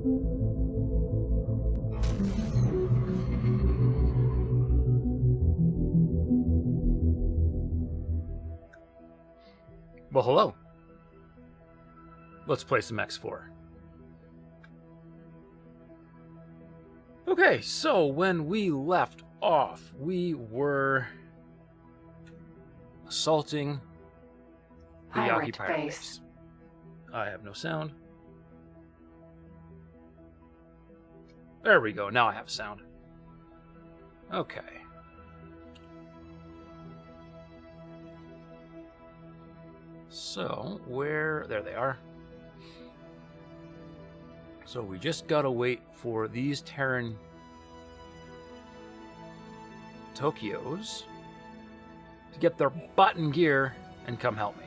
Well, hello. Let's play some X4. Okay, so when we left off, we were assaulting the Yaki pirate base. I have no sound. There we go, now I have sound. Okay. So, there they are. So we just gotta wait for these Terran Tokyos to get their butt in gear and come help me.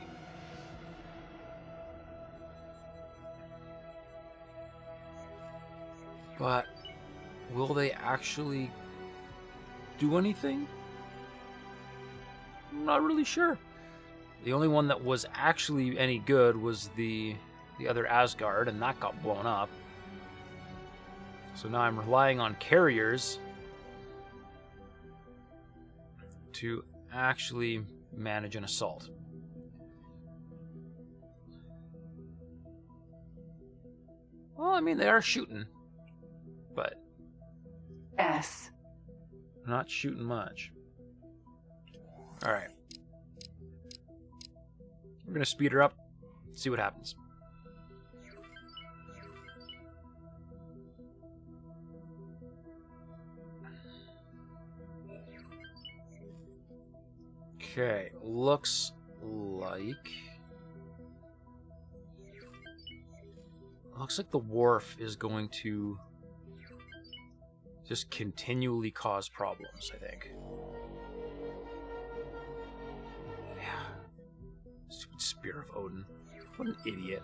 But will they actually do anything? I'm not really sure. The only one that was actually any good was the other Asgard, and that got blown up. So now I'm relying on carriers to actually manage an assault. Well, I mean, they are shooting, but not shooting much. All right. We're going to speed her up, see what happens. Okay, looks like the wharf is going to just continually cause problems, I think. Yeah. Stupid Spear of Odin. What an idiot.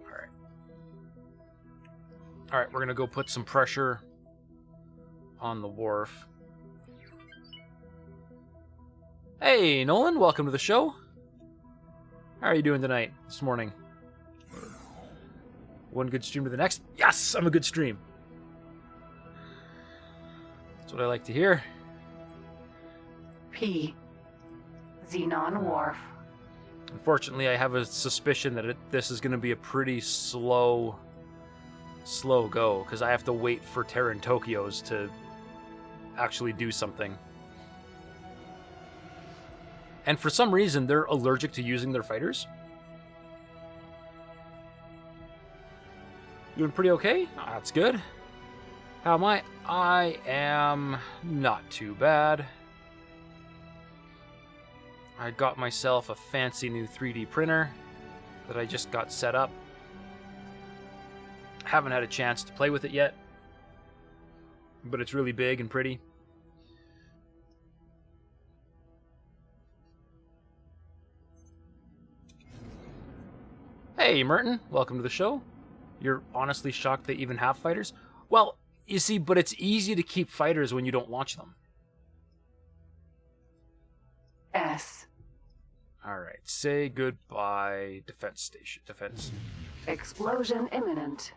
Alright. Alright, we're gonna go put some pressure on the wharf. Hey, Nolan, welcome to the show. How are you doing tonight, this morning? One good stream to the next? Yes, I'm a good stream. That's what I like to hear. P. Xenon Wharf. Unfortunately, I have a suspicion that this is going to be a pretty slow go, because I have to wait for Terran Tokyos to actually do something. And for some reason, they're allergic to using their fighters. Doing pretty okay? Oh, that's good. How am I? I am not too bad. I got myself a fancy new 3D printer that I just got set up. Haven't had a chance to play with it yet, but it's really big and pretty. Hey, Merton, welcome to the show. You're honestly shocked they even have fighters? Well, you see, but it's easy to keep fighters when you don't launch them. S. Alright, say goodbye, defense station. Defense. Explosion imminent.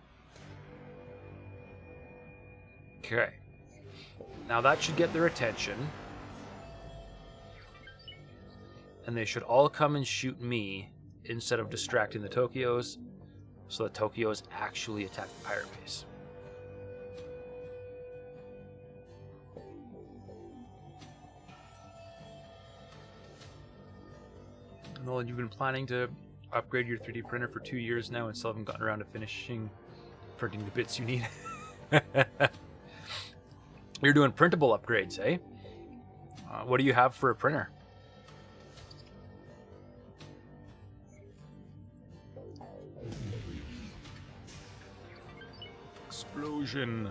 Okay. Now that should get their attention. And they should all come and shoot me instead of distracting the Tokyos, so the Tokyos actually attack the pirate base. Nolan, you've been planning to upgrade your 3D printer for 2 years now and still haven't gotten around to finishing printing the bits you need. You're doing printable upgrades, eh? What do you have for a printer? Explosion.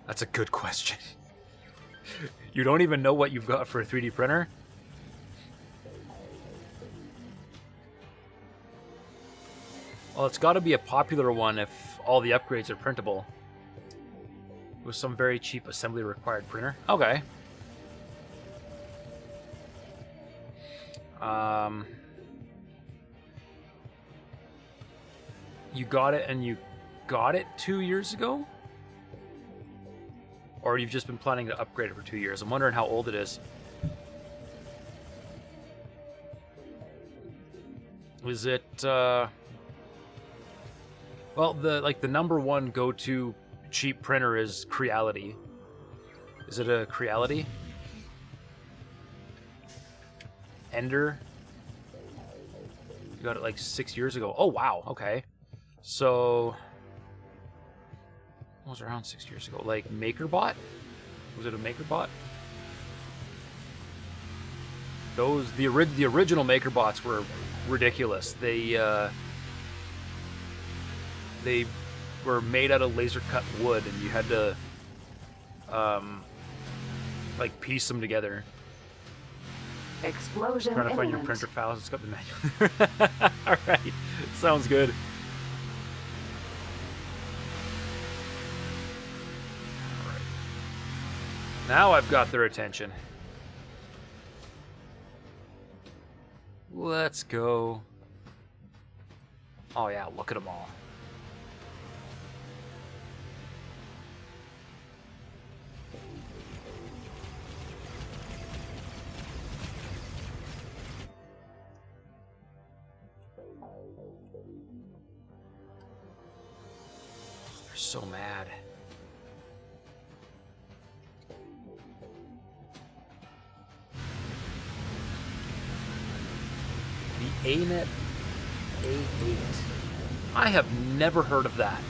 That's a good question. You don't even know what you've got for a 3D printer? Well, it's got to be a popular one if all the upgrades are printable. With some very cheap assembly required printer. Okay. You got it, and you got it 2 years ago? Or you've just been planning to upgrade it for 2 years? I'm wondering how old it is. Is it, well, the number one go-to cheap printer is Creality. Is it a Creality? Ender? You got it like 6 years ago. Oh, wow. Okay. So, what was around 6 years ago? Like MakerBot? Was it a MakerBot? The original MakerBots were ridiculous. They were made out of laser cut wood, and you had to like piece them together. Explosion Trying to find your imminent. printer files. It's got the manual. All right, sounds good. All right. Now I've got their attention. Let's go. Oh yeah, look at them all. They're so mad. The ANET A8. I have never heard of that.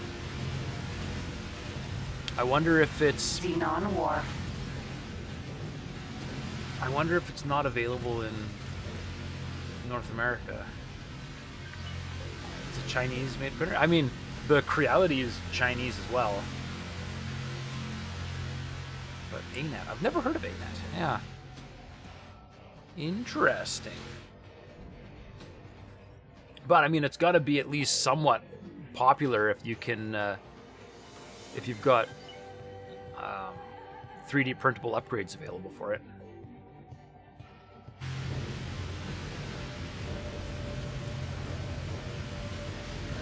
I wonder if it's... Xenon Wharf. I wonder if it's not available in North America. It's a Chinese-made printer? I mean, the Creality is Chinese as well. But ANET, I've never heard of ANET. Yeah. Interesting. But I mean, it's got to be at least somewhat popular if you can, if you've got 3D printable upgrades available for it.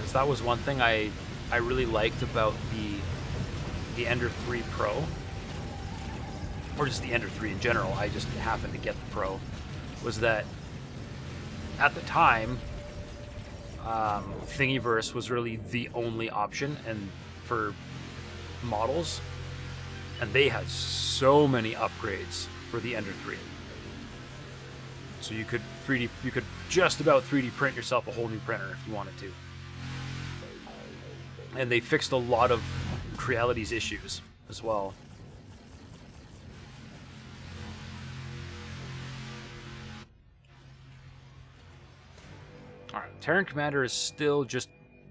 'Cause that was one thing I really liked about the Ender 3 Pro, or just the Ender 3 in general. I just happened to get the Pro. Was that at the time, Thingiverse was really the only option and for models, and they had so many upgrades for the Ender 3. So you could just about 3D print yourself a whole new printer if you wanted to. And they fixed a lot of Creality's issues as well. Alright, Terran Commander is still just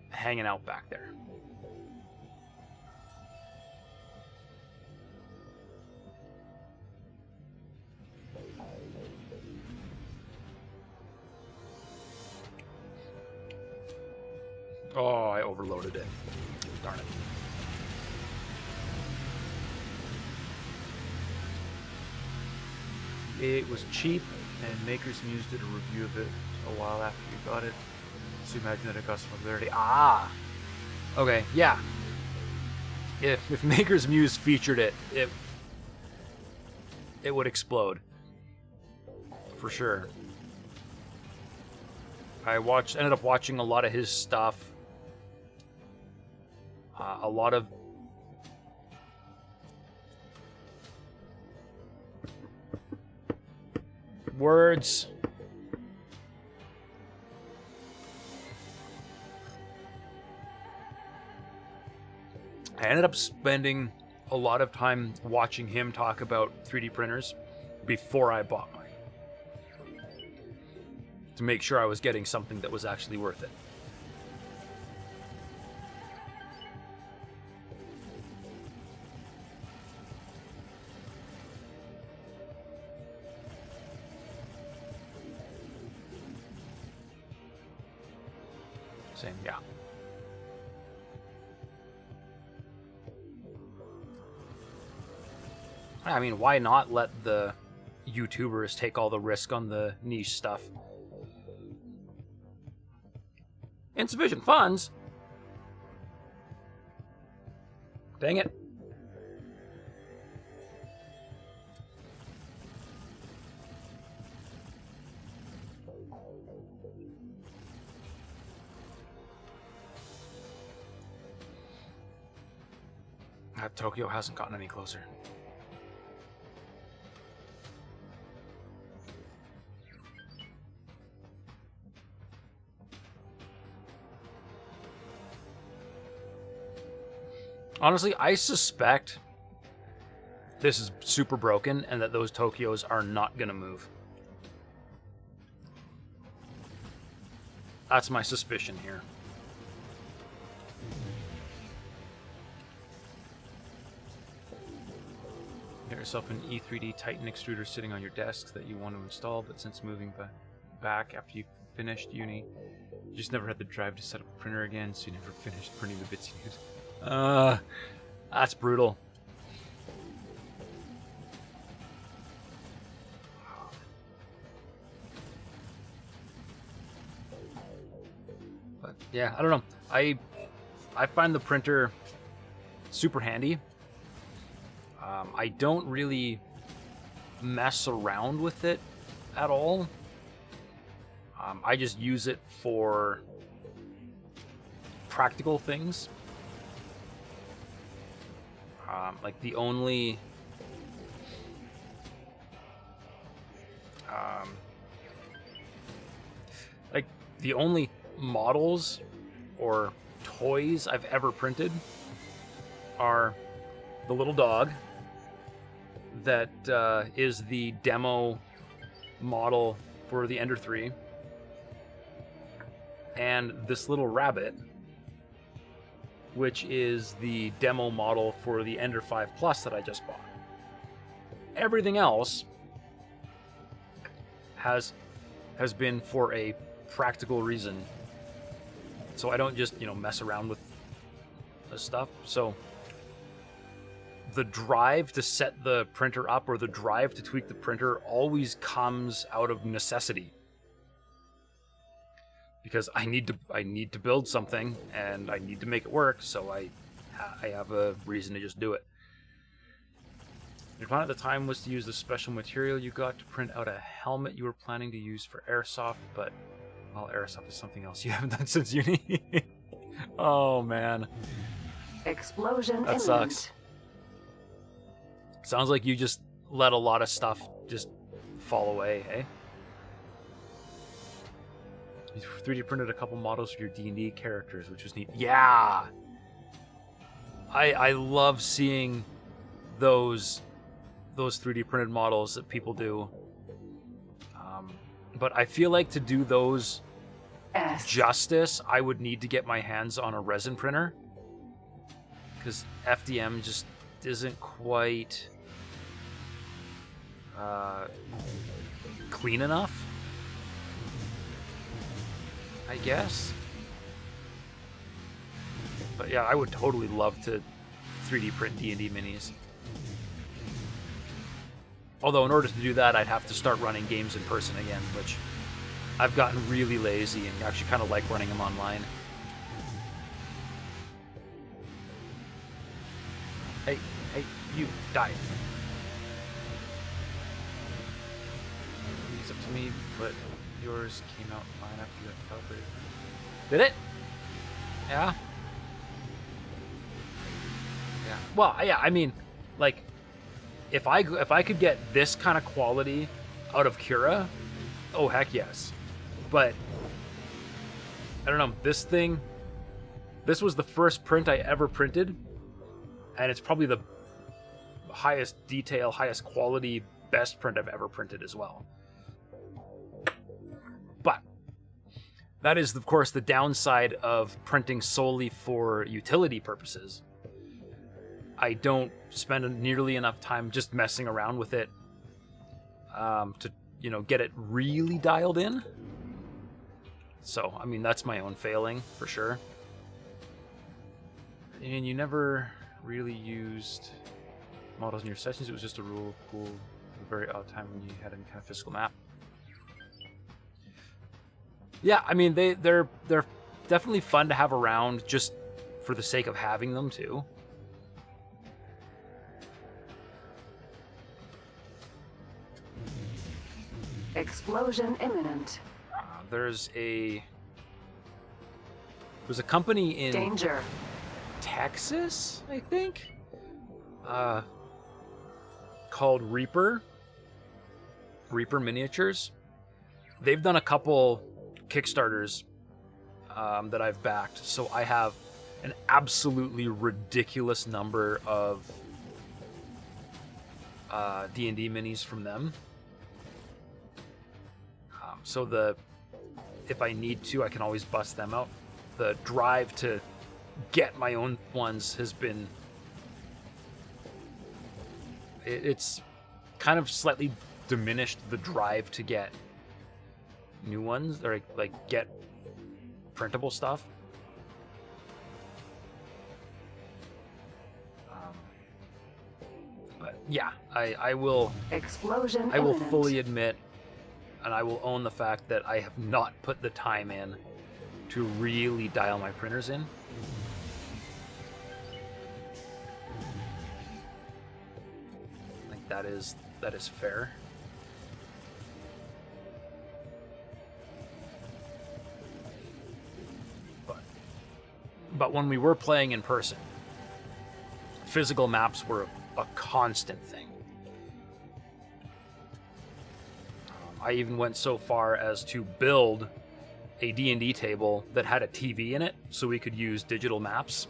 hanging out back there. Oh, I overloaded it. Darn it. It was cheap, and Maker's Muse did a review of it a while after you got it. So imagine that it got some popularity. Ah! Okay, yeah. If Maker's Muse featured it, it would explode. For sure. I ended up watching a lot of his stuff. A lot of words. I ended up spending a lot of time watching him talk about 3D printers before I bought mine, to make sure I was getting something that was actually worth it. Same, yeah. I mean, why not let the YouTubers take all the risk on the niche stuff. Insufficient funds? Dang it. Tokyo hasn't gotten any closer. Honestly, I suspect this is super broken and that those Tokyos are not going to move. That's my suspicion here. Get yourself an E3D Titan extruder sitting on your desk that you want to install, but since moving back after you finished uni, you just never had the drive to set up a printer again, so you never finished printing the bits you need. That's brutal. But yeah, I don't know. I find the printer super handy. I don't really mess around with it at all. I just use it for practical things. Like the only models or toys I've ever printed are the little dog that is the demo model for the Ender 3, and this little rabbit, which is the demo model for the Ender 5 Plus that I just bought. Everything else has been for a practical reason, so I don't just mess around with the stuff. So the drive to set the printer up or the drive to tweak the printer always comes out of necessity, because I need to build something and I need to make it work, so I have a reason to just do it. Your plan at the time was to use the special material you got to print out a helmet you were planning to use for airsoft, but well, airsoft is something else you haven't done since uni. Oh man, Explosion that imminent. sucks. Sounds like you just let a lot of stuff just fall away, eh? You 3D printed a couple models for your D&D characters, which was neat. Yeah! I love seeing those 3D printed models that people do. But I feel like to do those justice, I would need to get my hands on a resin printer, because FDM just isn't quite clean enough, I guess. But yeah, I would totally love to 3D print D&D minis. Although in order to do that, I'd have to start running games in person again, which I've gotten really lazy and actually kind of like running them online. Hey, you, die. It's up to me, but yours came out fine after you got calibrated. Did it? Yeah? Yeah. Well, yeah, I mean, like, if I could get this kind of quality out of Cura, oh heck yes. But I don't know, this was the first print I ever printed, and it's probably the highest detail, highest quality, best print I've ever printed as well. But that is, of course, the downside of printing solely for utility purposes. I don't spend nearly enough time just messing around with it to, get it really dialed in. So, I mean, that's my own failing, for sure. And you never really used models in your sessions. It was just a rule of cool a very odd time when you had any kind of physical map. Yeah, I mean they're definitely fun to have around just for the sake of having them too. Explosion imminent. There's a company in Danger. Texas, I think, called Reaper Miniatures. They've done a couple Kickstarters that I've backed, so I have an absolutely ridiculous number of D&D minis from them. So if I need to, I can always bust them out. The drive to get my own ones has been... It's kind of slightly diminished the drive to get new ones, or like get printable stuff. But yeah, I will... Explosion I will imminent. fully admit, and I will own the fact that I have not put the time in to really dial my printers in. I think that is fair. But when we were playing in person, physical maps were a constant thing. I even went so far as to build a D&D table that had a TV in it, so we could use digital maps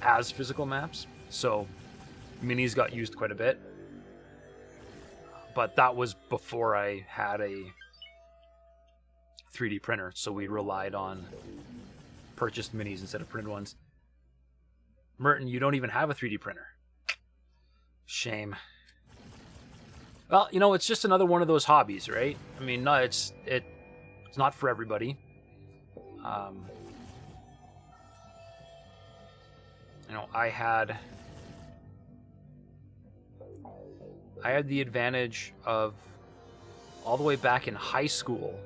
as physical maps. So minis got used quite a bit. But that was before I had a 3D printer, so we relied on purchased minis instead of printed ones. Merton, you don't even have a 3D printer. Shame. Well, you know, it's just another one of those hobbies, right? I mean, no, it's not for everybody. You know, I had the advantage of all the way back in high school.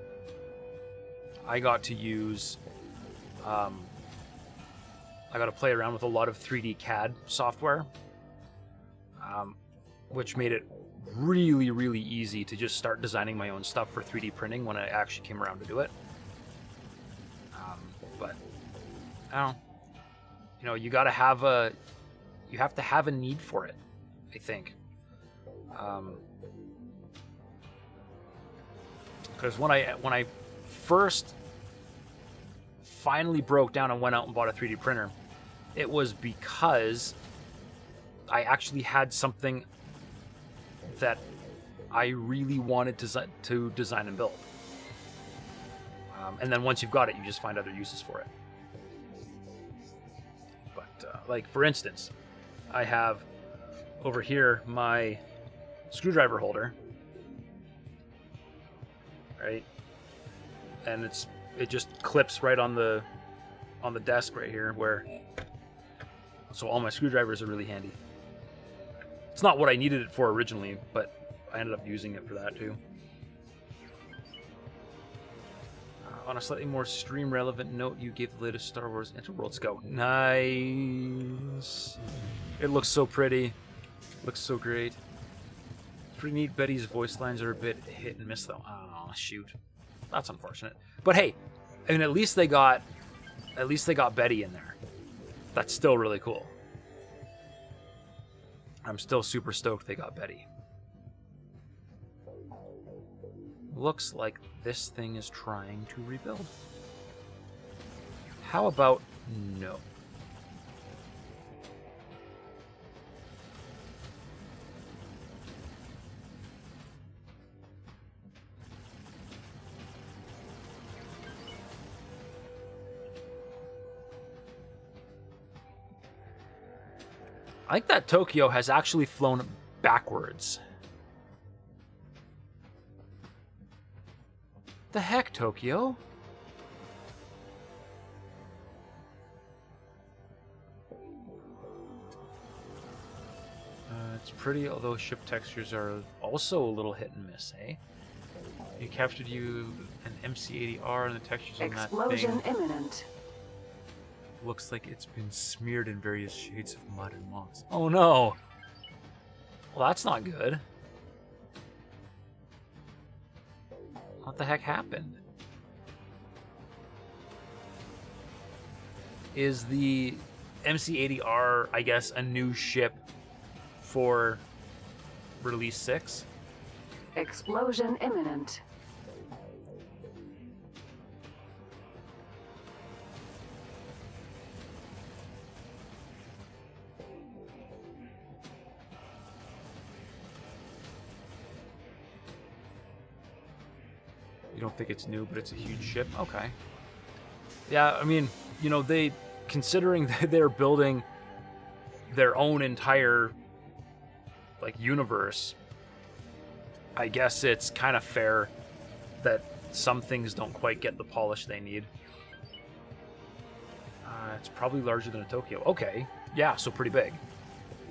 I got to use. I got to play around with a lot of 3D CAD software, which made it really, really easy to just start designing my own stuff for 3D printing when I actually came around to do it. But I don't know. You know, you have to have a need for it, I think. Because when I first finally broke down and went out and bought a 3D printer, it was because I actually had something that I really wanted to design and build. And then once you've got it, you just find other uses for it. But like, for instance, I have over here my screwdriver holder, right? And it just clips right on the desk right here, so all my screwdrivers are really handy. It's not what I needed it for originally, but I ended up using it for that too. On a slightly more stream-relevant note, you gave the latest Star Wars Interworlds go. Nice. It looks so pretty. Looks so great. It's pretty neat. Betty's voice lines are a bit hit and miss, though. Oh, shoot. That's unfortunate. But hey, I mean, at least they got Betty in there. That's still really cool. I'm still super stoked they got Betty. Looks like this thing is trying to rebuild. How about no? I think that Tokyo has actually flown backwards. The heck, Tokyo? It's pretty, although ship textures are also a little hit and miss, eh? You captured an MC-80R and the textures on that Explosion thing imminent. looks like it's been smeared in various shades of mud and moss. Oh no! Well, that's not good. What the heck happened? Is the MC-80R, I guess, a new ship for Release 6? Explosion imminent. You don't think it's new, but it's a huge ship? Okay. Yeah, I mean, you know, considering that they're building their own entire, like, universe, I guess it's kind of fair that some things don't quite get the polish they need. It's probably larger than a Tokyo. Okay. Yeah, so pretty big.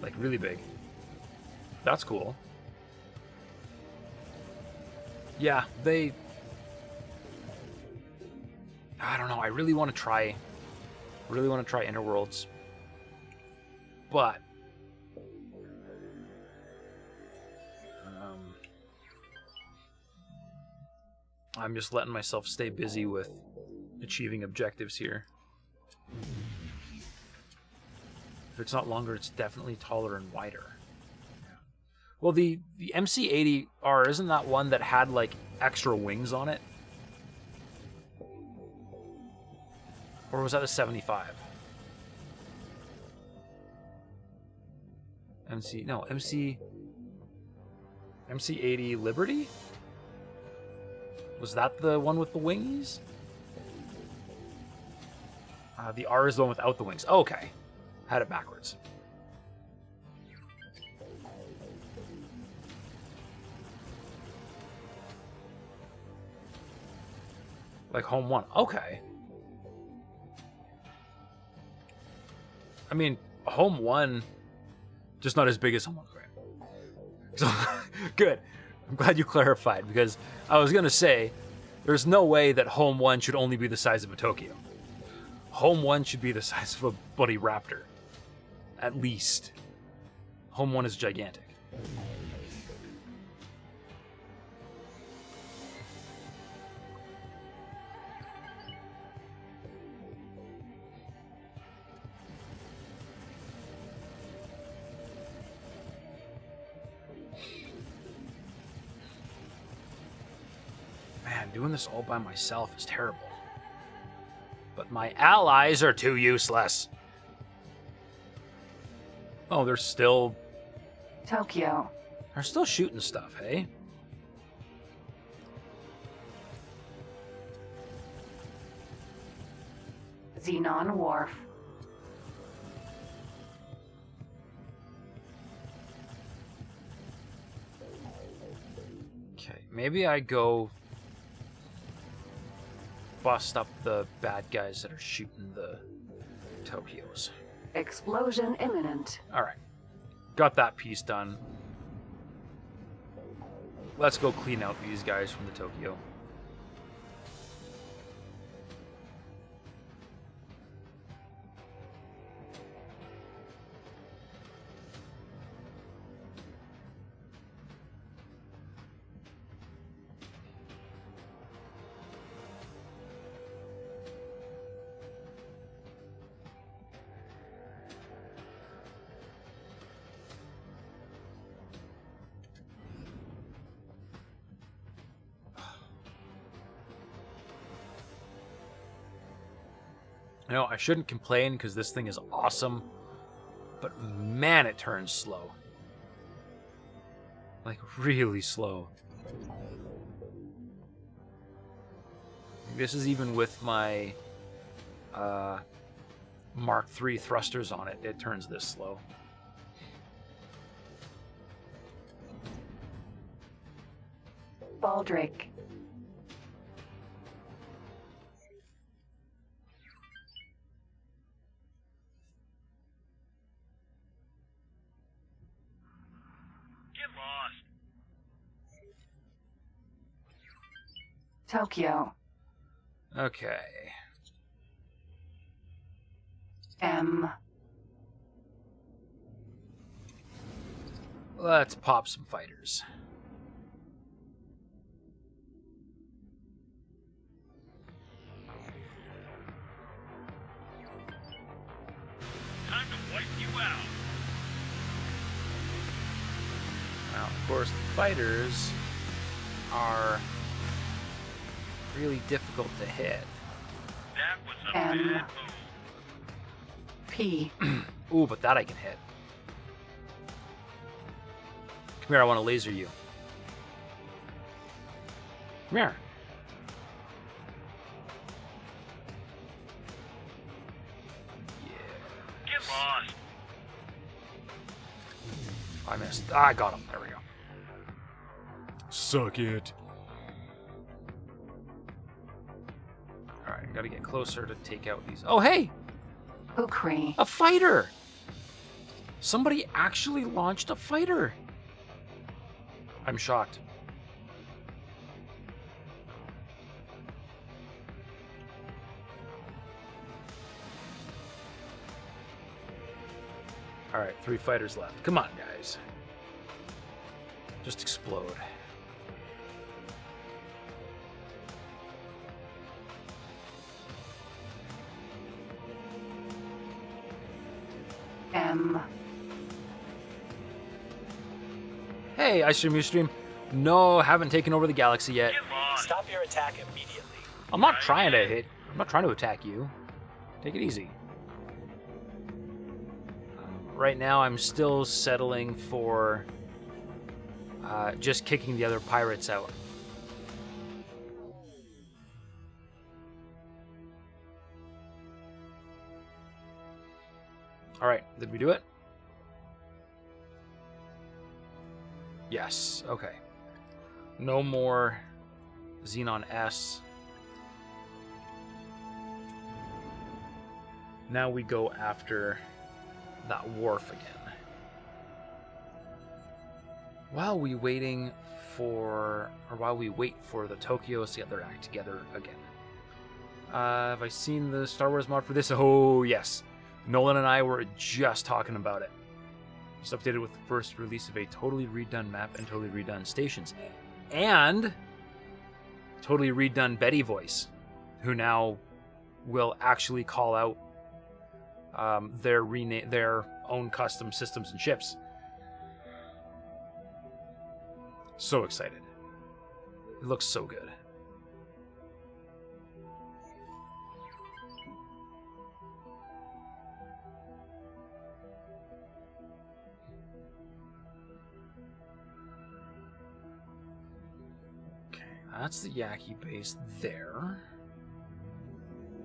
Like, really big. That's cool. Yeah, I don't know. I really want to try Inner Worlds, but I'm just letting myself stay busy with achieving objectives here. If it's not longer, it's definitely taller and wider. Well, the MC-80R, isn't that one that had like extra wings on it? Or was that a 75? MC-80 Liberty? Was that the one with the wingies? The R is the one without the wings. Oh, okay. Had it backwards. Like Home 1. Okay. I mean, Home 1, just not as big as Home 1. So, good. I'm glad you clarified, because I was going to say, there's no way that Home 1 should only be the size of a Tokyo. Home 1 should be the size of a bloody Raptor. At least. Home 1 is gigantic. Man, doing this all by myself is terrible. But my allies are too useless. Oh, they're still Tokyo. shooting stuff, hey? Xenon Wharf. Okay, maybe I go bust up the bad guys that are shooting the Tokyos. Explosion imminent. Alright. Got that piece done. Let's go clean out these guys from the Tokyo. You know, I shouldn't complain because this thing is awesome, but man, it turns slow. Like, really slow. This is even with my Mark III thrusters on it. It turns this slow. Baldric. Tokyo. Okay. M. Let's pop some fighters. Time to wipe you out. Now, of course, the fighters are really difficult to hit. That was a M. bad move. P. Ooh, but that I can hit. Come here, I want to laser you. Come here. Get lost. I missed. Ah, I got him. There we go. Suck it. Alright, gotta get closer to take out these. Oh, hey! Ukri. A fighter! Somebody actually launched a fighter! I'm shocked. Alright, 3 fighters left. Come on, guys. Just explode. M. Hey, I stream, you stream. No, haven't taken over the galaxy yet. Get lost. Stop your attack immediately. I'm not trying to hit. I'm not trying to attack you. Take it easy. Right now, I'm still settling for just kicking the other pirates out. All right, did we do it? Yes, okay. No more Xenon S. Now we go after that wharf again. While we wait for the Tokyos to get their act together again. Have I seen the Star Wars mod for this? Oh, yes. Nolan and I were just talking about it. Just updated with the first release of a totally redone map and totally redone stations. And totally redone Betty voice, who now will actually call out their own custom systems and ships. So excited. It looks so good. Okay, that's the Yaki base there.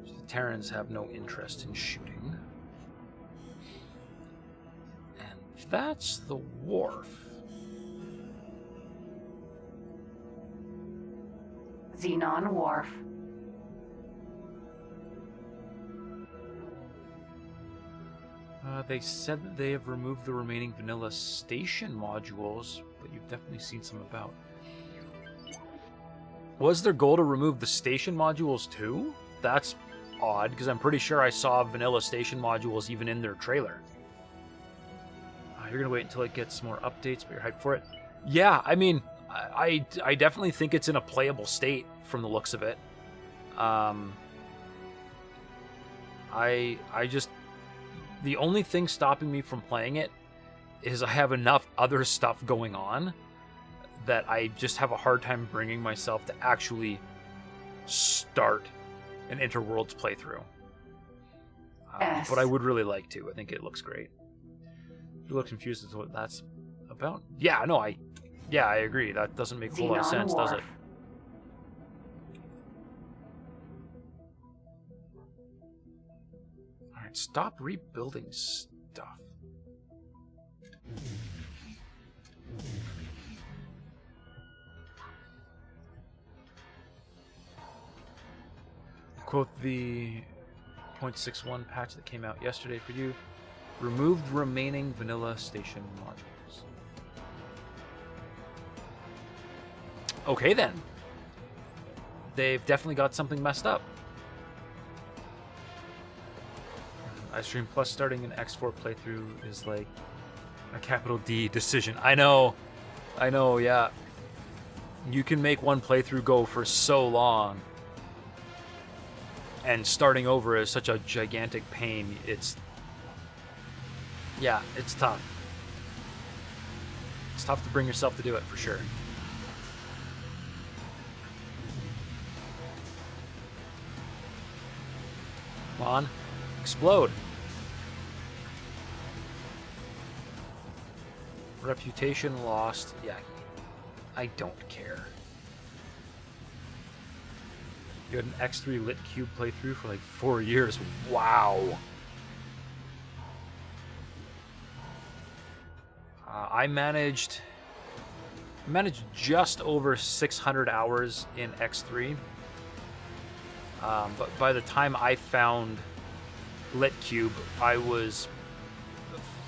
The Terrans have no interest in shooting. And that's the wharf. Xenon Wharf. They said that they have removed the remaining vanilla station modules, but you've definitely seen some about. Was their goal to remove the station modules too? That's odd, because I'm pretty sure I saw vanilla station modules even in their trailer. You're gonna wait until it gets more updates, but you're hyped for it. Yeah, I mean, I definitely think it's in a playable state from the looks of it. I just, the only thing stopping me from playing it is I have enough other stuff going on that I just have a hard time bringing myself to actually start an Interworlds playthrough. S. But I would really like to. I think it looks great. You look confused as to what that's about. Yeah, no, I agree. That doesn't make a whole lot of Xenon sense, does it? Wharf. Alright, stop rebuilding stuff. Quote the 0.61 patch that came out yesterday for you. Removed remaining vanilla station modules. Okay then. They've definitely got something messed up. iStream Plus starting an X4 playthrough is like a capital D decision. I know, yeah. You can make one playthrough go for so long. And starting over is such a gigantic pain. Yeah, it's tough. It's tough to bring yourself to do it, for sure. Come on. Explode. Reputation lost. Yaki. I don't care. You had an X3 Lit Cube playthrough for like 4 years. Wow. I managed just over 600 hours in X3. But by the time I found Lit Cube, I was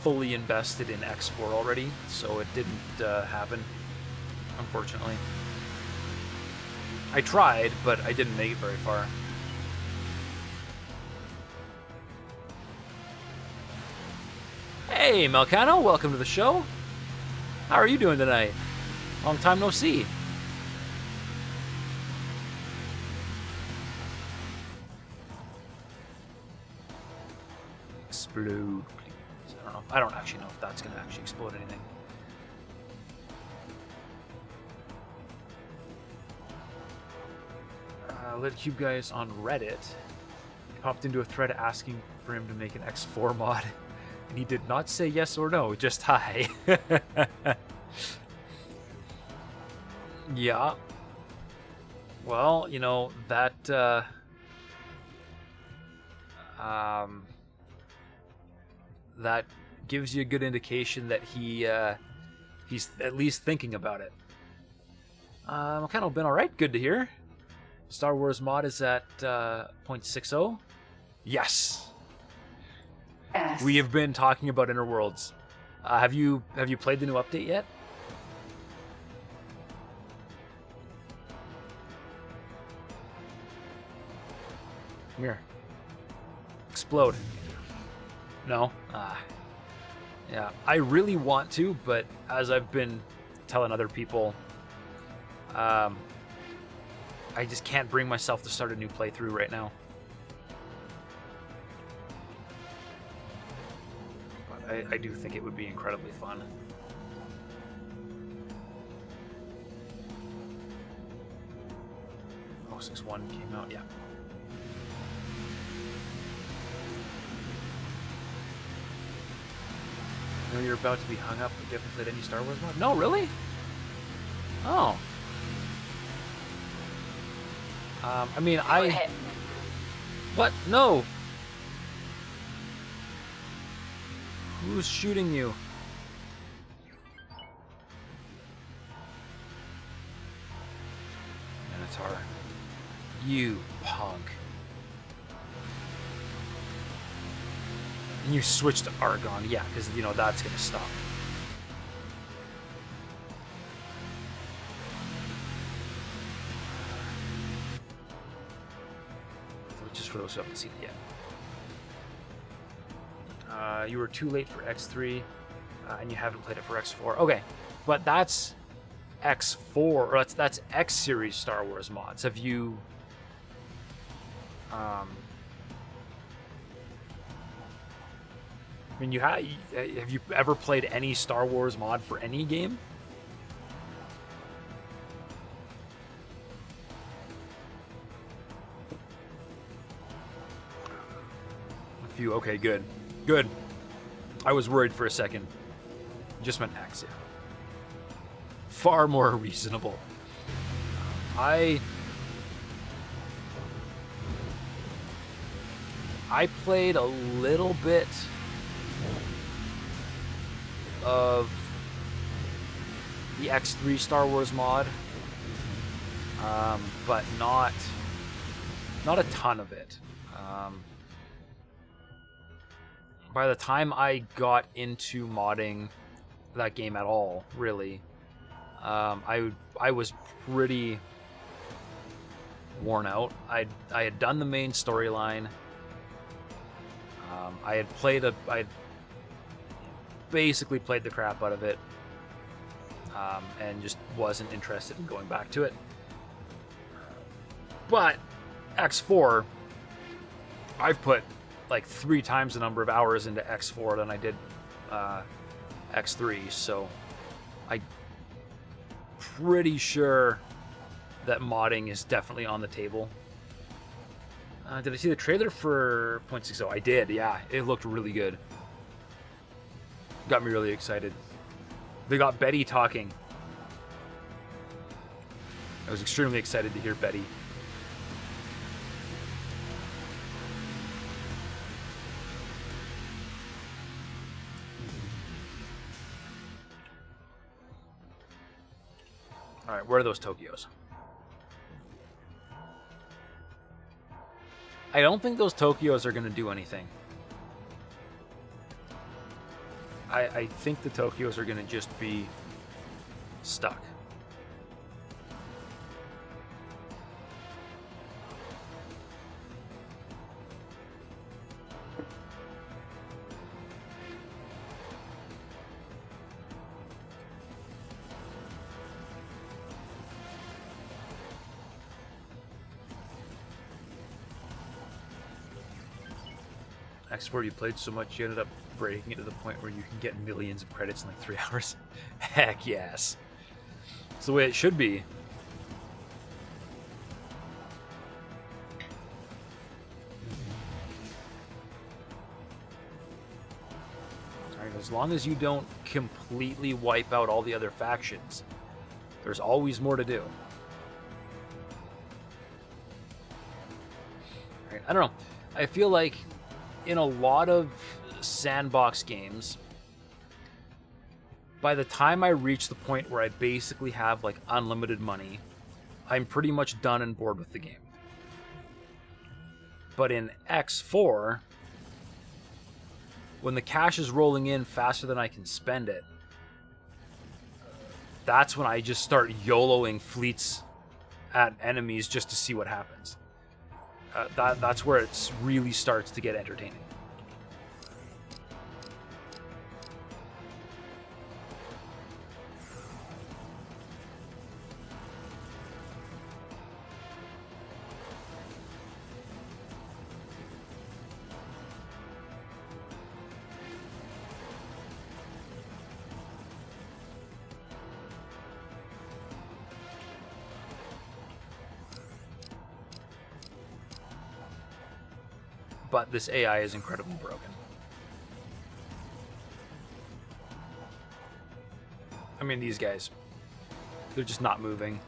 fully invested in X4 already, so it didn't happen, unfortunately. I tried, but I didn't make it very far. Hey, Melcano, welcome to the show. How are you doing tonight? Long time no see. Explode, please. I don't actually know if that's going to actually explode anything. Lit Cube guy is on Reddit. He popped into a thread asking for him to make an X4 mod, and he did not say yes or no, just hi. Yeah. Well, you know, that that gives you a good indication that he's at least thinking about it. I've kind of been alright, good to hear. Star Wars mod is at 0.60. Yes. S. We have been talking about Inner Worlds. Have you played the new update yet? Come here. Explode. No? Yeah. I really want to, but as I've been telling other people, I just can't bring myself to start a new playthrough right now. But I do think it would be incredibly fun. Oh, 6.1 came out, yeah. You know you're about to be hung up, but you haven't played any Star Wars mod? No, really? Oh. I mean, What? No! Who's shooting you? Minotaur. You punk. And you switch to Argon, yeah, because, you know, that's gonna stop. Just for those who haven't seen it yet. You were too late for X3, and you haven't played it for X4. Okay, but that's X4, or that's X series Star Wars mods. Have you I mean, have you ever played any Star Wars mod for any game? A few. Okay, good. Good. I was worried for a second. Just meant X, yeah. Far more reasonable. I played a little bit of the X3 Star Wars mod, but not a ton of it. By the time I got into modding that game at all, really, I was pretty worn out. I had done the main storyline. I had basically played the crap out of it, and just wasn't interested in going back to it. But X4, I've put like 3 times the number of hours into X4 than I did X3, so I'm pretty sure that modding is definitely on the table. Did I see the trailer for 0.60? I did, yeah. It looked really good. Got me really excited. They got Betty talking. I was extremely excited to hear Betty. Alright, where are those Tokyos? I don't think those Tokyos are going to do anything. I think the Tokyos are going to just be stuck. X4, you played so much you ended up breaking it to the point where you can get millions of credits in like 3 hours. Heck yes. It's the way it should be. Alright, as long as you don't completely wipe out all the other factions, there's always more to do. Alright, I don't know. I feel like in a lot of sandbox games, by the time I reach the point where I basically have like unlimited money, I'm pretty much done and bored with the game. But in X4, when the cash is rolling in faster than I can spend it, that's when I just start YOLOing fleets at enemies just to see what happens. That's where it really starts to get entertaining. But this AI is incredibly broken. I mean, these guys, they're just not moving.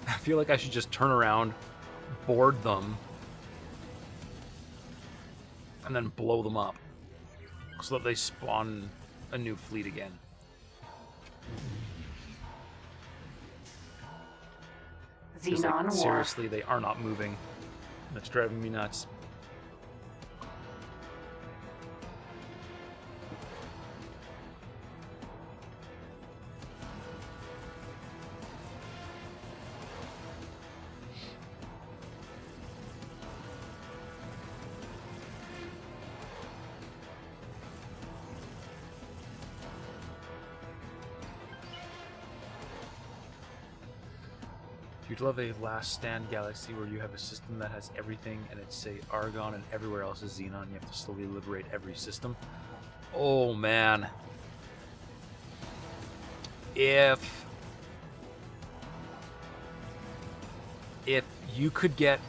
I feel like I should just turn around, board them, and then blow them up so that they spawn a new fleet again. Xenon War. Seriously, they are not moving. That's driving me nuts. You'd love a Last Stand galaxy where you have a system that has everything and it's, say, Argon and everywhere else is Xenon. You have to slowly liberate every system. Oh, man. If you could get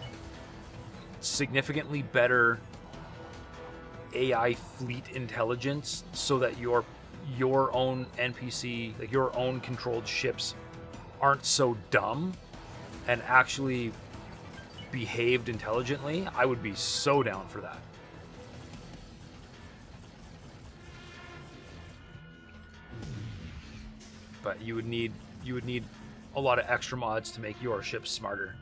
significantly better AI fleet intelligence so that your own NPC, like your own controlled ships, aren't so dumb and actually behaved intelligently, I would be so down for that. But you would need a lot of extra mods to make your ships smarter.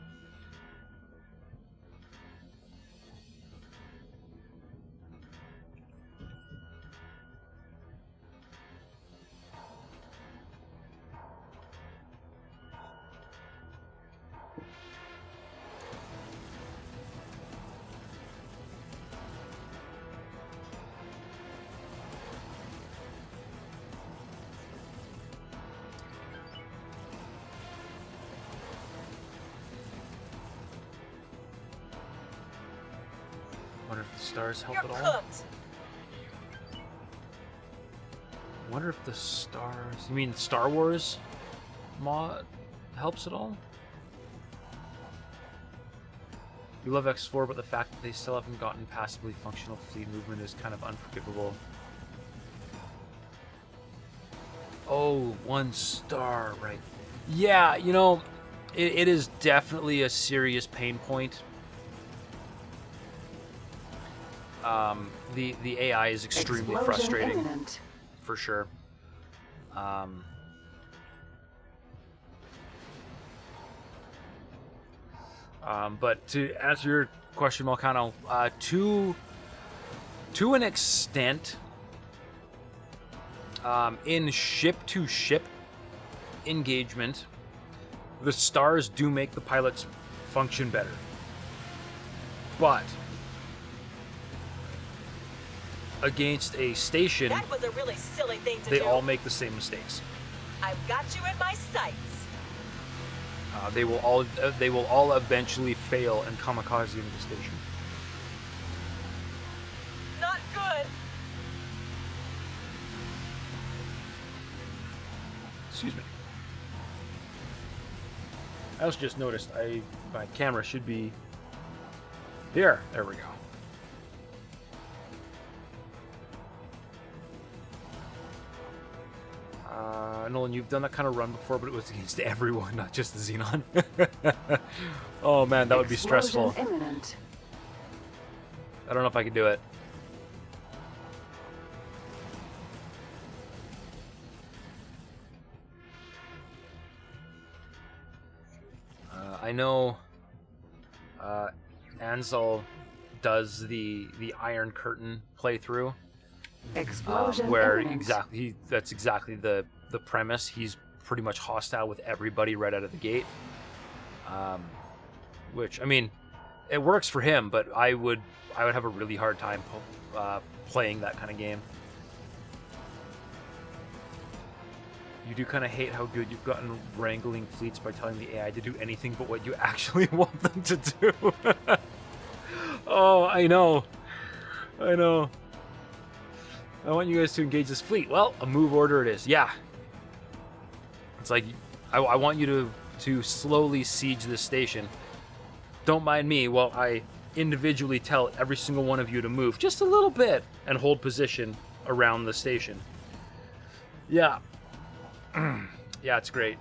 wonder if the stars help You're at all. cooked. Wonder if the stars... You mean Star Wars mod helps at all? We love X4, but the fact that they still haven't gotten passably functional fleet movement is kind of unforgivable. Oh, 1 star, right. Yeah, you know, it is definitely a serious pain point. The AI is extremely Explosion frustrating, imminent. for sure. But to answer your question, Volcano, to an extent, in ship-to-ship engagement, the stars do make the pilots function better. But against a station, That was a really silly thing to they do. all make the same mistakes. I've got you in my sights. They will all eventually fail and kamikaze into the station. Not good. Excuse me. I also just noticed my camera should be here. There we go. Nolan, you've done that kind of run before, but it was against everyone, not just the Xenon. Oh man, that would be stressful. Explosion imminent. I don't know if I could do it. I know Ansel does the Iron Curtain playthrough, Explosion where imminent. that's exactly the premise. He's pretty much hostile with everybody right out of the gate. Which, I mean, it works for him, but I would have a really hard time playing that kind of game. You do kind of hate how good you've gotten wrangling fleets by telling the AI to do anything but what you actually want them to do. Oh, I know. I know. I want you guys to engage this fleet. Well, a move order it is. Yeah. It's like, I want you to slowly siege this station. Don't mind me while I individually tell every single one of you to move just a little bit and hold position around the station. Yeah. Yeah, it's great.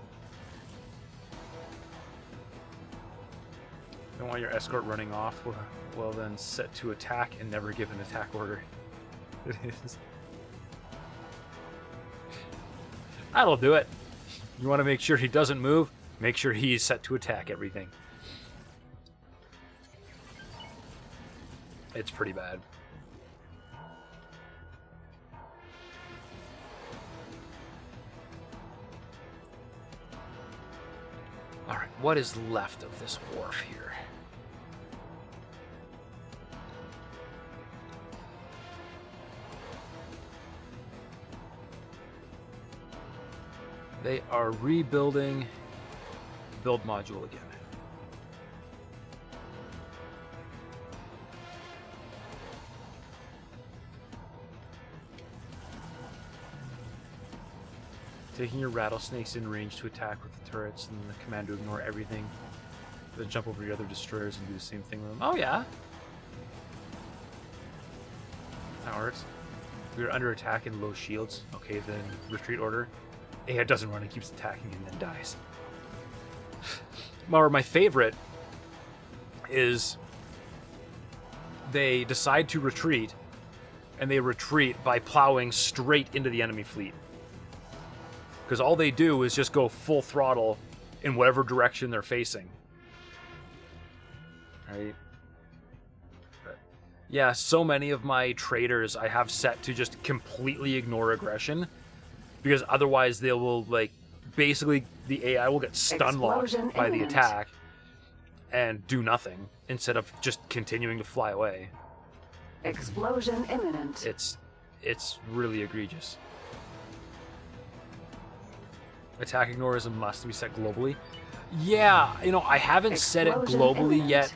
Don't want your escort running off. Well, then set to attack and never give an attack order. It is. That'll do it. You want to make sure he doesn't move? Make sure he's set to attack everything. It's pretty bad. Alright, what is left of this wharf here? They are rebuilding the build module again. Taking your rattlesnakes in range to attack with the turrets, and the command to ignore everything. Then jump over your other destroyers and do the same thing with them. Oh yeah! That works. We are under attack and low shields. Okay, then retreat order. AI doesn't run, it keeps attacking and then dies. Or my favorite is they decide to retreat, and they retreat by plowing straight into the enemy fleet. Because all they do is just go full throttle in whatever direction they're facing. Right? But yeah, so many of my traders I have set to just completely ignore aggression. Because otherwise they will, like, basically the AI will get stun locked Explosion by the imminent. attack and do nothing instead of just continuing to fly away. Explosion imminent. It's really egregious. Attack ignore is a must to be set globally. Yeah, you know, I haven't set it Explosion globally imminent. yet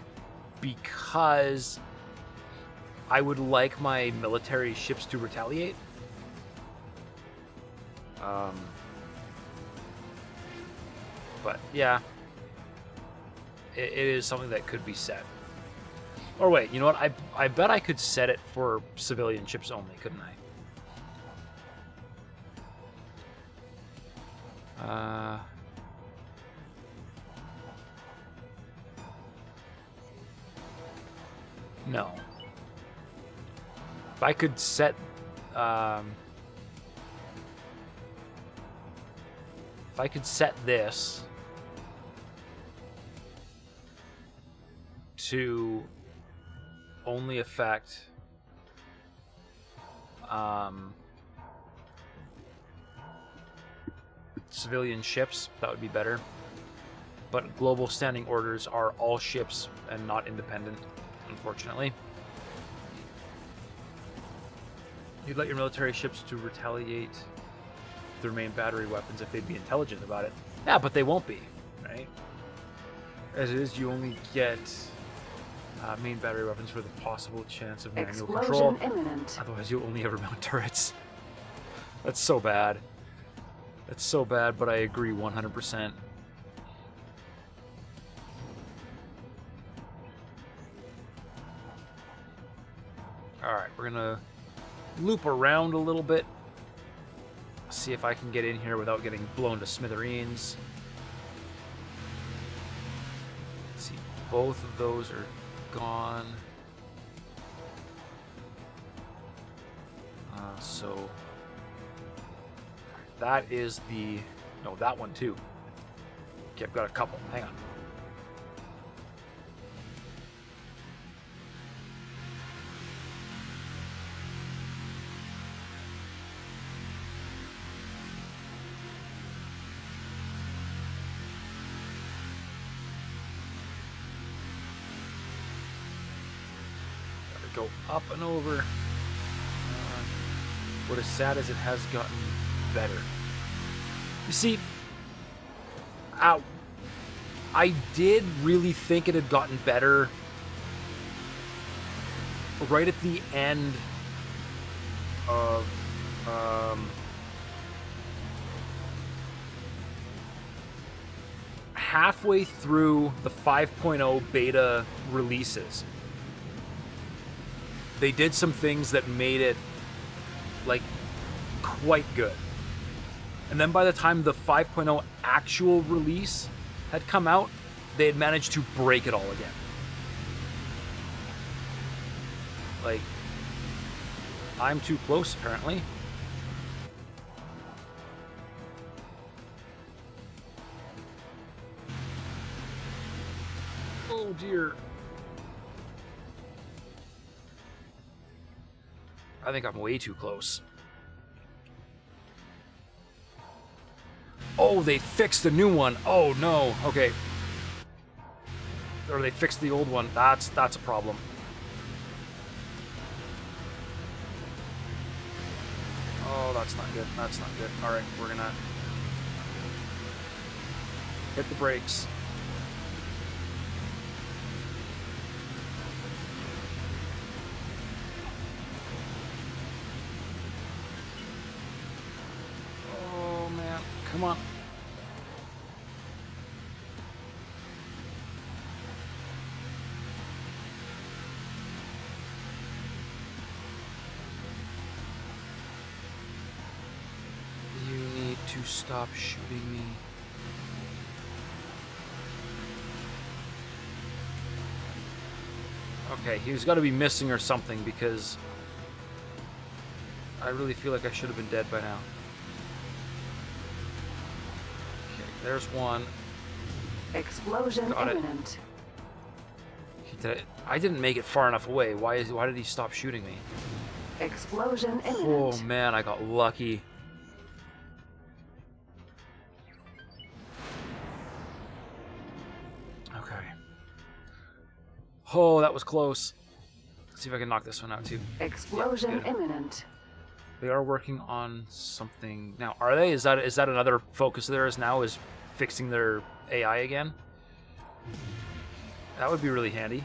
because I would like my military ships to retaliate. But yeah, it is something that could be set. Or wait, you know what? I bet I could set it for civilian ships only, couldn't I? No. If I could set, if I could set this to only affect civilian ships, that would be better. But global standing orders are all ships and not independent, unfortunately. You'd let your military ships to retaliate their main battery weapons if they'd be intelligent about it. Yeah, but they won't be, right? As it is, you only get main battery weapons for the possible chance of manual control. Imminent. Otherwise, you'll only ever mount turrets. That's so bad. That's so bad, but I agree 100%. Alright, we're gonna loop around a little bit. See if I can get in here without getting blown to smithereens. Let's see, both of those are gone. So that is the... No, that one too. Okay, I've got a couple. Hang on. Go up and over. What is sad is it has gotten better. You see, I did really think it had gotten better right at the end of halfway through the 5.0 beta releases. They did some things that made it like quite good. And then by the time the 5.0 actual release had come out, they had managed to break it all again. Like, I'm too close apparently. Oh dear. I think I'm way too close. Oh, they fixed the new one. Oh no. Okay. Or they fixed the old one. That's a problem. Oh, that's not good. That's not good. All right, we're gonna hit the brakes. Come on. You need to stop shooting me. Okay, he's got to be missing or something because I really feel like I should have been dead by now. There's one. Explosion imminent. I didn't make it far enough away. Why did he stop shooting me? Explosion imminent. Oh man, I got lucky. Okay. Oh, that was close. Let's see if I can knock this one out too. Explosion Yeah, imminent. They are working on something now. Are they? Is that another focus of theirs now? Is fixing their AI again? That would be really handy.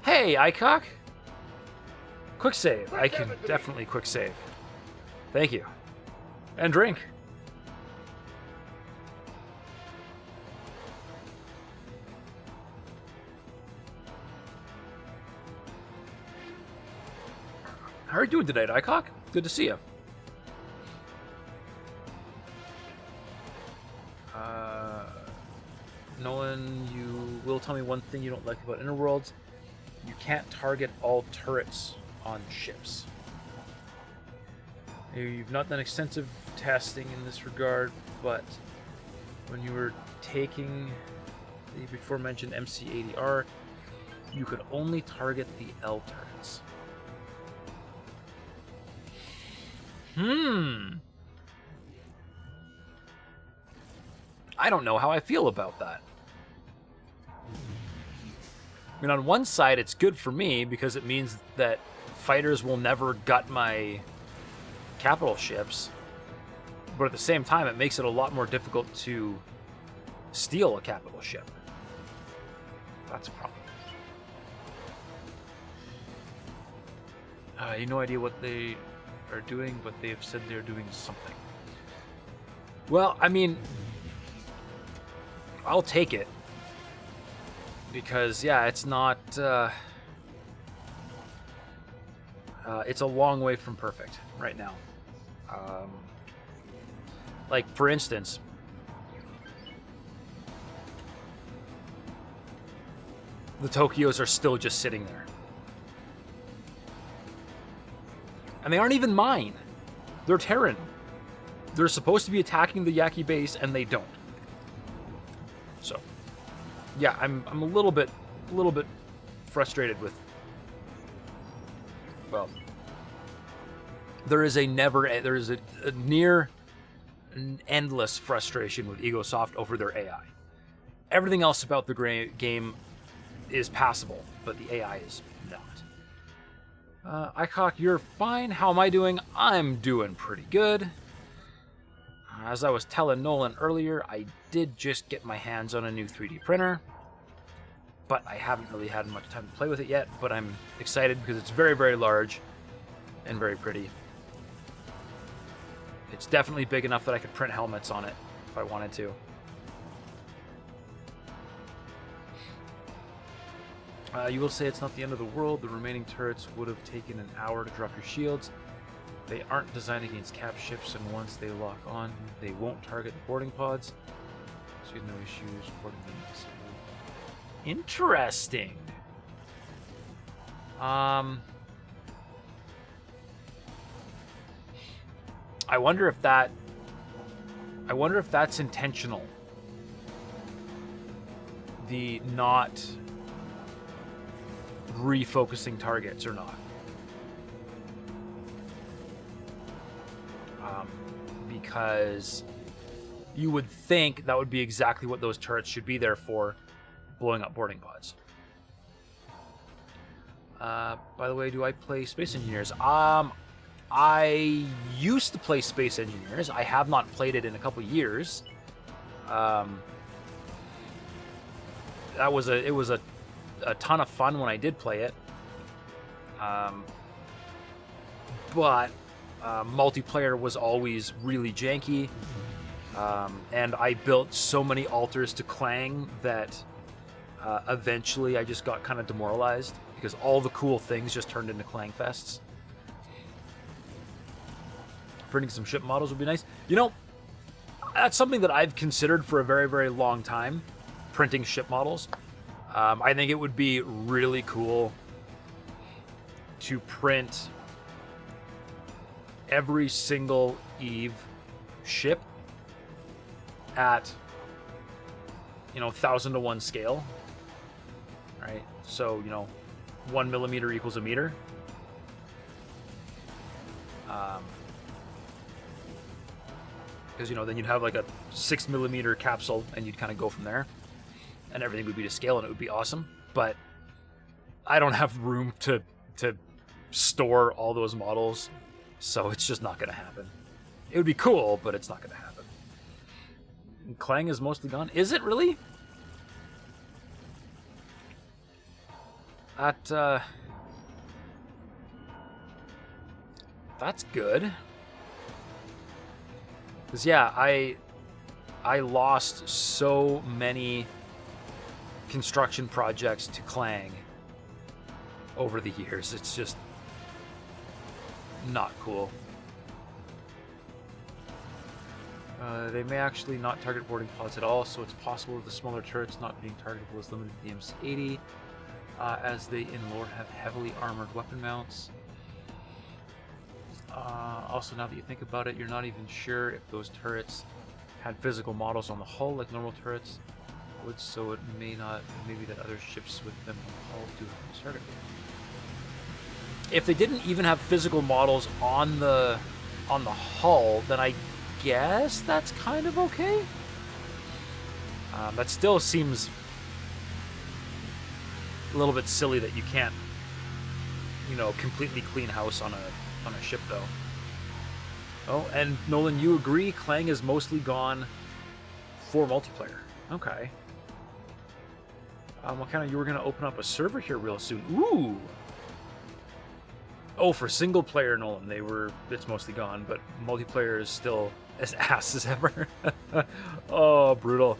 Hey, Icock. Quick save. I can definitely quick save. Thank you. And drink. How are you doing today, Dycock? Good to see you. Nolan, you will tell me one thing you don't like about Inner Worlds. You can't target all turrets on ships. You've not done extensive testing in this regard, but when you were taking the before-mentioned MC-80R, you could only target the L turrets. I don't know how I feel about that. I mean, on one side, it's good for me because it means that fighters will never gut my capital ships. But at the same time, it makes it a lot more difficult to steal a capital ship. That's a problem. You have no idea what they are doing, but they have said they're doing something. Well, I mean, I'll take it. Because, yeah, it's not... it's a long way from perfect right now. Like, for instance... the Tokyos are still just sitting there. And they aren't even mine. They're Terran. They're supposed to be attacking the Yaki base, and they don't. So... yeah, I'm a little bit frustrated with. Well, there is a near endless frustration with Egosoft over their AI. Everything else about the game is passable, but the AI is not. Icock, you're fine. How am I doing? I'm doing pretty good. As I was telling Nolan earlier, I did just get my hands on a new 3D printer, but I haven't really had much time to play with it yet, but I'm excited because it's very, very large and very pretty. It's definitely big enough that I could print helmets on it if I wanted to. You will say it's not the end of the world. The remaining turrets would have taken an hour to drop your shields. They aren't designed against cap ships, and once they lock on, they won't target the boarding pods. So you have no issues boarding them. Interesting. I wonder if that's intentional. The not refocusing targets or not. Because you would think that would be exactly what those turrets should be there for, blowing up boarding pods. By the way, do I play Space Engineers? I used to play Space Engineers. I have not played it in a couple years. It was a ton of fun when I did play it. But multiplayer was always really janky. And I built so many altars to Clang that eventually I just got kind of demoralized because all the cool things just turned into Clang fests. Printing some ship models would be nice. You know, that's something that I've considered for a very, very long time, printing ship models. I think it would be really cool to print every single Eve ship at, 1,000:1 scale, right? So, 1 millimeter equals a meter. Because, then you'd have like a 6 millimeter capsule and you'd kind of go from there. And everything would be to scale and it would be awesome. But I don't have room to store all those models, so it's just not going to happen. It would be cool, but it's not going to happen. Clang is mostly gone. Is it really? That's good. Because, yeah, I lost so many construction projects to Clang over the years. It's just not cool. They may actually not target boarding pods at all, so it's possible that the smaller turrets not being targetable is limited to the MC-80, as they in lore have heavily armored weapon mounts. Also, now that you think about it, you're not even sure if those turrets had physical models on the hull like normal turrets would, so it may not. Maybe that other ships with them on the hull do have target. If they didn't even have physical models on the hull, then I guess that's kind of okay. That still seems a little bit silly that you can't, you know, completely clean house on a ship, though. Oh, and Nolan, you agree Clang is mostly gone for multiplayer. Okay. What kind of, you were going to open up a server here real soon. Ooh! Oh, for single player, Nolan, it's mostly gone, but multiplayer is still as ass as ever. Oh, brutal.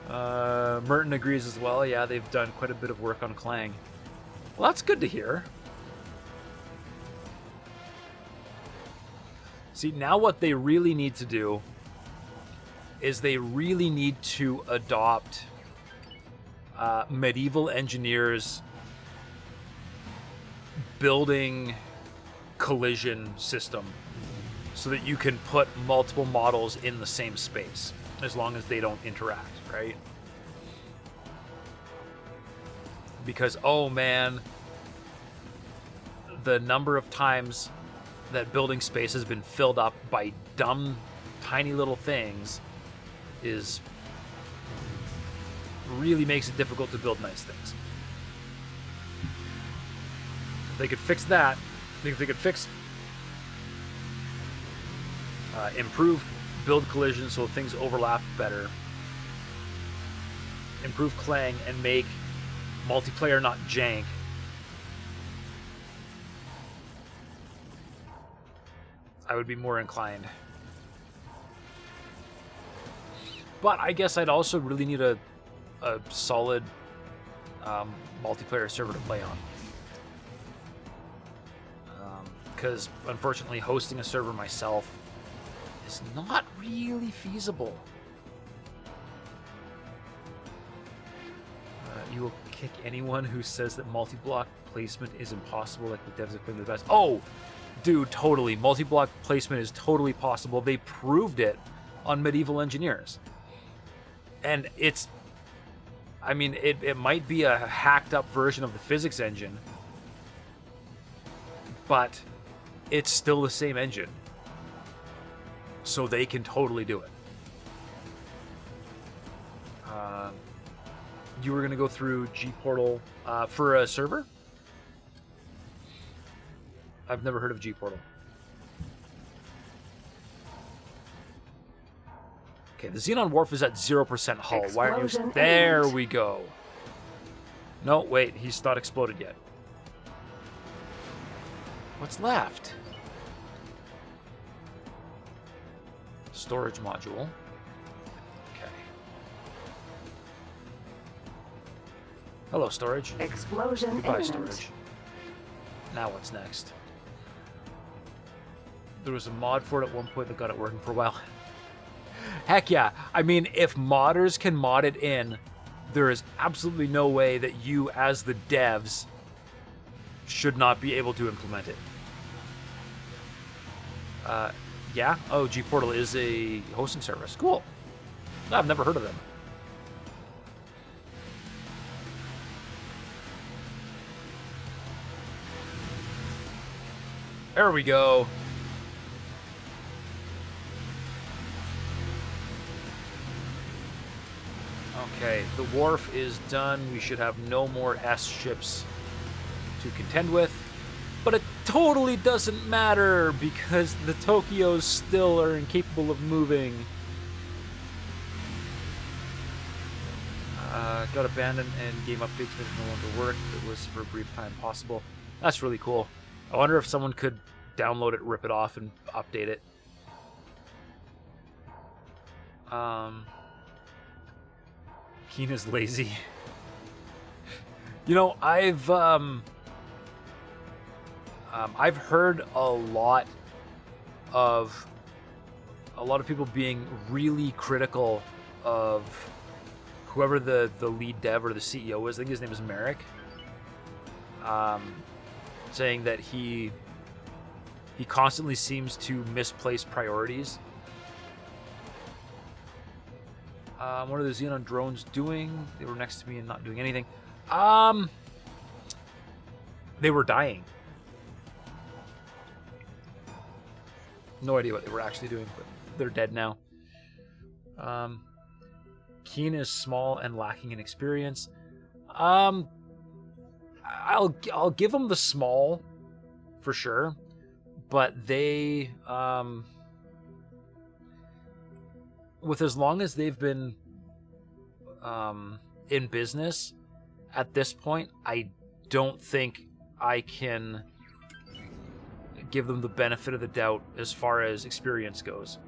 Merton agrees as well. Yeah, they've done quite a bit of work on Clang. Well, that's good to hear. See, now what they really need to do is they really need to adopt medieval engineers building collision system so that you can put multiple models in the same space as long as they don't interact, right? Because, oh man, the number of times that building space has been filled up by dumb, tiny little things is really makes it difficult to build nice things. If they could fix that, if they could fix, improve build collision so things overlap better, improve Clang, and make multiplayer not jank, I would be more inclined. But I guess I'd also really need a solid multiplayer server to play on. Because unfortunately hosting a server myself is not really feasible. You will kick anyone who says that multi-block placement is impossible, like the devs have been the best. Oh! Dude, totally. Multi-block placement is totally possible. They proved it on Medieval Engineers. And it's... I mean, it might be a hacked up version of the physics engine, but it's still the same engine. So they can totally do it. You were going to go through G-Portal for a server? I've never heard of G-Portal. Okay, the Xenon Wharf is at 0% hull. Why aren't you... There we go. No, wait, he's not exploded yet. What's left? Storage module. Okay. Hello, storage. Explosion Goodbye, imminent. storage. Now what's next? There was a mod for it at one point that got it working for a while. Heck yeah. I mean, if modders can mod it in, there is absolutely no way that you, as the devs, should not be able to implement it. Yeah? Oh, G-Portal is a hosting service. Cool. I've never heard of them. There we go. Okay, the wharf is done. We should have no more S ships to contend with. But it totally doesn't matter because the Tokyos still are incapable of moving. Got abandoned and game updates made it no longer work. It was for a brief time possible. That's really cool. I wonder if someone could download it, rip it off, and update it. Keen is lazy. You know, I've heard a lot of people being really critical of whoever the lead dev or the CEO is. I think his name is Merrick. Saying that he constantly seems to misplace priorities. What are the Xenon drones doing? They were next to me and not doing anything. They were dying. No idea what they were actually doing, but they're dead now. Keen is small and lacking in experience. I'll give them the small for sure, but they with as long as they've been in business at this point, I don't think I can give them the benefit of the doubt as far as experience goes.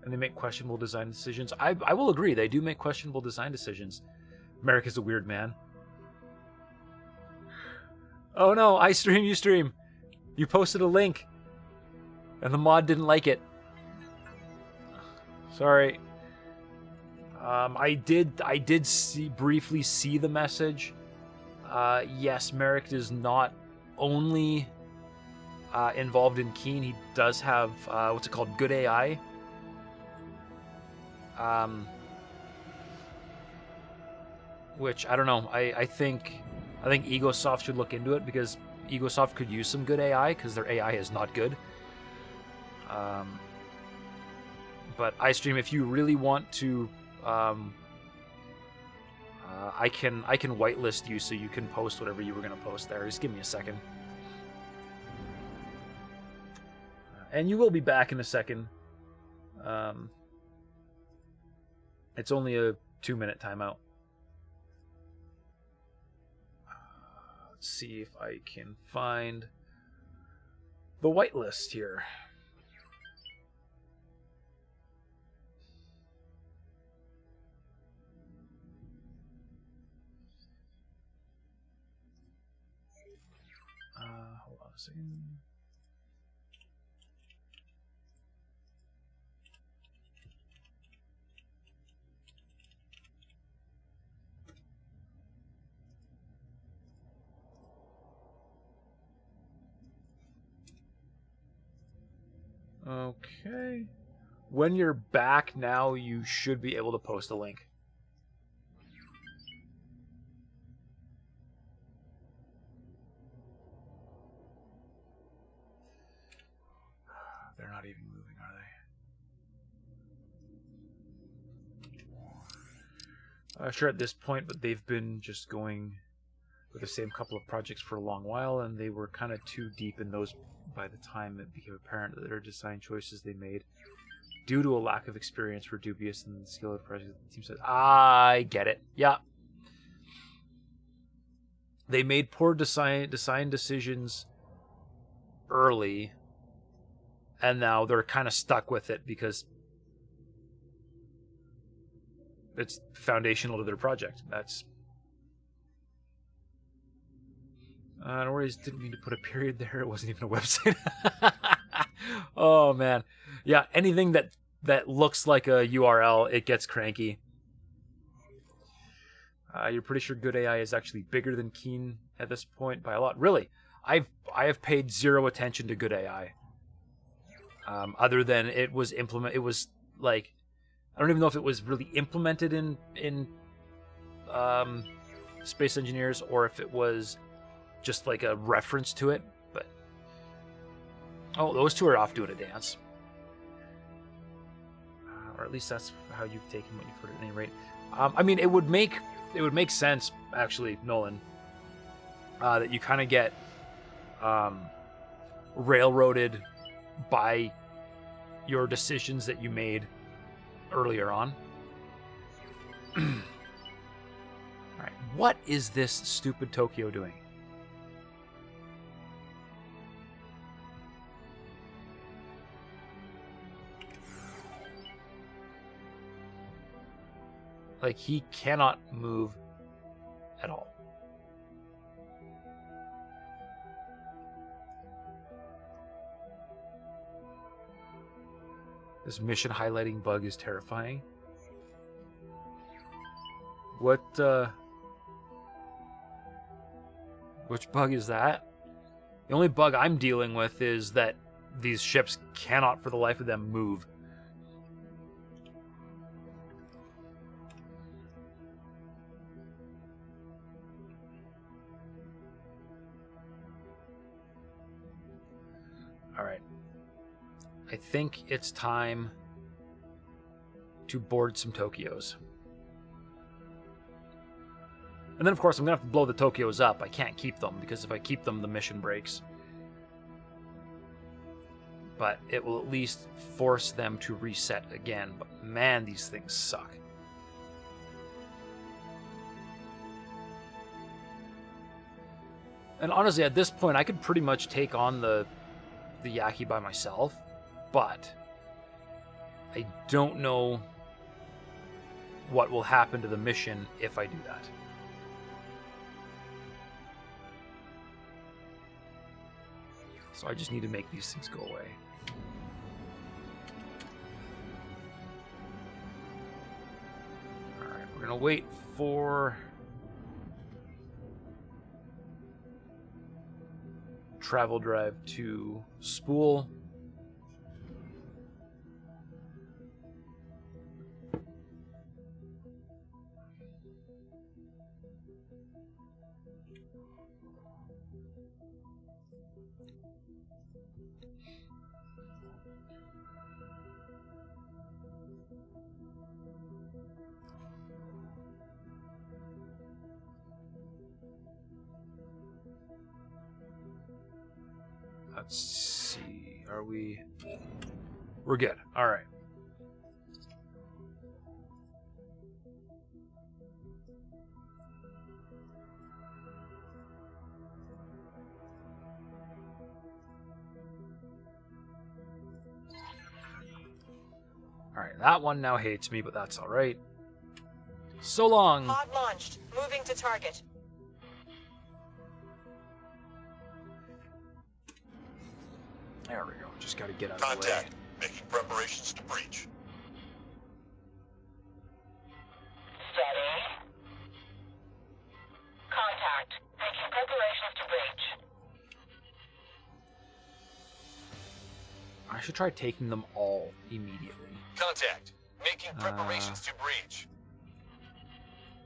And they make questionable design decisions. I will agree, they do make questionable design decisions. Merrick is a weird man. Oh no, I stream, you stream. You posted a link, and the mod didn't like it. Sorry. I did briefly see the message. Yes, Merrick is not only involved in Keen. He does have what's it called, Good AI. Which I don't know. I think Egosoft should look into it, because Egosoft could use some good AI, because their AI is not good. But iStream, if you really want to, I can whitelist you so you can post whatever you were going to post there. Just give me a second. And you will be back in a second. It's only a 2-minute timeout. Let's see if I can find the whitelist here. Hold on a second. Okay. When you're back now, you should be able to post a link. They're not even moving, are they? Sure at this point, but they've been just going with the same couple of projects for a long while, and they were kind of too deep in those by the time it became apparent that their design choices they made due to a lack of experience were dubious, and the skill of the project the team said, I get it. Yeah. They made poor design decisions early, and now they're kind of stuck with it because it's foundational to their project. That's... no worries, didn't mean to put a period there. It wasn't even a website. Oh, man. Yeah, anything that looks like a URL, it gets cranky. You're pretty sure Good AI is actually bigger than Keen at this point by a lot. Really, I have paid zero attention to Good AI. Other than it was it was like, I don't even know if it was really implemented in Space Engineers, or if it was just like a reference to it. But oh, those two are off doing a dance, or at least that's how you've taken what you've heard at any rate. I mean, it would make sense, actually, Nolan, that you kind of get railroaded by your decisions that you made earlier on. All right, What is this stupid Tokyo doing? Like, he cannot move at all. This mission highlighting bug is terrifying. What, which bug is that? The only bug I'm dealing with is that these ships cannot for the life of them move. Alright. I think it's time to board some Tokyos. And then, of course, I'm going to have to blow the Tokyos up. I can't keep them, because if I keep them, the mission breaks. But it will at least force them to reset again. But man, these things suck. And honestly, at this point, I could pretty much take on the Yaki by myself. But I don't know what will happen to the mission if I do that. So I just need to make these things go away. Alright, we're gonna wait for travel drive to spool. Let's see. Are we... We're good. All right. All right. That one now hates me, but that's all right. So long. Pod launched. Moving to target. There we go. Just got to get out of the way. Contact. Making preparations to breach. Steady. Contact. Making preparations to breach. I should try taking them all immediately. Contact. Making preparations to breach.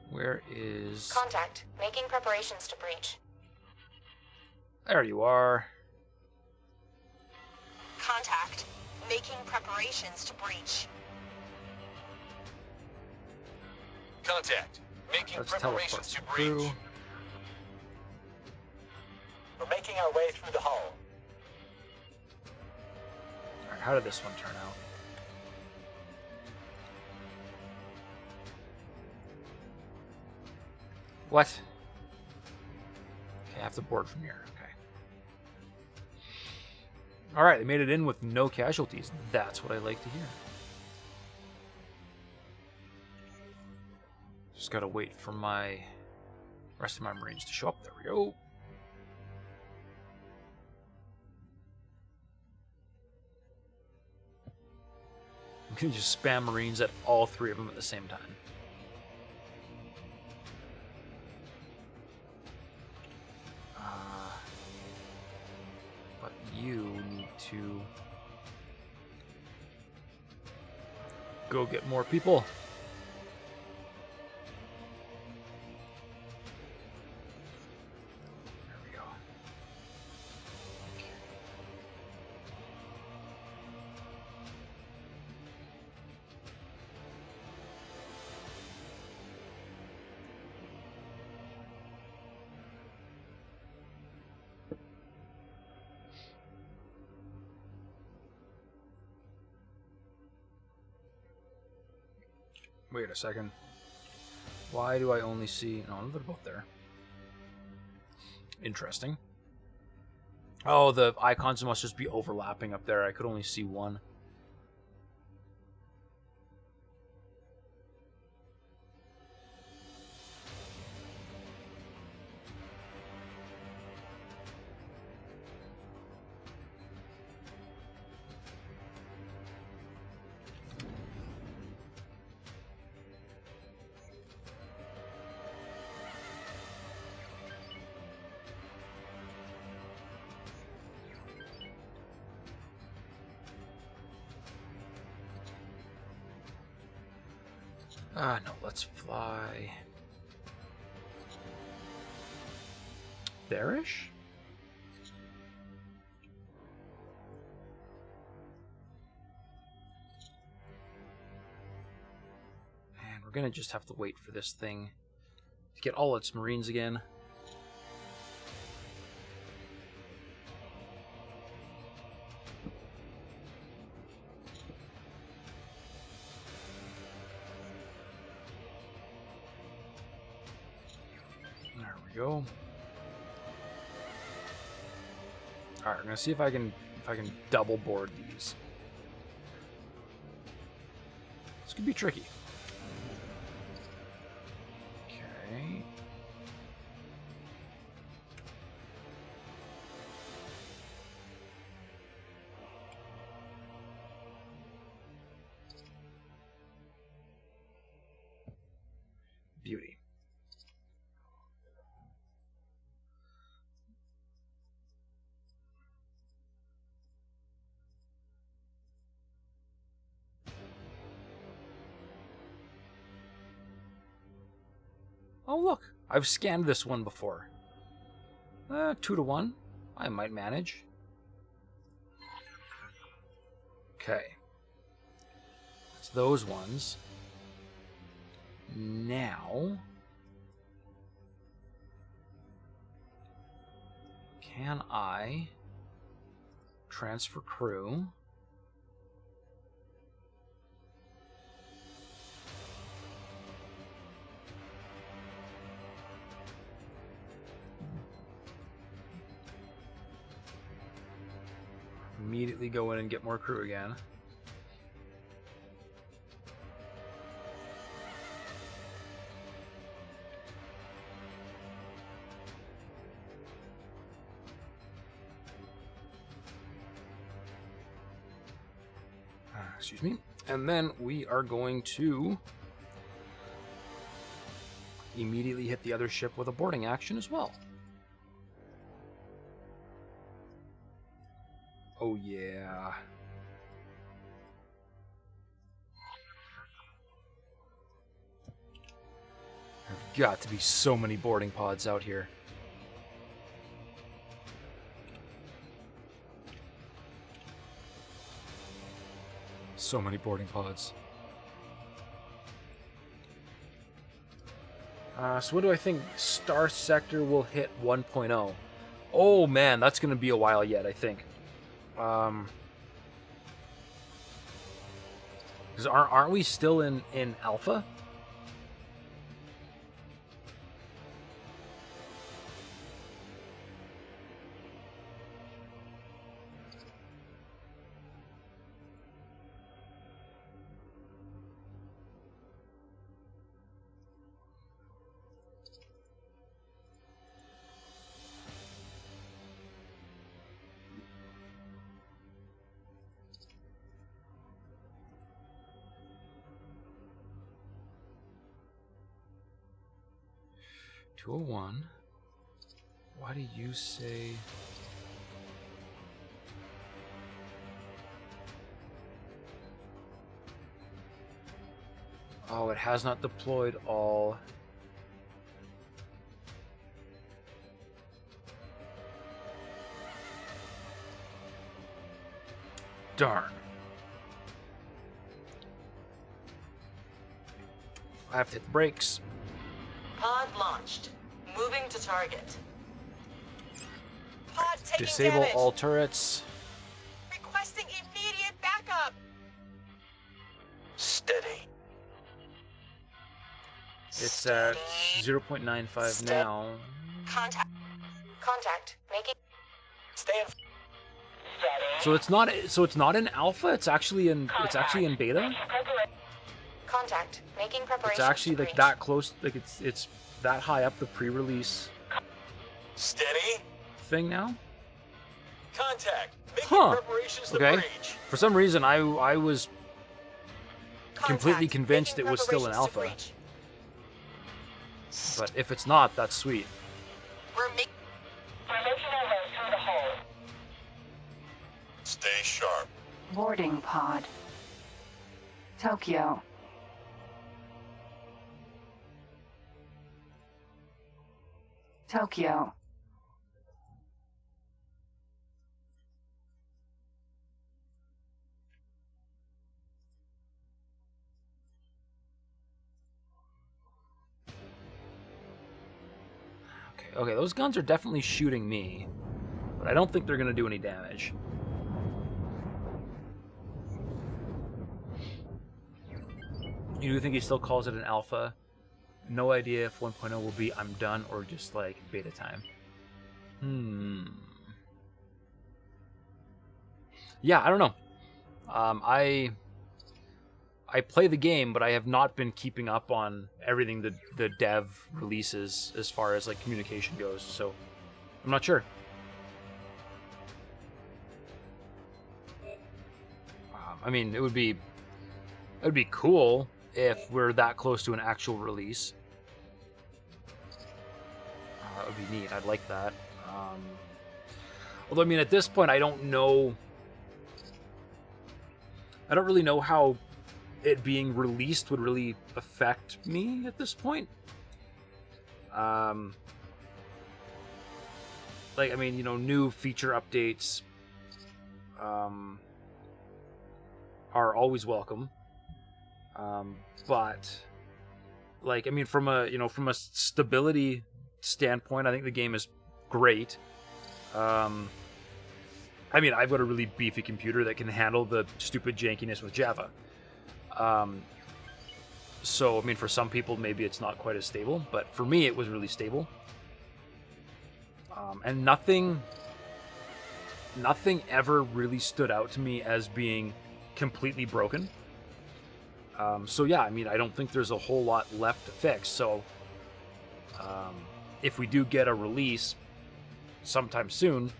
Where is... Contact. Making preparations to breach. There you are. Contact. Making preparations to breach. Contact. Making Let's preparations to teleport breach. through. We're making our way through the hull. Alright, how did this one turn out? What? Okay, I have to board from here. Okay. Alright, they made it in with no casualties. That's what I like to hear. Just gotta wait for my rest of my Marines to show up. There we go. I'm gonna just spam Marines at all three of them at the same time. But you need to go get more people. There we go. Wait a second. Why do I only see... No, they're both there. Interesting. Oh, the icons must just be overlapping up there. I could only see one. No, let's fly. There-ish? And we're gonna just have to wait for this thing to get all its marines again. Go. All right, I'm gonna see if I can double board these. This could be tricky. Okay. Beauty. Oh, look. I've scanned this one before. 2-to-1. I might manage. Okay. It's those ones. Now... can I transfer crew? Immediately go in and get more crew again. Excuse me. And then we are going to immediately hit the other ship with a boarding action as well. Oh, yeah. There've got to be so many boarding pods out here. So many boarding pods. So what do I think Star Sector will hit 1.0? Oh, man, that's going to be a while yet, I think. Because aren't we still in alpha? One. Why do you say... Oh, it has not deployed all... Darn. I have to hit the brakes. Pod launched. Moving to target. Pod taking Disable damage. all turrets. Requesting immediate backup. Steady. It's It's at 0.95 now. Contact. Contact. Making. Stand. Steady. So it's not in alpha. It's actually in beta. Contact. Making preparations. It's actually to like breach. that close. Like it's that high up the pre-release Steady. thing now. Contact. Making Huh. preparations to Okay. breach. For some reason, I was completely Contact. convinced Making it was still in preparations to alpha. breach. But if it's not, that's sweet. We're making. We're making our way through the hole. Stay sharp. Boarding pod. Tokyo. Tokyo. Okay, those guns are definitely shooting me, but I don't think they're gonna do any damage. You do think he still calls it an alpha? No idea if 1.0 will be I'm done or just like beta time. Yeah, I don't know. I play the game, but I have not been keeping up on everything the dev releases as far as like communication goes. So I'm not sure. I mean, it would be cool if we're that close to an actual release. That would be neat. I'd like that. Although, I mean, at this point, I don't know. I don't really know how it being released would really affect me at this point. Like, I mean, you know, new feature updates are always welcome. But like, I mean, from a stability standpoint, I think the game is great. I mean, I've got a really beefy computer that can handle the stupid jankiness with Java. So, I mean, for some people, maybe it's not quite as stable, but for me, it was really stable. And nothing ever really stood out to me as being completely broken. So yeah, I mean, I don't think there's a whole lot left to fix. So, if we do get a release sometime soon,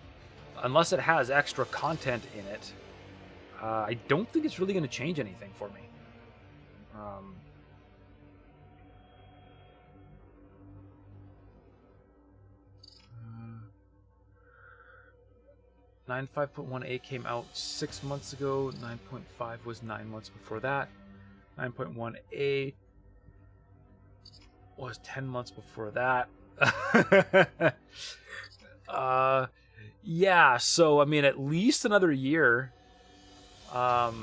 unless it has extra content in it, I don't think it's really going to change anything for me. 9.5.1a came out 6 months ago. 9.5 was 9 months before that. 9.1a was 10 months before that. Yeah, so I mean, at least another year, or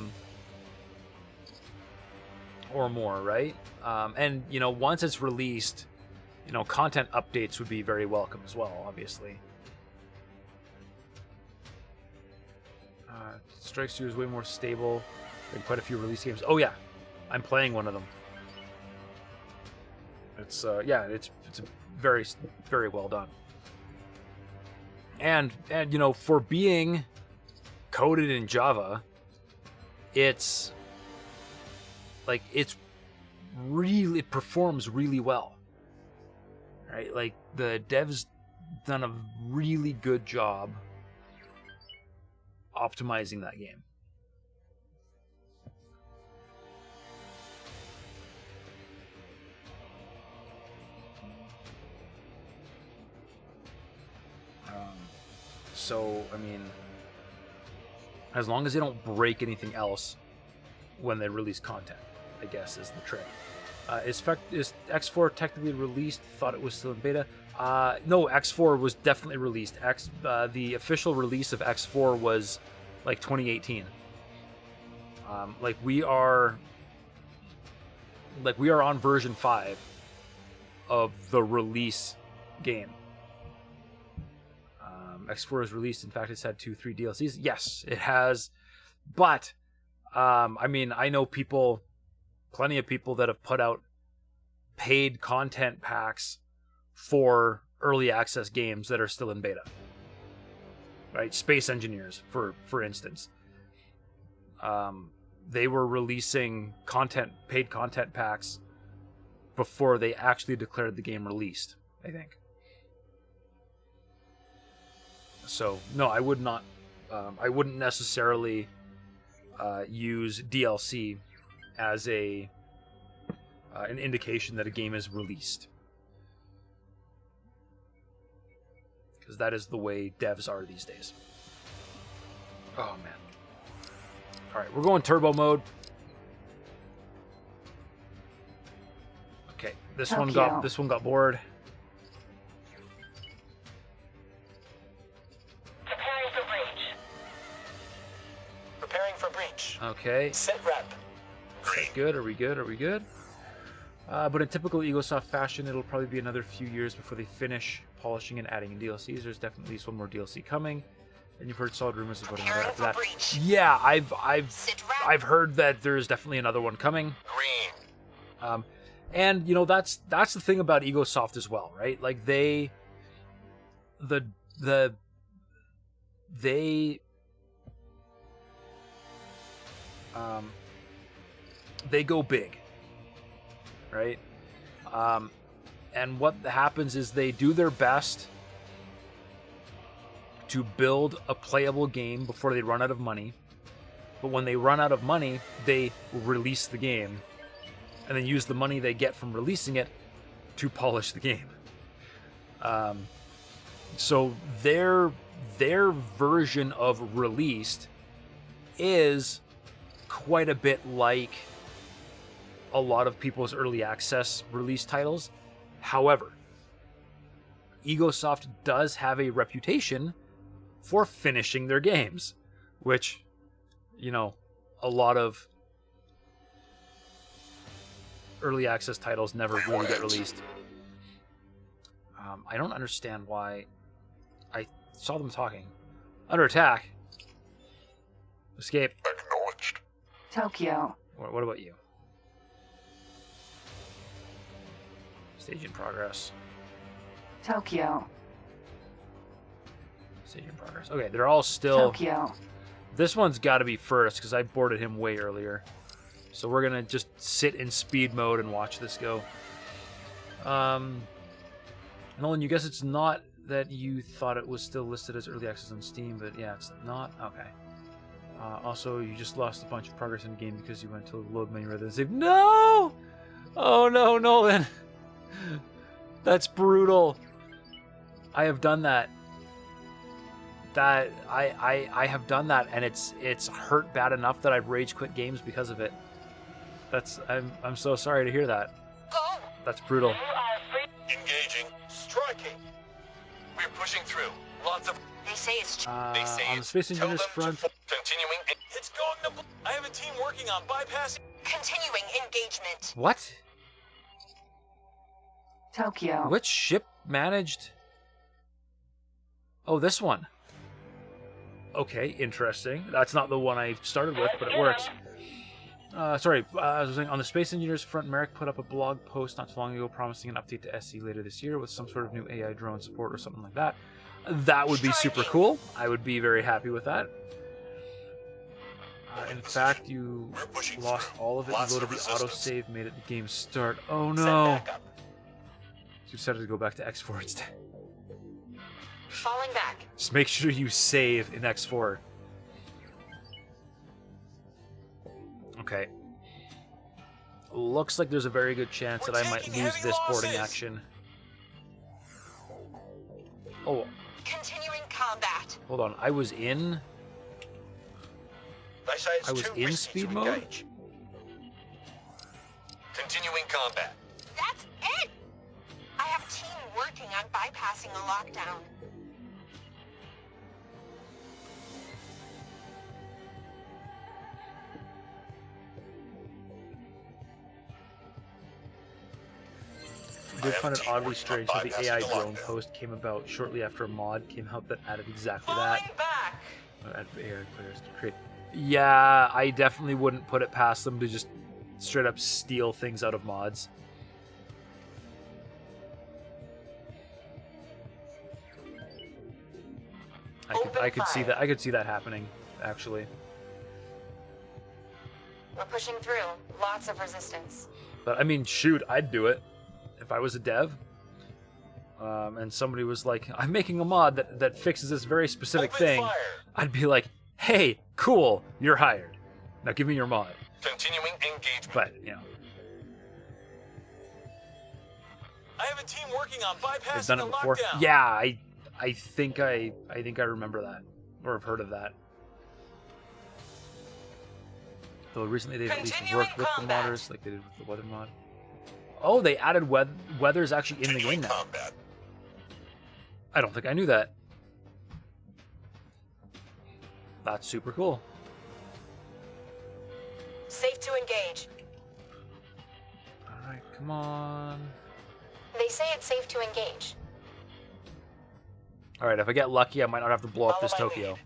more, right? And you know, once it's released, you know, content updates would be very welcome as well, obviously. Strikes 2 is way more stable than quite a few release games. Oh yeah, I'm playing one of them. It's yeah, it's very, very well done. And you know, for being coded in Java, it performs really well. Right? Like, the devs done a really good job optimizing that game. So, I mean, as long as they don't break anything else when they release content, I guess is the trick. Is X4 technically released? Thought it was still in beta. No, X4 was definitely released. The official release of X4 was like 2018. Like we are on version 5 of the release game. X4 is released. In fact, it's had 2-3 DLCs. Yes, it has. But I mean, I know plenty of people that have put out paid content packs for early access games that are still in beta. Right? Space Engineers, for instance. They were releasing paid content packs before they actually declared the game released, I think. So, no, I would not. I wouldn't necessarily use DLC as an indication that a game is released, because that is the way devs are these days. Oh man! All right, we're going turbo mode. Okay, this one got bored. Preparing for breach. Preparing for breach. Okay. Set rep. Is good? Are we good? Are we good? But in typical EgoSoft fashion, it'll probably be another few years before they finish polishing and adding in DLCs. There's definitely at least one more DLC coming, and you've heard solid rumors about another Preparing after for that. breach. Yeah, Sit rep. I've heard that there's definitely another one coming. Green. And you know that's the thing about EgoSoft as well, right? Like they go big, right? And what happens is they do their best to build a playable game before they run out of money. But when they run out of money, they release the game and then use the money they get from releasing it to polish the game. So their version of released is quite a bit like a lot of people's early access release titles. However, EgoSoft does have a reputation for finishing their games, which, you know, a lot of early access titles never really get released. I don't understand why. I saw them talking. Under attack. Escape. Acknowledged. Tokyo. What about you? Stage in progress. Tokyo. Stage in progress. Okay, they're all still... Tokyo. This one's got to be first, because I boarded him way earlier. So we're going to just sit in speed mode and watch this go. Nolan, you guess it's not that you thought it was still listed as early access on Steam, but yeah, it's not. Okay. Also, you just lost a bunch of progress in the game because you went to the load menu rather than save. No! Oh no, Nolan! That's brutal. I have done that. I have done that, and it's hurt bad enough that I've rage quit games because of it. I'm so sorry to hear that. Go. That's brutal. You are free. Engaging. Striking. We're pushing through. Lots of. They say it's. They say On the it's. Space Tell Engineers them to front, continuing. It's going to. I have a team working on bypassing. Continuing engagement. what? Tokyo. Which ship managed? Oh, this one. Okay, interesting. That's not the one I started with, but it works. Sorry, I was saying, on the Space Engineers front, Merrick put up a blog post not too long ago promising an update to SE later this year with some sort of new AI drone support or something like that. That would be super cool. I would be very happy with that. In fact, you We're pushing lost through. all of it. Lots You go to of the resistance. autosave, made it the game start. Oh Set no! back up. You decided to go back to X4 instead. Falling back. Just make sure you save in X4. Okay. Looks like there's a very good chance that I might taking lose heavy this boarding losses. action. Oh, Continuing combat. hold on. I was in... Thy side is I was too in risky speed to mode? engage. Continuing combat. That's it. I have a team working on bypassing a lockdown. I did find it oddly strange how the AI drone post came about shortly after a mod came out that added exactly that. Falling back. Add AI players to create. Yeah, I definitely wouldn't put it past them to just straight up steal things out of mods. I could see that. I could see that happening, actually. We're pushing through. Lots of resistance. But I mean, shoot, I'd do it if I was a dev. And somebody was like, "I'm making a mod that fixes this very specific Open thing." fire. I'd be like, "Hey, cool, you're hired. Now give me your mod." Continuing engagement. But you know, I have a team working on they've bypassing done the it before. lockdown. Yeah, I think I remember that, or have heard of that. Though recently they've at least Continuing worked with the combat. modders, like they did with the weather mod. Oh, they added weather's actually in the game Continuing now. combat. I don't think I knew that. That's super cool. Safe to engage. Alright, come on. They say it's safe to engage. Alright, if I get lucky, I might not have to blow up Follow this my Tokyo. lead.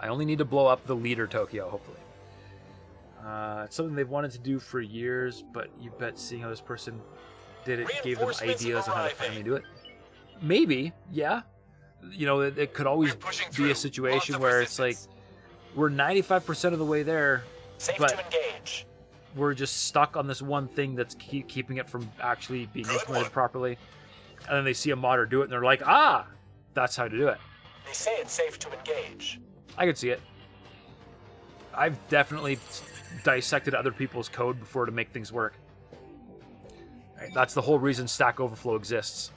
I only need to blow up the leader Tokyo, hopefully. It's something they've wanted to do for years, but you bet seeing how this person did it gave them Reinforcements ideas on how to arriving. finally do it. Maybe, yeah. You know, it could always We're pushing be through. a situation Lots of where it's like, resistance. we're 95% of the way there, Safe but to engage. we're just stuck on this one thing that's keeping it from actually being Good implemented one. properly. And then they see a modder do it, and they're like, ah, that's how to do it. They say it's safe to engage. I could see it. I've definitely dissected other people's code before to make things work. Right, that's the whole reason Stack Overflow exists.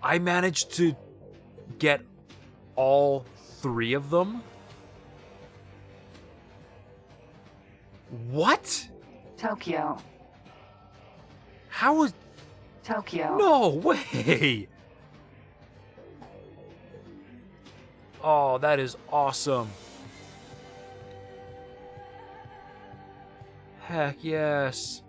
I managed to get all 3 of them. What? Tokyo. How was... Tokyo. No way! Oh, that is awesome. Heck yes.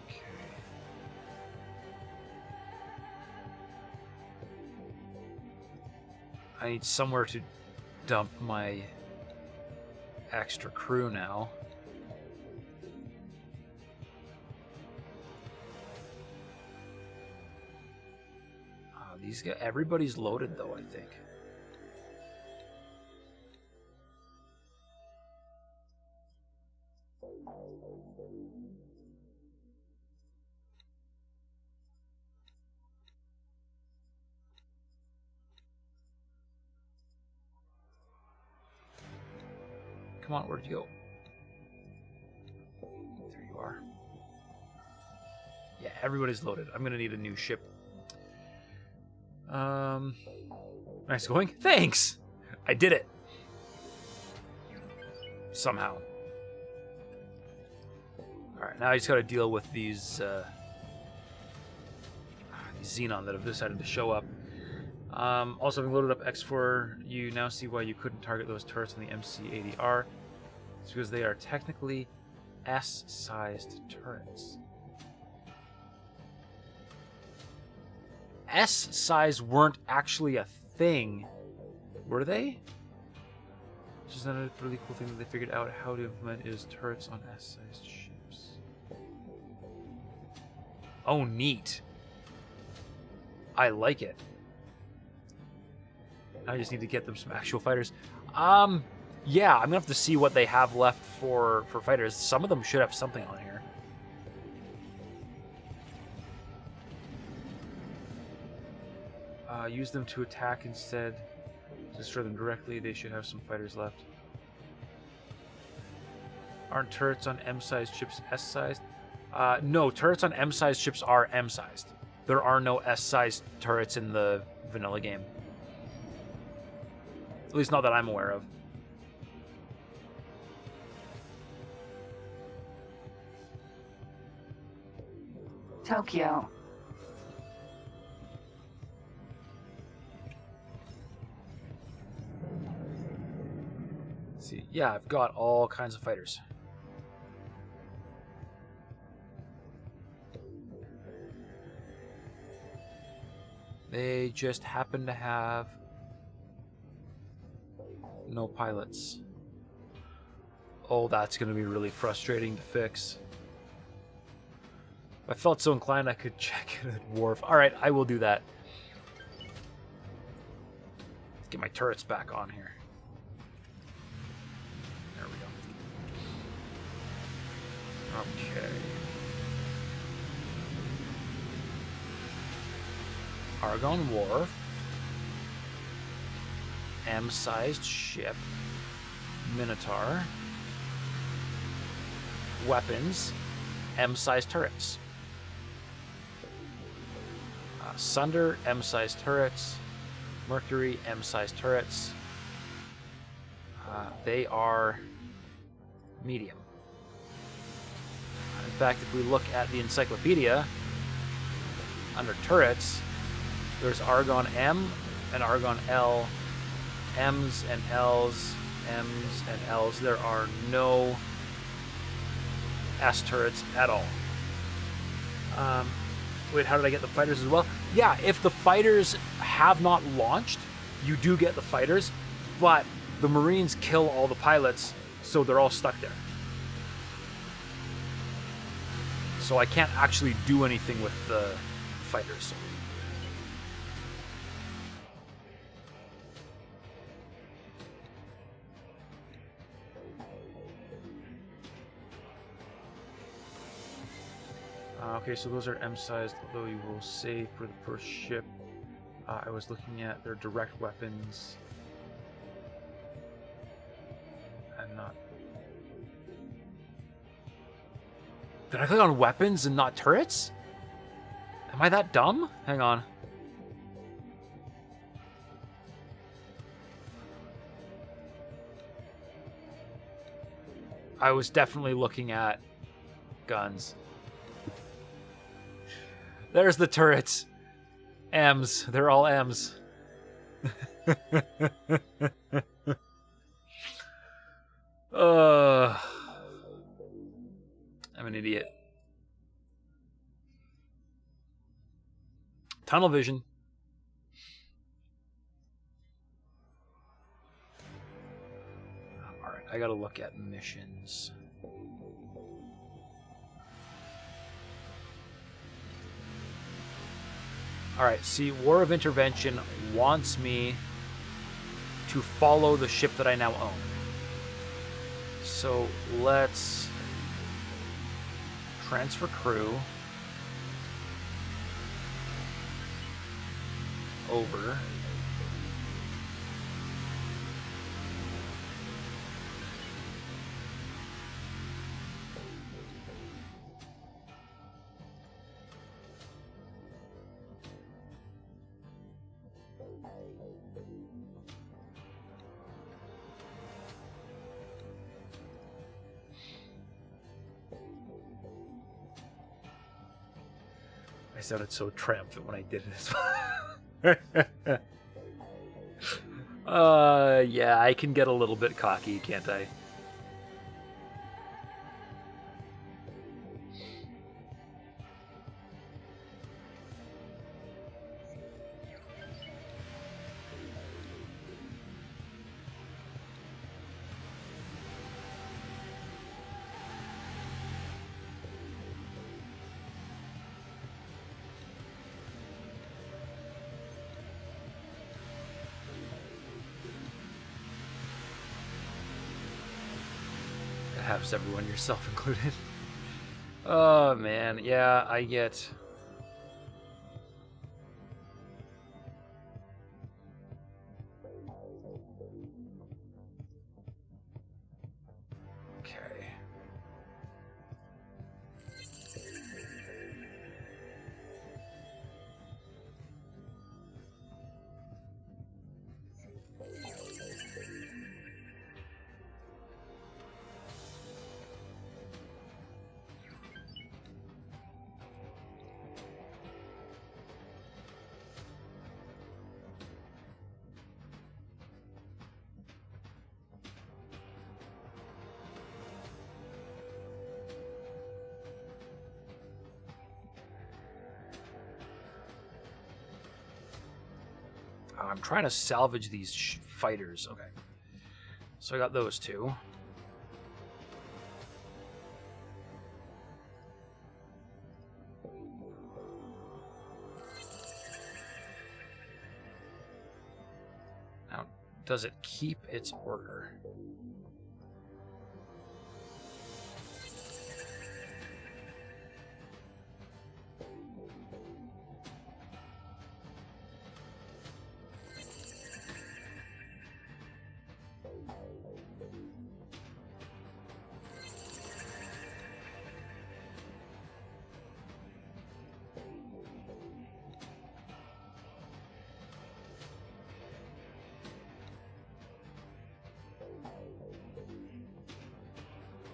Okay. I need somewhere to dump my extra crew now. These guys, everybody's loaded though, I think. Come on, where'd you go? There you are. Yeah, everybody's loaded. I'm gonna need a new ship. Nice going. Thanks! I did it. Somehow. Alright, now I just gotta deal with these Xenon that have decided to show up. Also, having loaded up X4, you now see why you couldn't target those turrets on the MC-80R. It's because they are technically S-sized turrets. S-size weren't actually a thing, were they? Which is another really cool thing that they figured out how to implement is turrets on S-sized ships. Oh, neat. I like it. I just need to get them some actual fighters. Yeah, I'm gonna have to see what they have left for fighters. Some of them should have something on here. Use them to attack instead. Destroy them directly. They should have some fighters left. Aren't turrets on M-sized ships S-sized? No, turrets on M-sized ships are M-sized. There are no S-sized turrets in the vanilla game. At least not that I'm aware of. Tokyo. Let's see, yeah, I've got all kinds of fighters. They just happen to have no pilots. Oh, that's going to be really frustrating to fix. If I felt so inclined, I could check it at Wharf. Alright, I will do that. Let's get my turrets back on here. There we go. Okay. Argonne Wharf. M-sized ship. Minotaur. Weapons. M-sized turrets. Sunder, M-sized turrets. Mercury, M-sized turrets. They are medium. In fact, if we look at the encyclopedia, under turrets, there's Argon M and Argon L, M's and L's, M's and L's. There are no S turrets at all. Wait, how did I get the fighters as well? Yeah, if the fighters have not launched, you do get the fighters, but the Marines kill all the pilots, so they're all stuck there. So I can't actually do anything with the fighters. Okay, so those are M-sized, although you will save for the first ship. I was looking at their direct weapons. And not... Did I click on weapons and not turrets? Am I that dumb? Hang on. I was definitely looking at guns. There's the turrets. M's. They're all M's. I'm an idiot. Tunnel vision. Alright, I gotta look at missions. Alright, see, War of Intervention wants me to follow the ship that I now own. So let's transfer crew over. I sounded so triumphant when I did it. Yeah, I can get a little bit cocky, can't I? Perhaps everyone, yourself included. Oh man, yeah, I get... Okay. I'm trying to salvage these fighters. Okay. So I got those two. Does it keep its order?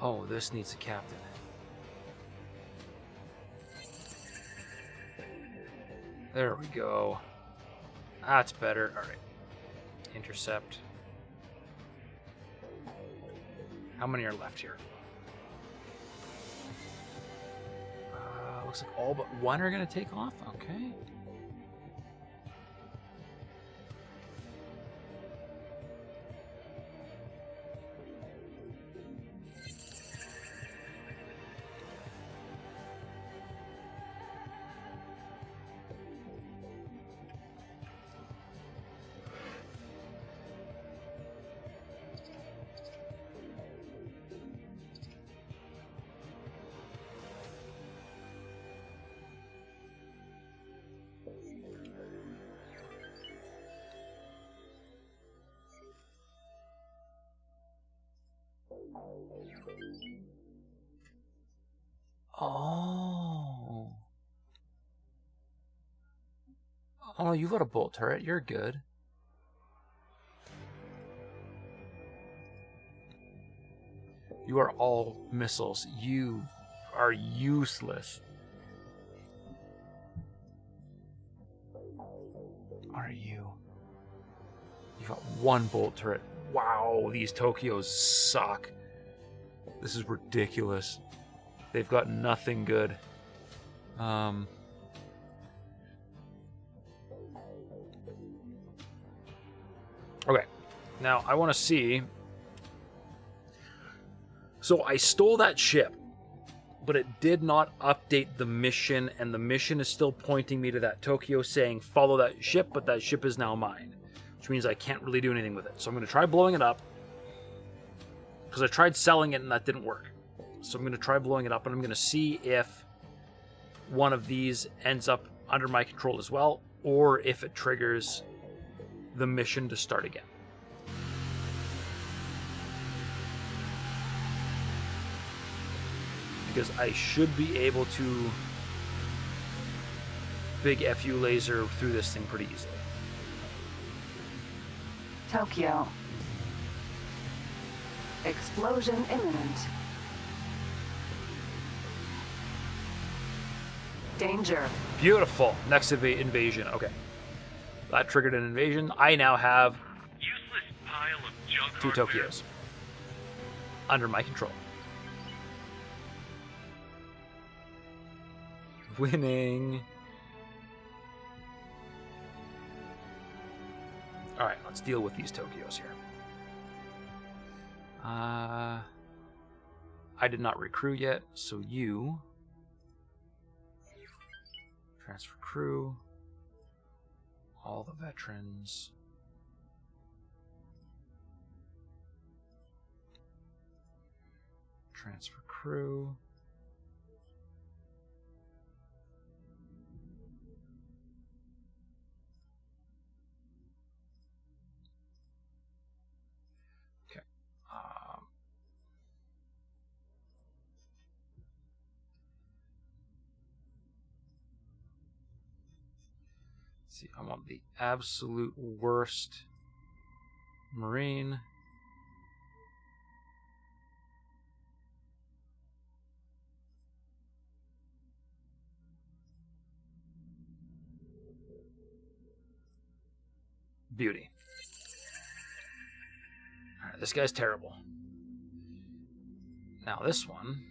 Oh, this needs a captain. There we go. That's better. Alright. Intercept. How many are left here? Looks like all but one are going to take off. Okay. Oh. Oh, you got a bolt turret. You're good. You are all missiles. You are useless. Are you? You got one bolt turret. Wow, these Tokyos suck. This is ridiculous. They've got nothing good. Okay, now I want to see. So I stole that ship, but it did not update the mission, and the mission is still pointing me to that Tokyo saying, follow that ship, but that ship is now mine. Which means I can't really do anything with it. So I'm going to try blowing it up. Because I tried selling it and that didn't work. So I'm going to try blowing it up, and I'm going to see if one of these ends up under my control as well, or if it triggers the mission to start again. Because I should be able to big FU laser through this thing pretty easily. Tokyo. Explosion imminent. Danger. Beautiful. Next invasion. Okay. That triggered an invasion. I now have Useless pile of junk 2 hardware. Tokyos under my control. Winning. Alright, let's deal with these Tokyos here. I did not recruit yet, so you transfer crew, all the veterans. Transfer crew. Okay. See, I want the absolute worst Marine. Beauty. Alright, this guy's terrible. Now this one.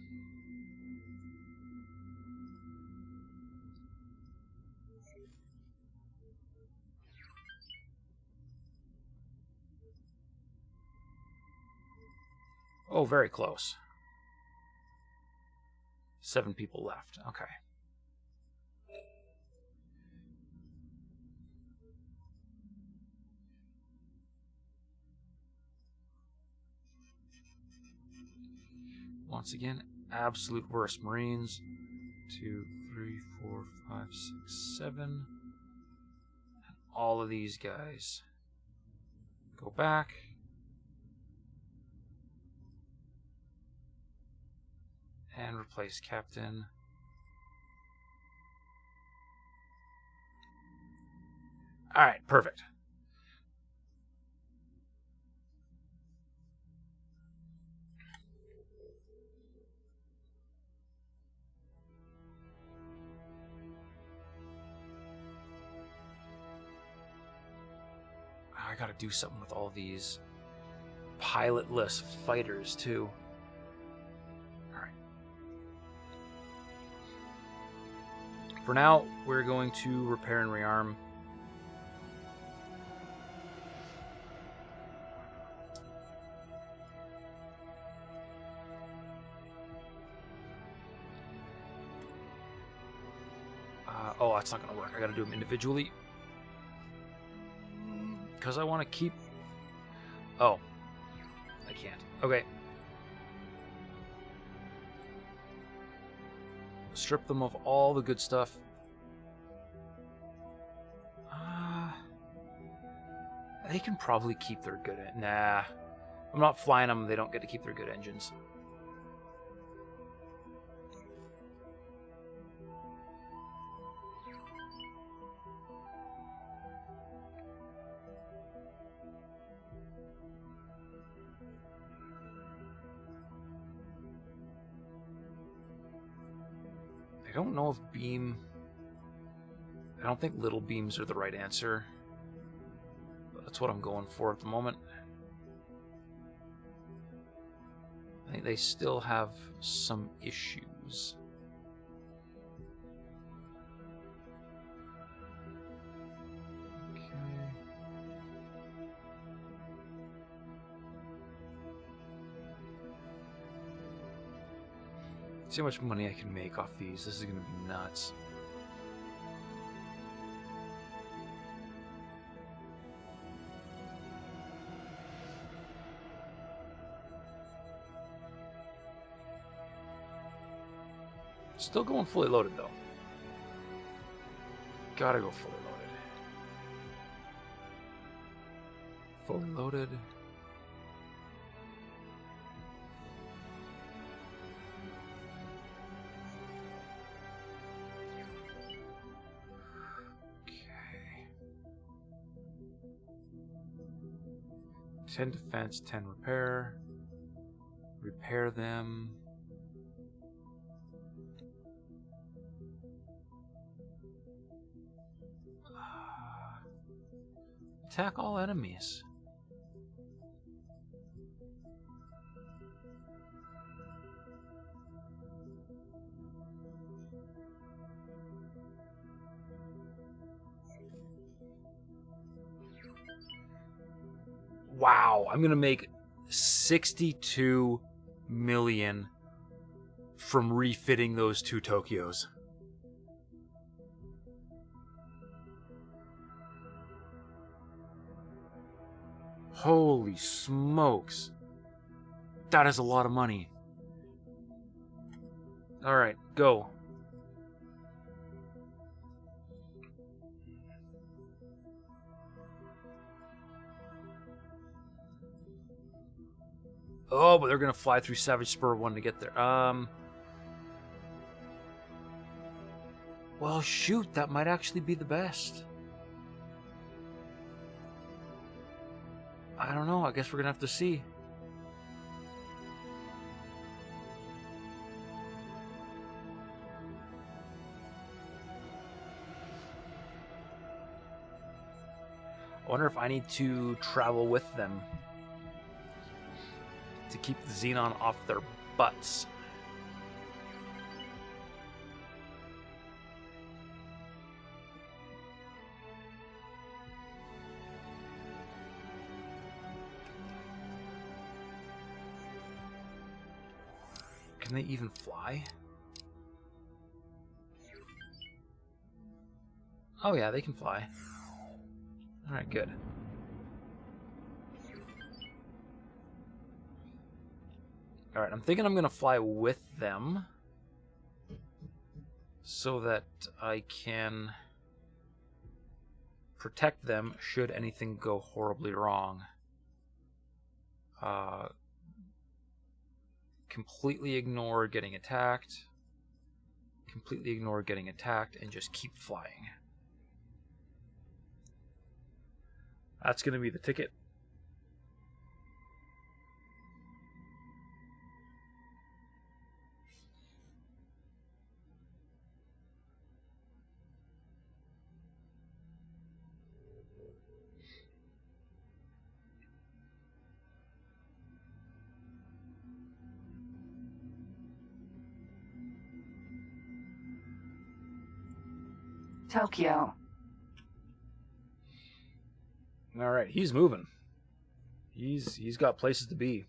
Oh, very close. 7 people left. Okay. once again, absolute worst. Marines. 2, 3, 4, 5, 6, 7. And all of these guys. Go back. And replace captain. Alright, perfect. I gotta do something with all these pilotless fighters, too. Alright. For now, we're going to repair and rearm. Oh, that's not going to work. I got to do them individually. Because I want to keep... Oh. I can't. Okay. Strip them of all the good stuff. They can probably keep their good... Nah. I'm not flying them. They don't get to keep their good engines. I don't know if beam... I don't think little beams are the right answer. But that's what I'm going for at the moment. I think they still have some issues. Okay. See how much money I can make off these. This is going to be nuts. Still going fully loaded, though. Gotta go fully loaded. Fully loaded. Okay. 10 defense, 10 repair. Repair them. Attack all enemies. Wow, I'm gonna make 62 million from refitting those 2 Tokyos. Holy smokes. That is a lot of money. Alright, go. Oh, but they're gonna fly through Savage Spur 1 to get there. Well, shoot, that might actually be the best. I don't know. I guess we're gonna have to see. I wonder if I need to travel with them to keep the Xenon off their butts. Can they even fly? Oh yeah, they can fly. Alright, good. Alright, I'm thinking I'm going to fly with them so that I can protect them should anything go horribly wrong. Completely ignore getting attacked. Completely ignore getting attacked and just keep flying. That's going to be the ticket. Tokyo. All right, he's moving. He's got places to be.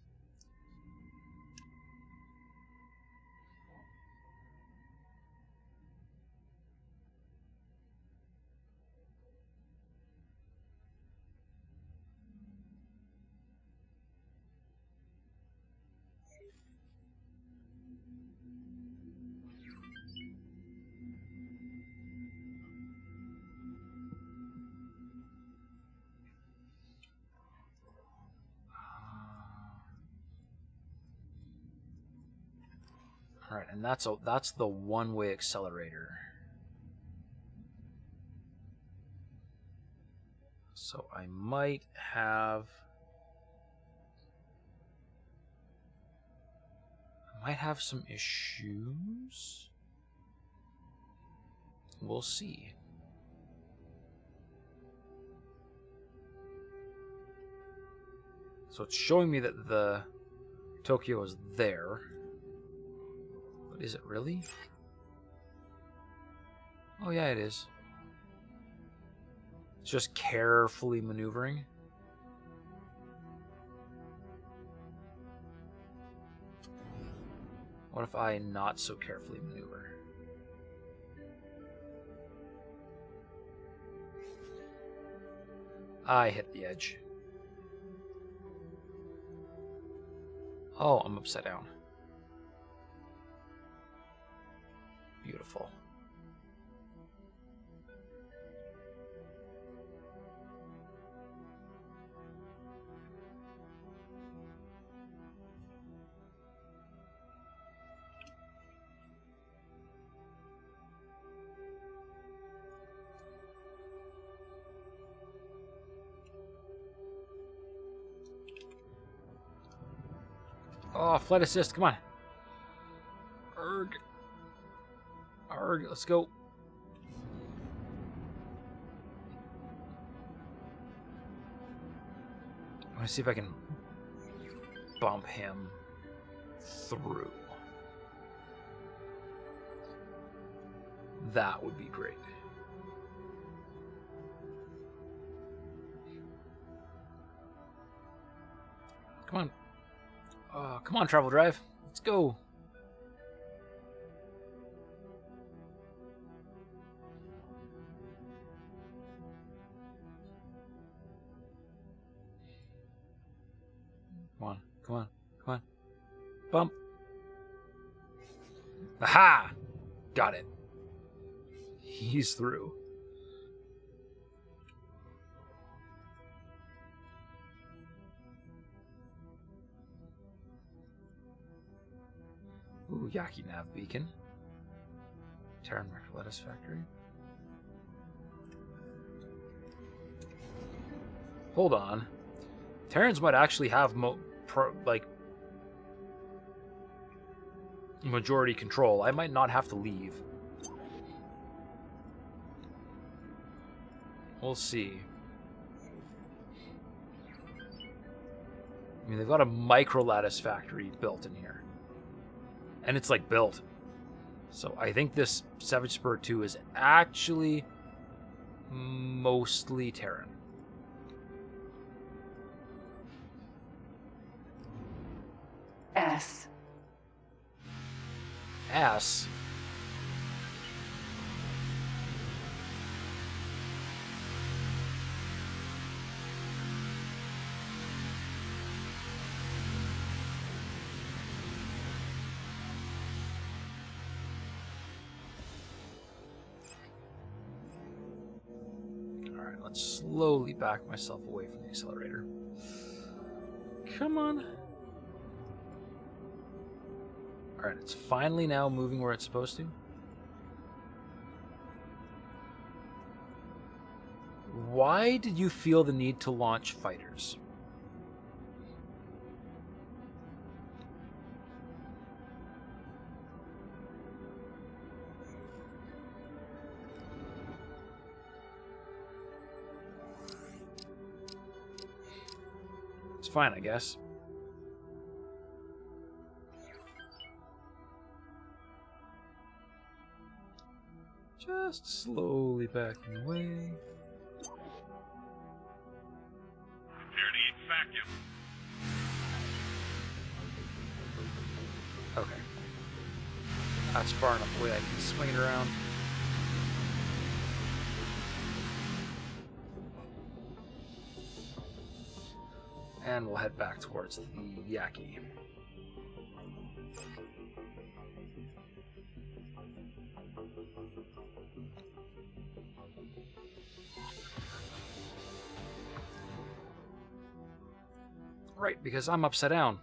All right, and that's the one-way accelerator. So I might have some issues. We'll see. So it's showing me that the Tokyo is there. But is it really? Oh yeah, it is. It's just carefully maneuvering. What if I not so carefully maneuver? I hit the edge. Oh, I'm upside down. Beautiful. Oh, flight assist, come on. Arg. Arg, let's go. I want to see if I can bump him through. That would be great. Come on. Come on, travel drive. Let's go. Come on, come on, come on. Bump. Aha! Got it. He's through. Ooh, Yaki nav beacon. Terran Lettuce Factory. Hold on. Terrans might actually have majority control. I might not have to leave. We'll see. I mean, they've got a micro lattice factory built in here. And it's like built. So I think this Savage Spur 2 is actually mostly Terran. S. S. Alright, let's slowly back myself away from the accelerator. Come on. Alright, it's finally now moving where it's supposed to. Why did you feel the need to launch fighters? It's fine, I guess. Just slowly backing away. Prepare to eat vacuum. Okay. That's far enough away I can swing it around. And we'll head back towards the Yaki. Right, because I'm upside down.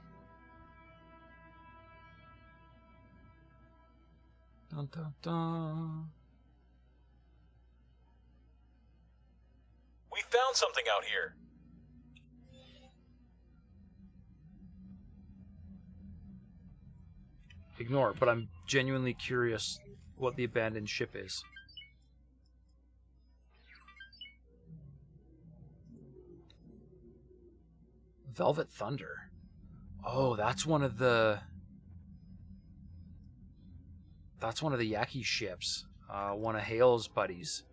Dun, dun, dun. We found something out here. Ignore, but I'm genuinely curious what the abandoned ship is. Velvet Thunder. Oh, that's one of the Yaki ships. One of Hale's buddies.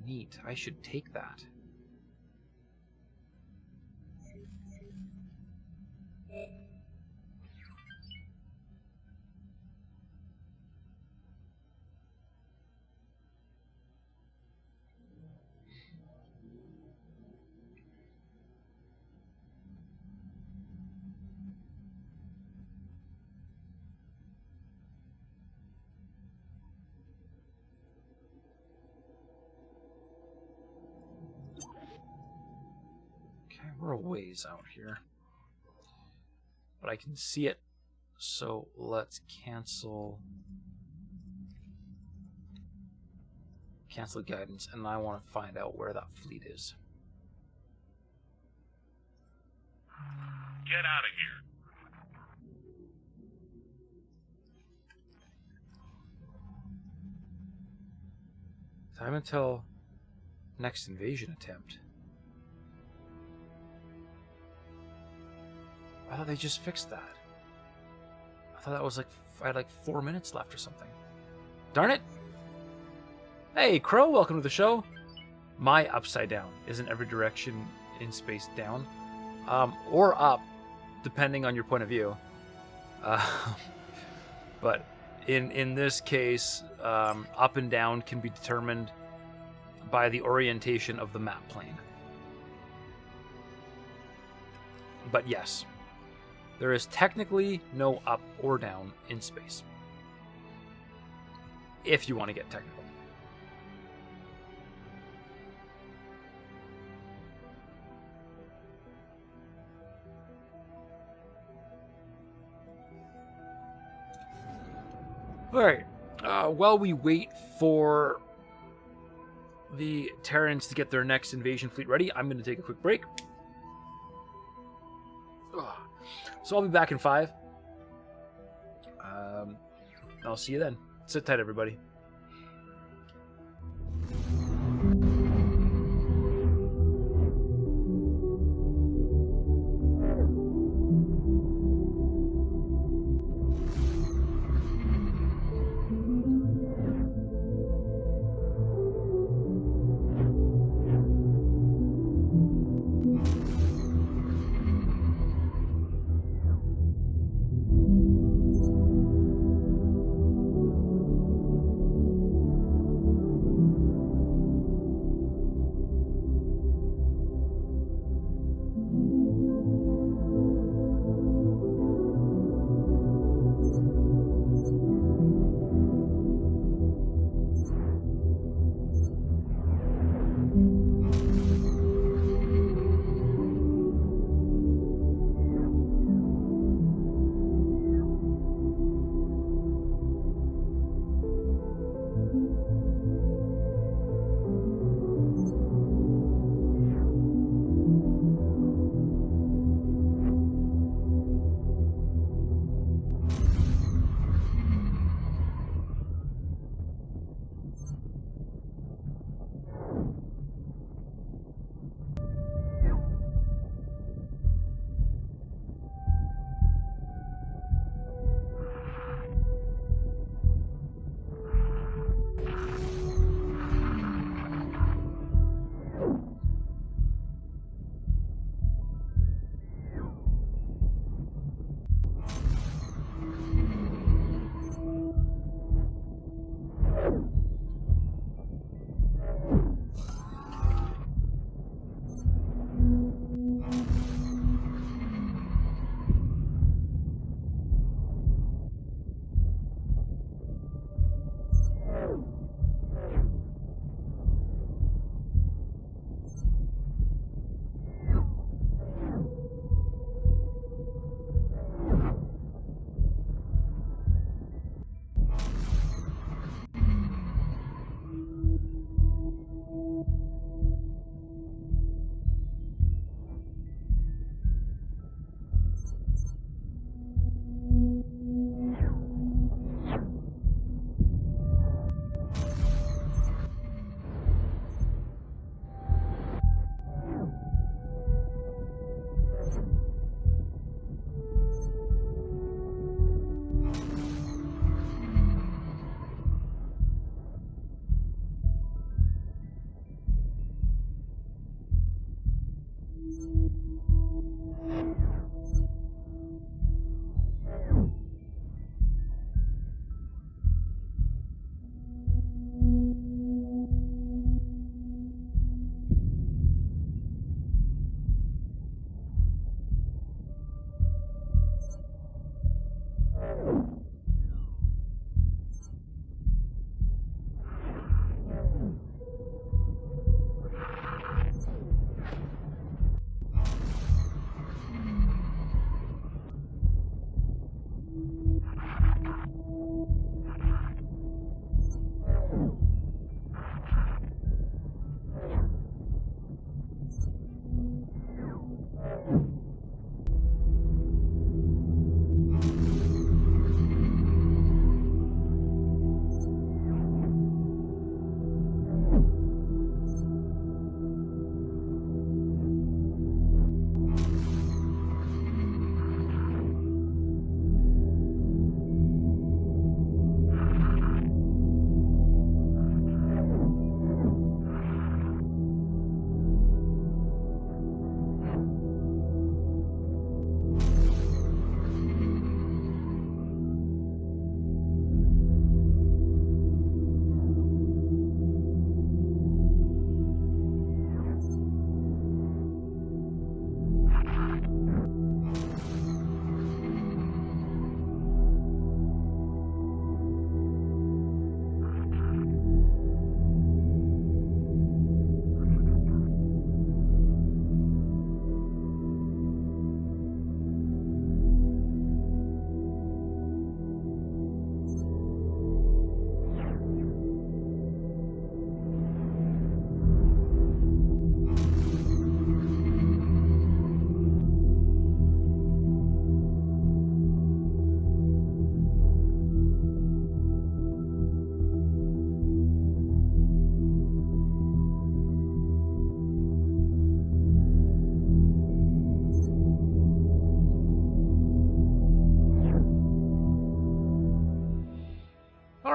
Neat. I should take that. We're a ways out here. But I can see it. So let's cancel guidance, and I want to find out where that fleet is. Get out of here. Time until next invasion attempt. I thought they just fixed that. I thought that was like, I had like 4 minutes left or something. Darn it! Hey, Crow, welcome to the show. My upside down isn't every direction in space down. Or up, depending on your point of view. But in this case, up and down can be determined by the orientation of the map plane. But yes, there is technically no up or down in space. If you want to get technical. Alright, while we wait for the Terrans to get their next invasion fleet ready, I'm going to take a quick break. So I'll be back in 5. I'll see you then. Sit tight, everybody.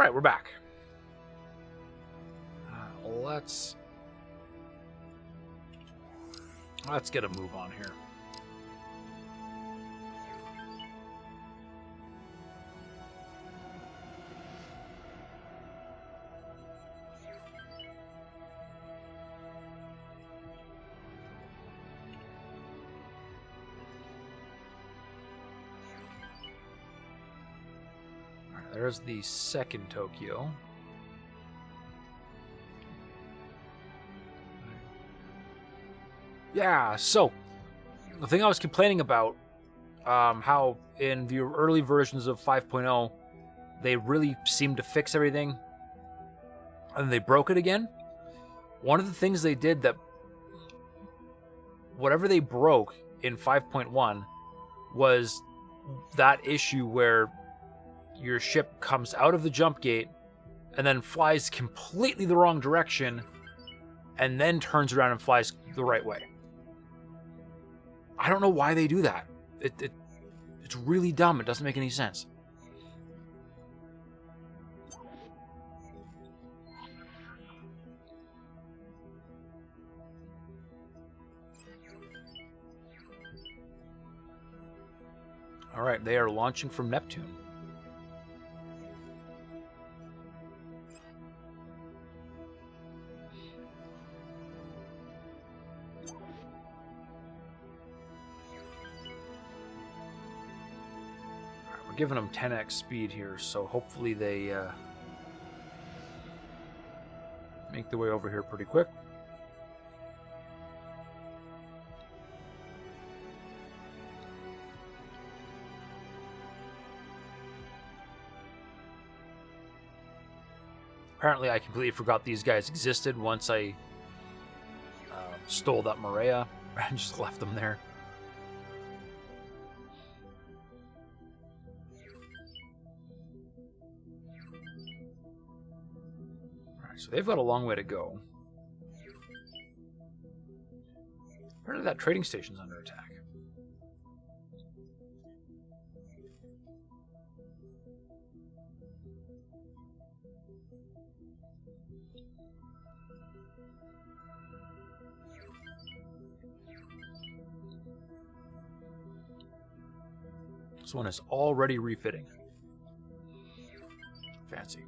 Alright, we're back. Let's get a move on here. Alright, there's the second Tokyo. Yeah, so the thing I was complaining about, how in the early versions of 5.0, they really seemed to fix everything, and they broke it again. One of the things they did that, whatever they broke in 5.1, was that issue where your ship comes out of the jump gate and then flies completely the wrong direction and then turns around and flies the right way. I don't know why they do that. It's really dumb. It doesn't make any sense. All right, they are launching from Neptune. Giving them 10x speed here, so hopefully they make their way over here pretty quick. Apparently I completely forgot these guys existed once I stole that Maria and just left them there. So they've got a long way to go. Apparently that trading station's under attack. This one is already refitting. Fancy.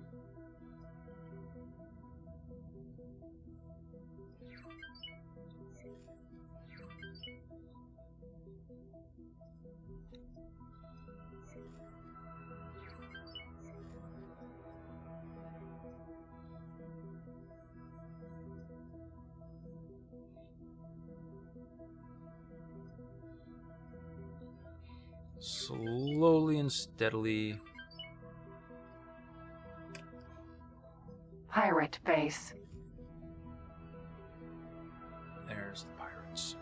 Slowly and steadily. Pirate base. There's the pirates.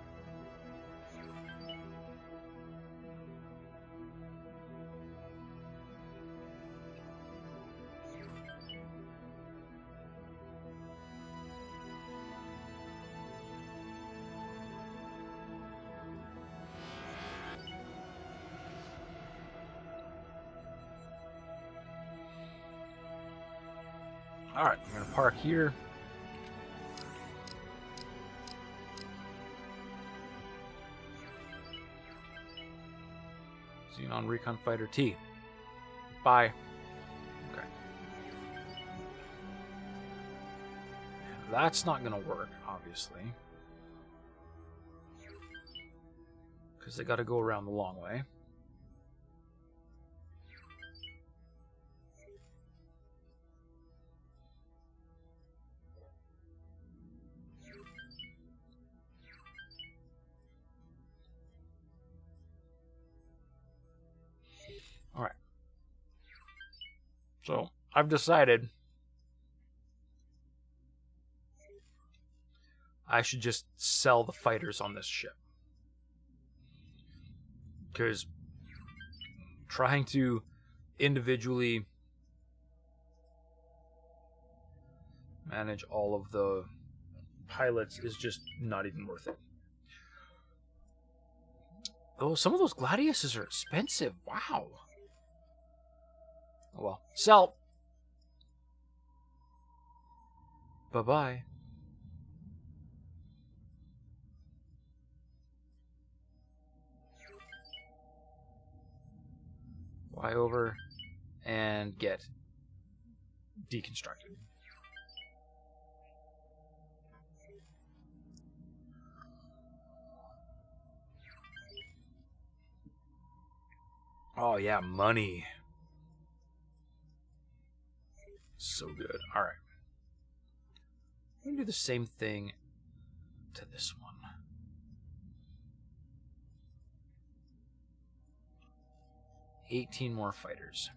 Alright, I'm going to park here. Xenon Recon Fighter T. Bye. Okay. And that's not going to work, obviously. Because they got to go around the long way. Alright. So, I've decided I should just sell the fighters on this ship. Because trying to individually manage all of the pilots is just not even worth it. Oh, some of those Gladiuses are expensive. Wow. Oh well. Sell. Bye-bye. Fly over and get deconstructed. Oh yeah, money. So good. Alright. I'm going to do the same thing to this one. $18 more fighters.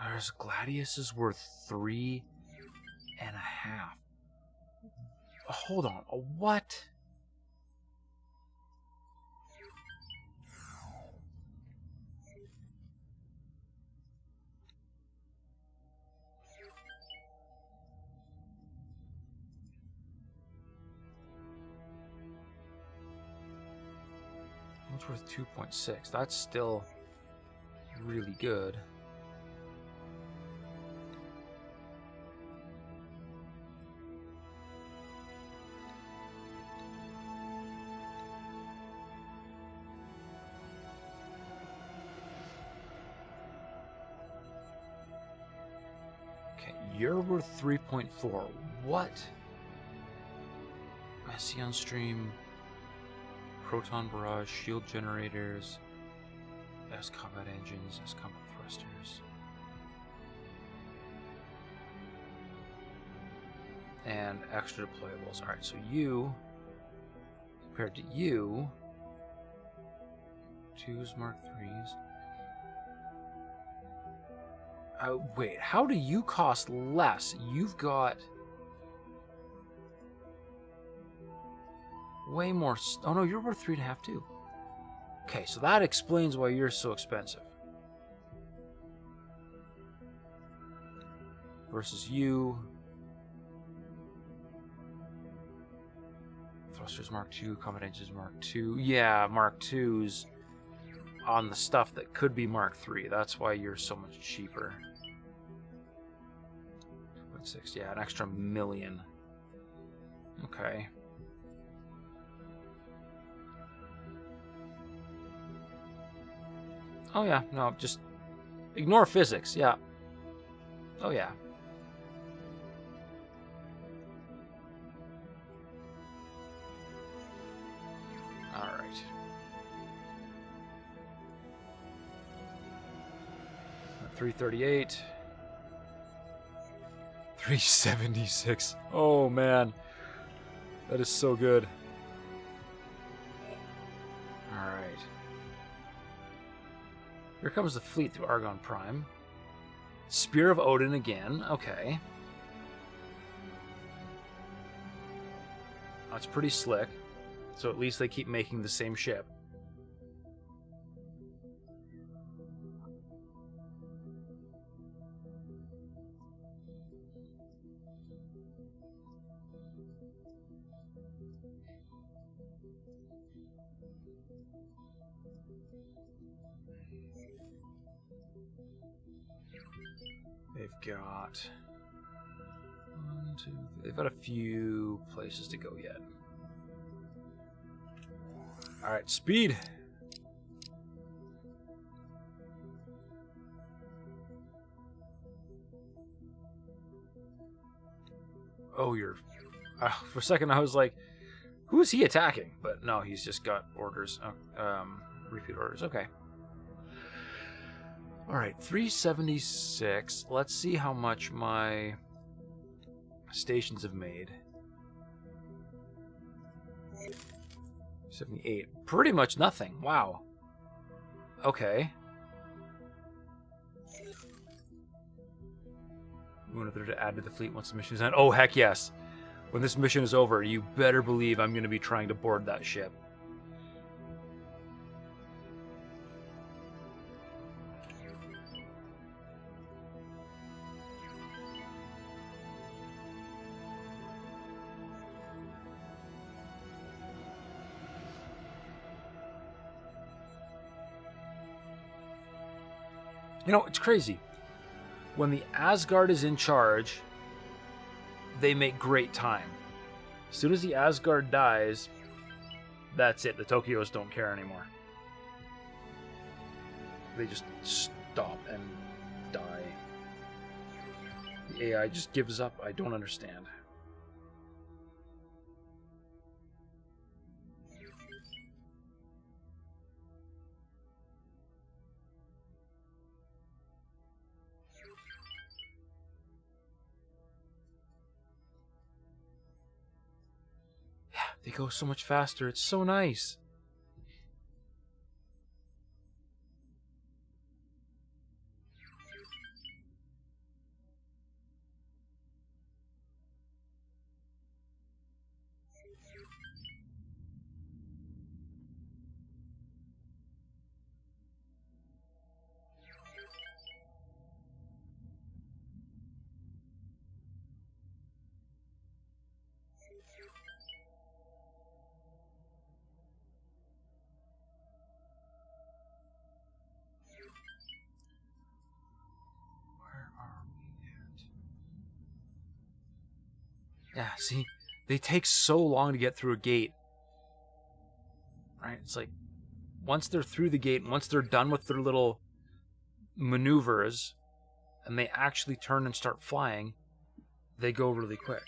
Ours Gladius is worth 3.5. Hold on. A what? It's worth 2.6. That's still really good. Okay, you're worth 3.4. What? Messian stream. Proton barrage, shield generators, S combat engines, S combat thrusters, and extra deployables. Alright, so you, compared to you, 2s, Mark 3s. Wait, how do you cost less? You've got way more. Oh no, you're worth 3.5 too. Okay, so that explains why you're so expensive. Versus you. Thrusters Mark II, combat engines Mark II. Yeah, Mark II's on the stuff that could be Mark III. That's why you're so much cheaper. 2.6, yeah, an extra million. Okay. Oh yeah, no, just ignore physics, yeah. Oh yeah. Alright. $338. $376. Oh man. That is so good. Alright. Here comes the fleet through Argon Prime. Spear of Odin again. Okay. That's pretty slick. So at least they keep making the same ship. They've got one, two, they've got a few places to go yet. All right, speed. Oh, you're. For a second, I was like, "Who is he attacking?" But no, he's just got orders. Repeat orders. Okay. All right, 376. Let's see how much my stations have made. 78. Pretty much nothing. Wow. Okay. We wanted to add to the fleet once the mission is done. Oh, heck yes. When this mission is over, you better believe I'm going to be trying to board that ship. You know, it's crazy. When the Asgard is in charge, they make great time. As soon as the Asgard dies, that's it. The Tokyos don't care anymore. They just stop and die. The AI just gives up. I don't understand. Yeah, they go so much faster. It's so nice. Yeah, see, they take so long to get through a gate. Right? It's like, once they're through the gate, once they're done with their little maneuvers, and they actually turn and start flying, they go really quick.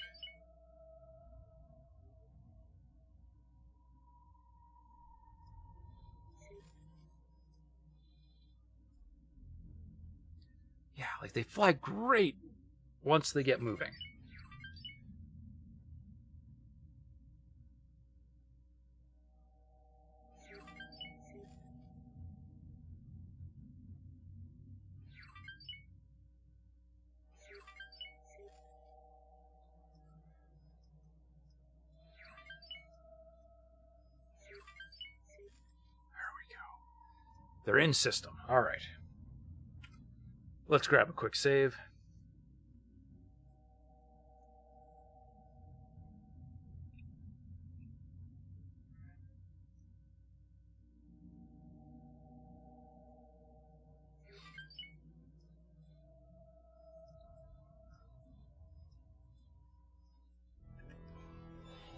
Yeah, like they fly great once they get moving. They're in system. All right. Let's grab a quick save.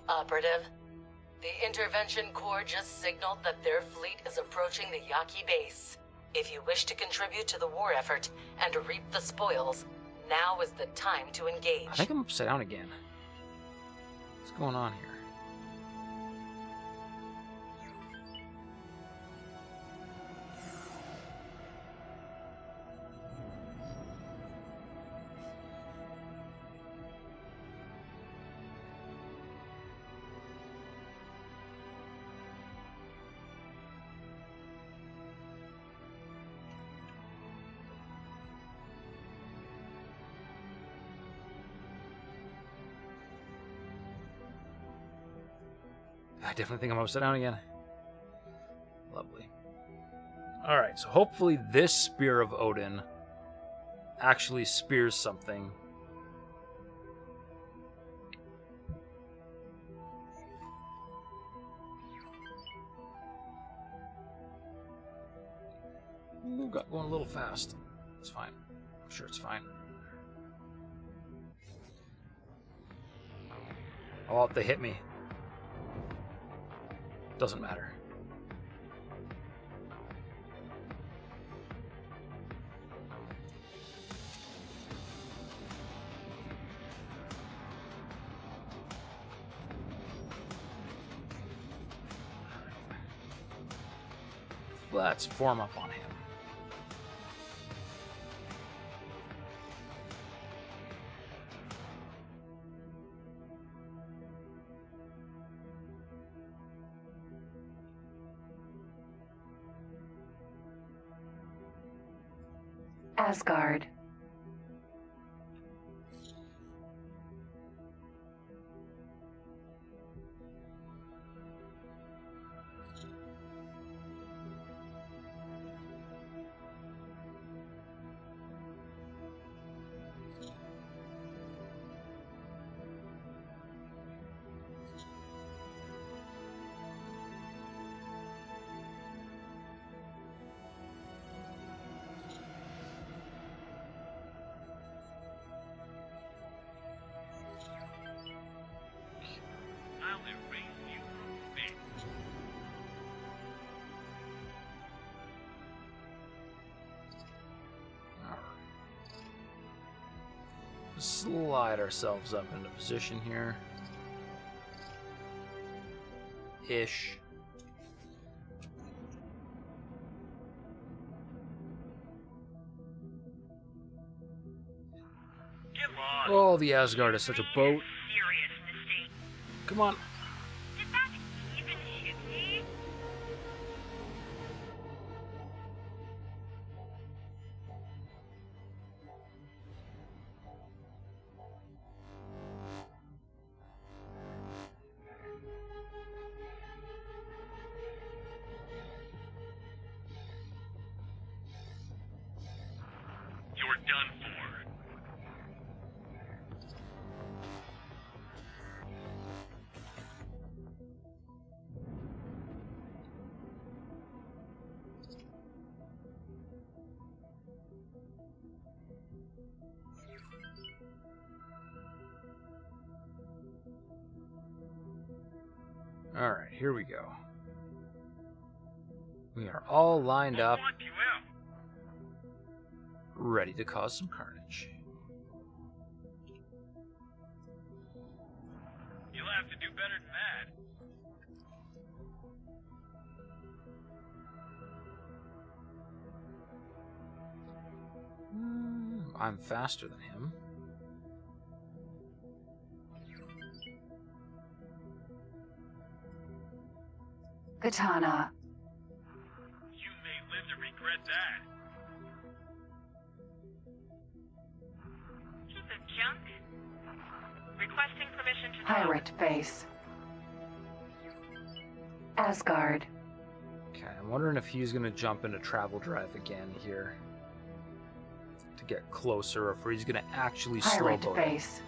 Operative, the Intervention Corps just signaled that their fleet is approaching the Yaki base. If you wish to contribute to the war effort and reap the spoils, now is the time to engage. I think I'm upside down again. What's going on here? I definitely think I'm upside down again. Lovely. Alright, so hopefully this Spear of Odin actually spears something. Ooh, got going a little fast. It's fine. I'm sure it's fine. Oh, they hit me. Doesn't matter. Let's form up on him. Asgard. slide ourselves up into position here. Ish. Come on. Oh, the Asgard is such a boat. Serious mistake. Come on. Did that even hit me? You're done for. Alright, here we go. We are all lined I up, want you out. ready to cause some carnage. You'll have to do better than that. I'm faster than him. Katana. You may live to regret that. Piece of junk. Requesting permission to Pirate base. Asgard. Okay, I'm wondering if he's going to jump into travel drive again here to get closer, or if he's going to actually slow Pirate boat. base.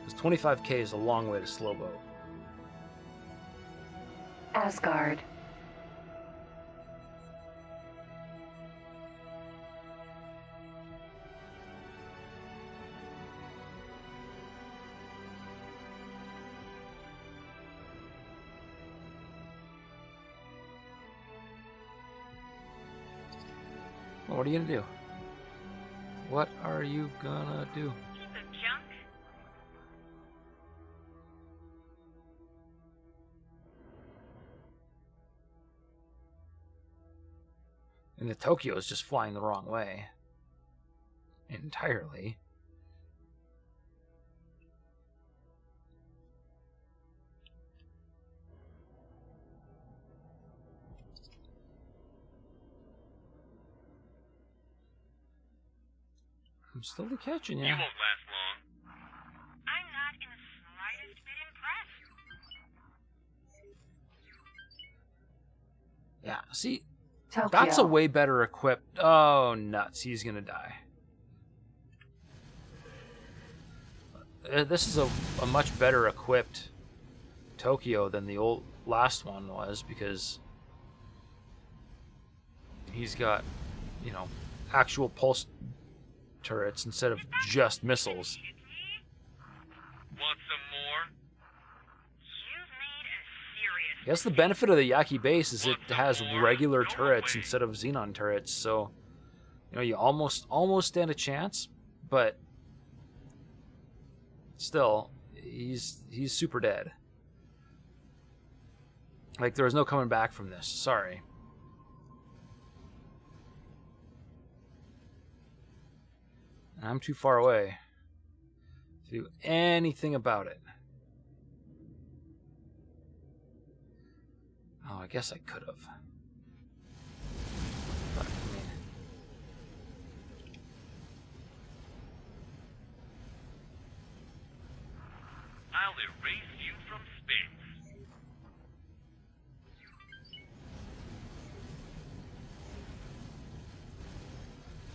Because 25k is a long way to slow boat. Asgard. Well, what are you going to do? What are you going to do? Piece of junk. And the Tokyo is just flying the wrong way. Entirely. I'm slowly catching you. You won't last long. I'm not in the slightest bit impressed. Yeah, see, Tokyo. that's a way better equipped. Oh, nuts. He's going to die. This is a much better equipped Tokyo than the old last one was, because he's got, you know, actual pulse turrets instead of just missiles. Want some more? You've made a serious I guess the benefit of the Yaki base is it has regular turrets instead of xenon turrets, so you know you almost stand a chance, but still he's super dead. Like, there was no coming back from this. Sorry. And I'm too far away to do anything about it. Oh, I guess I could have. But, I mean, I'll erase you from space.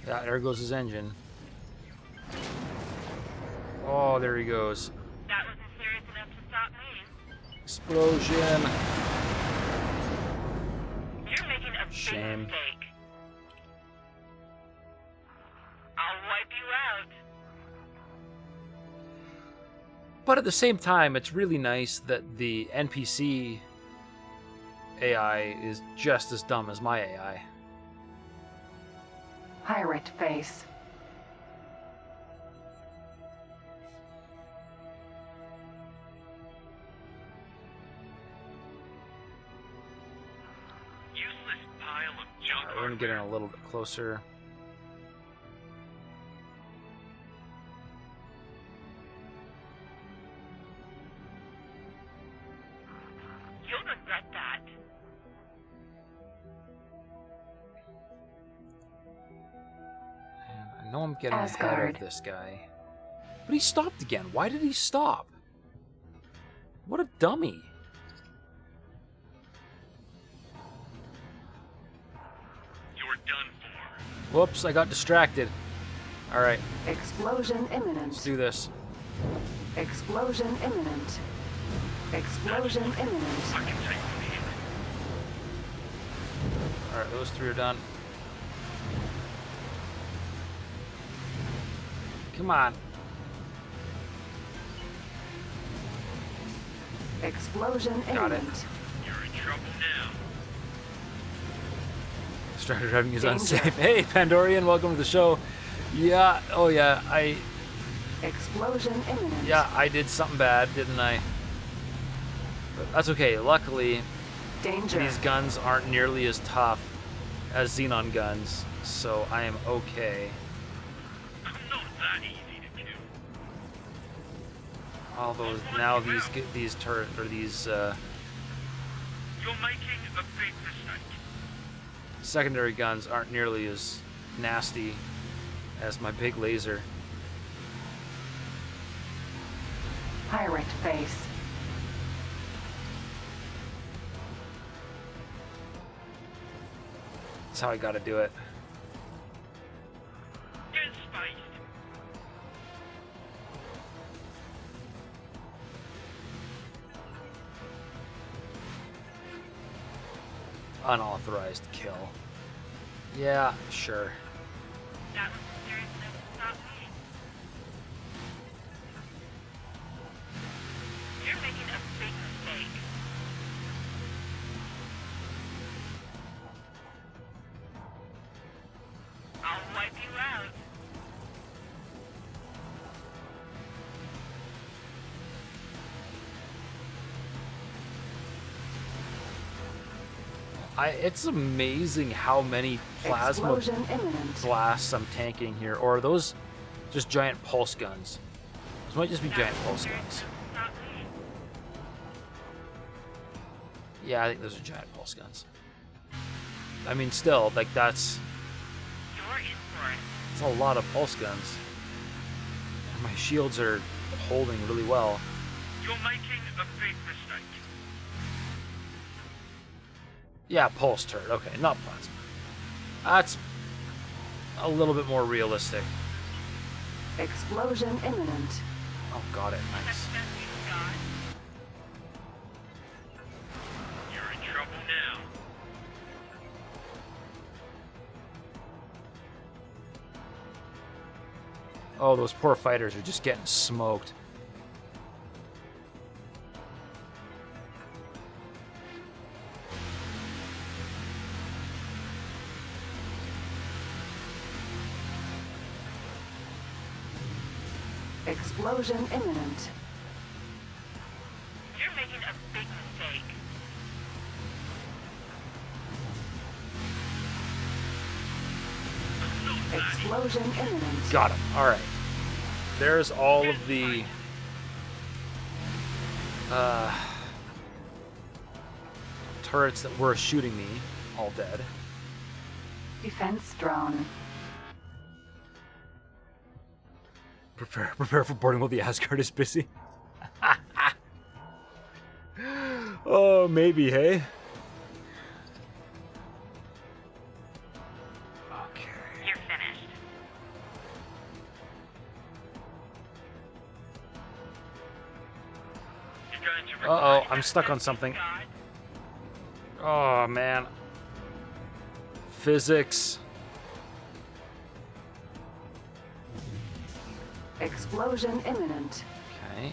yeah, there goes his engine. Oh, there he goes. That wasn't serious enough to stop me. Explosion. You're making a Shame. big mistake. I'll wipe you out. But at the same time, it's really nice that the NPC AI is just as dumb as my AI. Pirate base. pile of junk We're gonna get in hardware. a little bit closer. You'll regret that. And I know I'm getting ahead Asgard. of this guy. But he stopped again. Why did he stop? What a dummy. You're done for. Whoops, I got distracted. Alright, Explosion let's imminent. do this. Explosion imminent. Explosion imminent. I can take one hit. Alright, those three are done. Come on. Explosion Got it. imminent. You're in trouble now. Distracted driving is Danger. unsafe. Hey, Pandorian, welcome to the show. Yeah, oh yeah, Explosion imminent. I did something bad, didn't I? But that's okay. Luckily, Danger. these guns aren't nearly as tough as Xenon guns, so I am okay. I'm not that easy to kill. Although now these turret or these You're making a big mistake. secondary guns aren't nearly as nasty as my big laser. Pirate base. That's how I gotta do it. Get spaced. Unauthorized kill. Yeah, sure. That was serious enough to stop me. You're making a big mistake. I'll wipe you out. It's amazing how many plasma Explosion imminent. blasts I'm tanking here. Or are those just giant pulse guns? Those might just be giant pulse guns. Stop me. Yeah, I think those are giant pulse guns. I mean, still, like, that's You're in for it. a lot of pulse guns. And my shields are holding really well. You're making a big mistake. Yeah, pulse turret. Okay, not plasma. That's a little bit more realistic. Explosion imminent. Oh, got it. That's Nice. the best you've got. You're in trouble now. Oh, those poor fighters are just getting smoked. Explosion imminent. You're making a big mistake. Explosion imminent. Got him. All right. There's all of the turrets that were shooting me, all dead. Defense drone. Prepare for boarding while the Asgard is busy. Oh, maybe, hey? Okay. You're finished. You're going to Uh-oh, regret I'm stuck on something. God. Oh, man. Physics. Explosion imminent. Okay.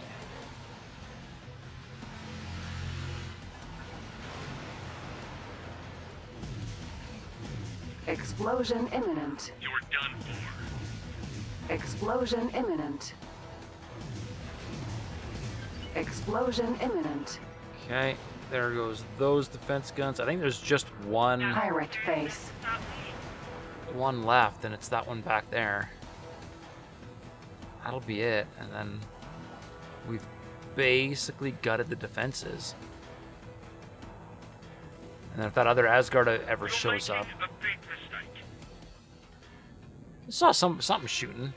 Explosion imminent. You're done for. Explosion imminent. Explosion imminent. Okay. There goes those defense guns. I think there's just one Pirate base. left, and it's that one back there. That'll be it, and then we've basically gutted the defenses. And then if that other Asgard ever shows up, A big mistake. I saw something shooting.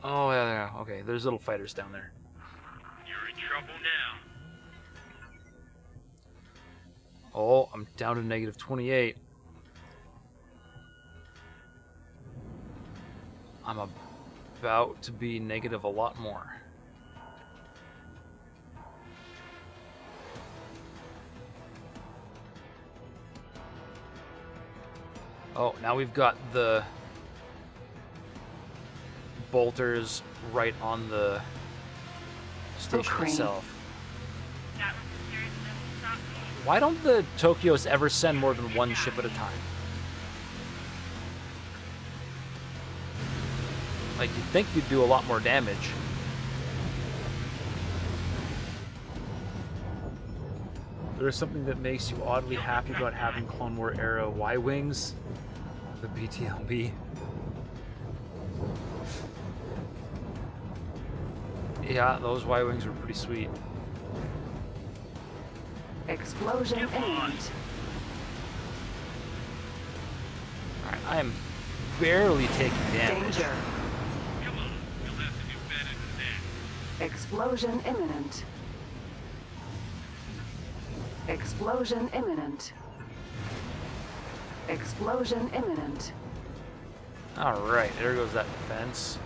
Oh yeah, okay. There's little fighters down there. You're in trouble now. Oh, I'm down to negative 28. I'm about to be negative a lot more. Oh, now we've got the bolters right on the station Ukraine. itself. That was a serious enough to stop me. Why don't the Tokyos ever send more than one ship at a time? Like, you'd think you'd do a lot more damage. There is something that makes you oddly happy about having Clone War era Y-Wings. The BTLB. Yeah, those Y-Wings were pretty sweet. Explosion imminent. Alright, I am barely taking damage. Danger. Come on, you'll have to do better than that. Explosion imminent. Explosion imminent. Explosion imminent. Alright, there goes that defense.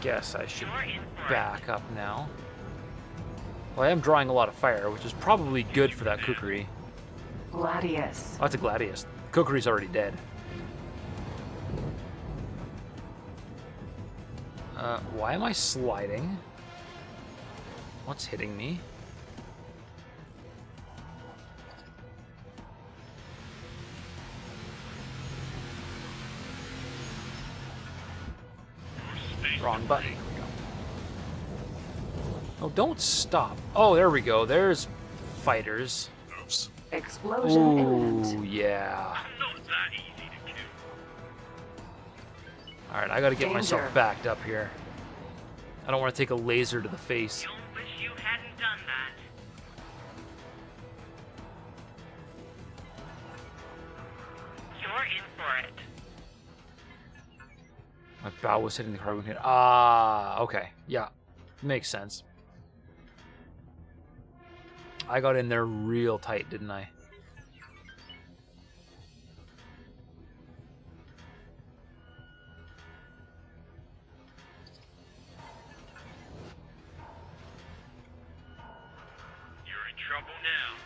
Guess I should You're in for it. back up now. Well, I am drawing a lot of fire, which is probably good for that Kukri. Gladius. Oh, that's a Gladius. Kukri's already dead. Why am I sliding? What's hitting me? Wrong button. Oh, don't stop. Oh, there we go. There's fighters. Oops. Explosion Ooh, imminent. yeah. Not that easy to kill. Alright, I gotta get myself Danger. backed up here. I don't want to take a laser to the face. You'll wish you hadn't done that. You're in for it. My bow was hitting the cargo container. Ah, okay. Yeah, makes sense. I got in there real tight, didn't I? You're in trouble now.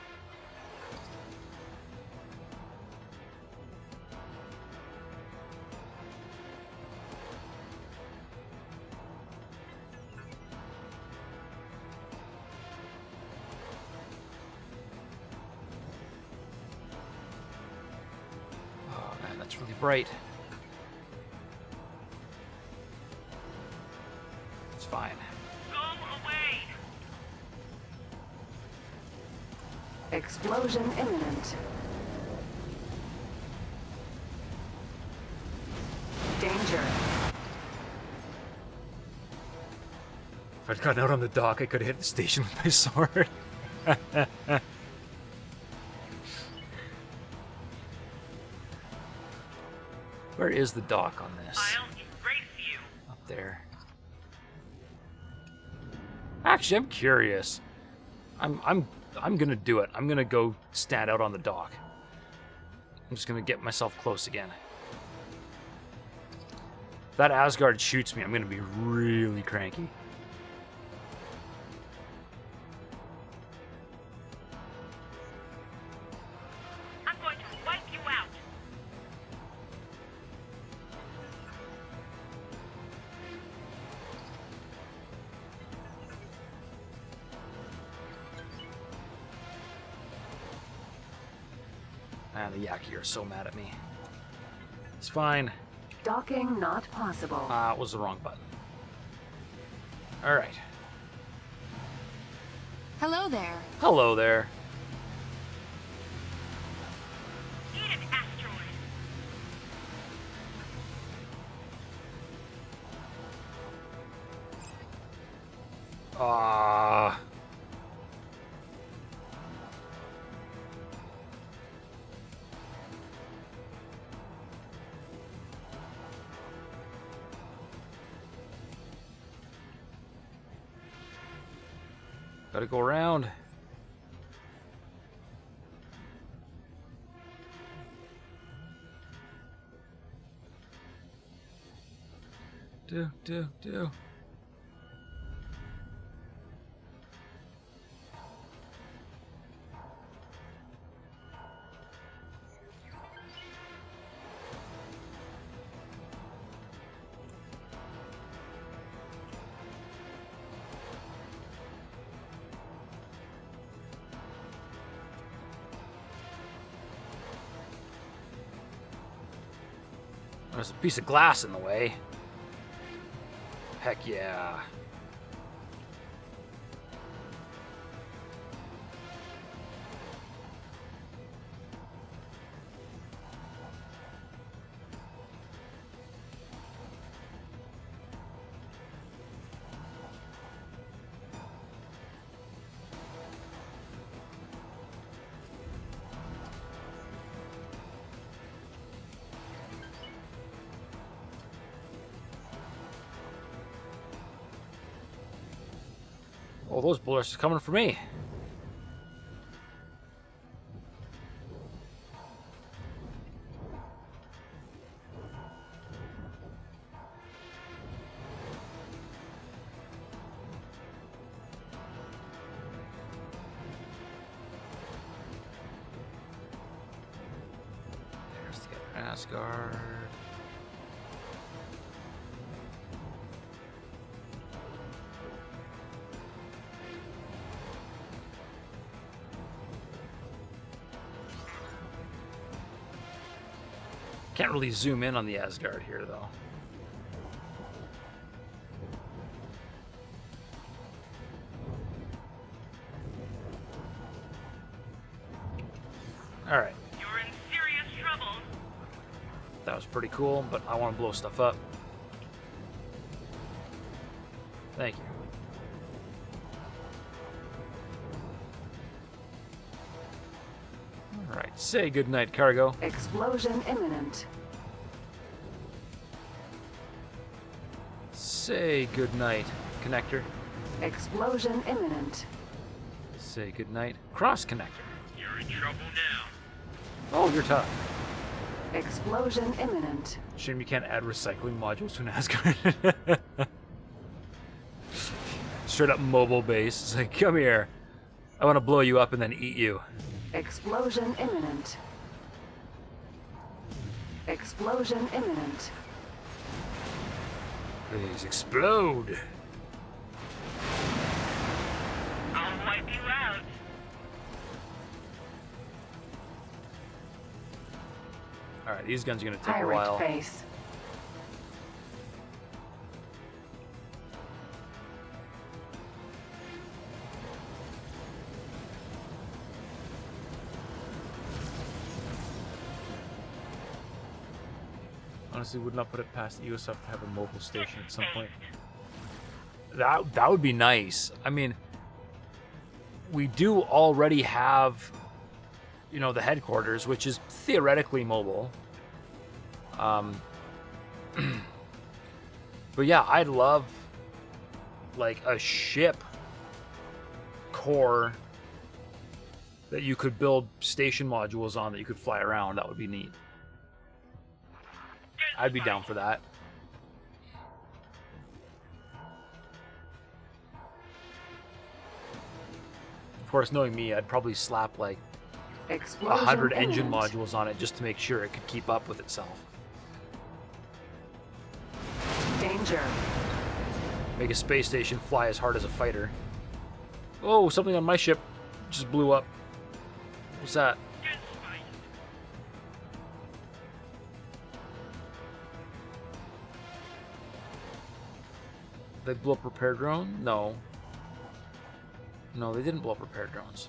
Oh man, that's really bright. It's fine. Go away. Explosion imminent. Danger. If I'd gotten out on the dock, I could have hit the station with my sword. Where is the dock on this? I'll erase you. Up there. Actually, I'm curious. I'm gonna do it. I'm gonna go stand out on the dock. I'm just gonna get myself close again. If that Asgard shoots me, I'm gonna be really cranky. I'm going to wipe you out. Ah, the Yaki are so mad at me. It's fine. Docking not possible. Ah, it was the wrong button. Alright. Hello there. Hello there. Eat an asteroid. Ah. Gotta go around. Do. There's a piece of glass in the way. Heck yeah. Oh, those bullets are coming for me. There's the other Asgard. Can't really zoom in on the Asgard here, though. Alright, You're in serious trouble. that was pretty cool, but I want to blow stuff up. Thank you. Alright, say goodnight, cargo. Explosion imminent. Say goodnight, connector. Explosion imminent. Say goodnight, cross connector. You're in trouble now. Oh, you're tough. Explosion imminent. Shame you can't add recycling modules to an Asgard. Straight up mobile base. It's like, come here. I want to blow you up and then eat you. Explosion imminent. Explosion imminent. Please explode. I'll wipe you out. Alright, these guns are going to take a Pirate while. face. Honestly, would not put it past EOSF to have a mobile station at some point. That would be nice. I mean, we do already have, you know, the headquarters, which is theoretically mobile. But yeah, I'd love like a ship core that you could build station modules on that you could fly around. That would be neat. I'd be down for that. Of course, knowing me, I'd probably slap like Explosion 100 engine imminent. modules on it just to make sure it could keep up with itself. Danger. Make a space station fly as hard as a fighter. Oh, something on my ship just blew up. What's that? They blew up repair drone? No. No, they didn't blow up repair drones.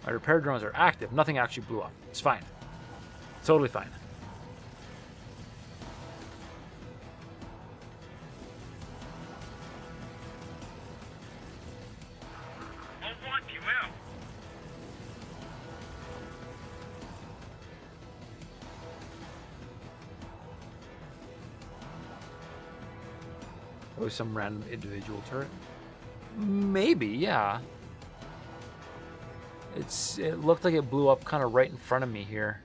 My repair drones are active. Nothing actually blew up. It's fine. Totally fine. I'll want you out. Oh, some random individual turret? Maybe, yeah. It looked like it blew up kind of right in front of me here.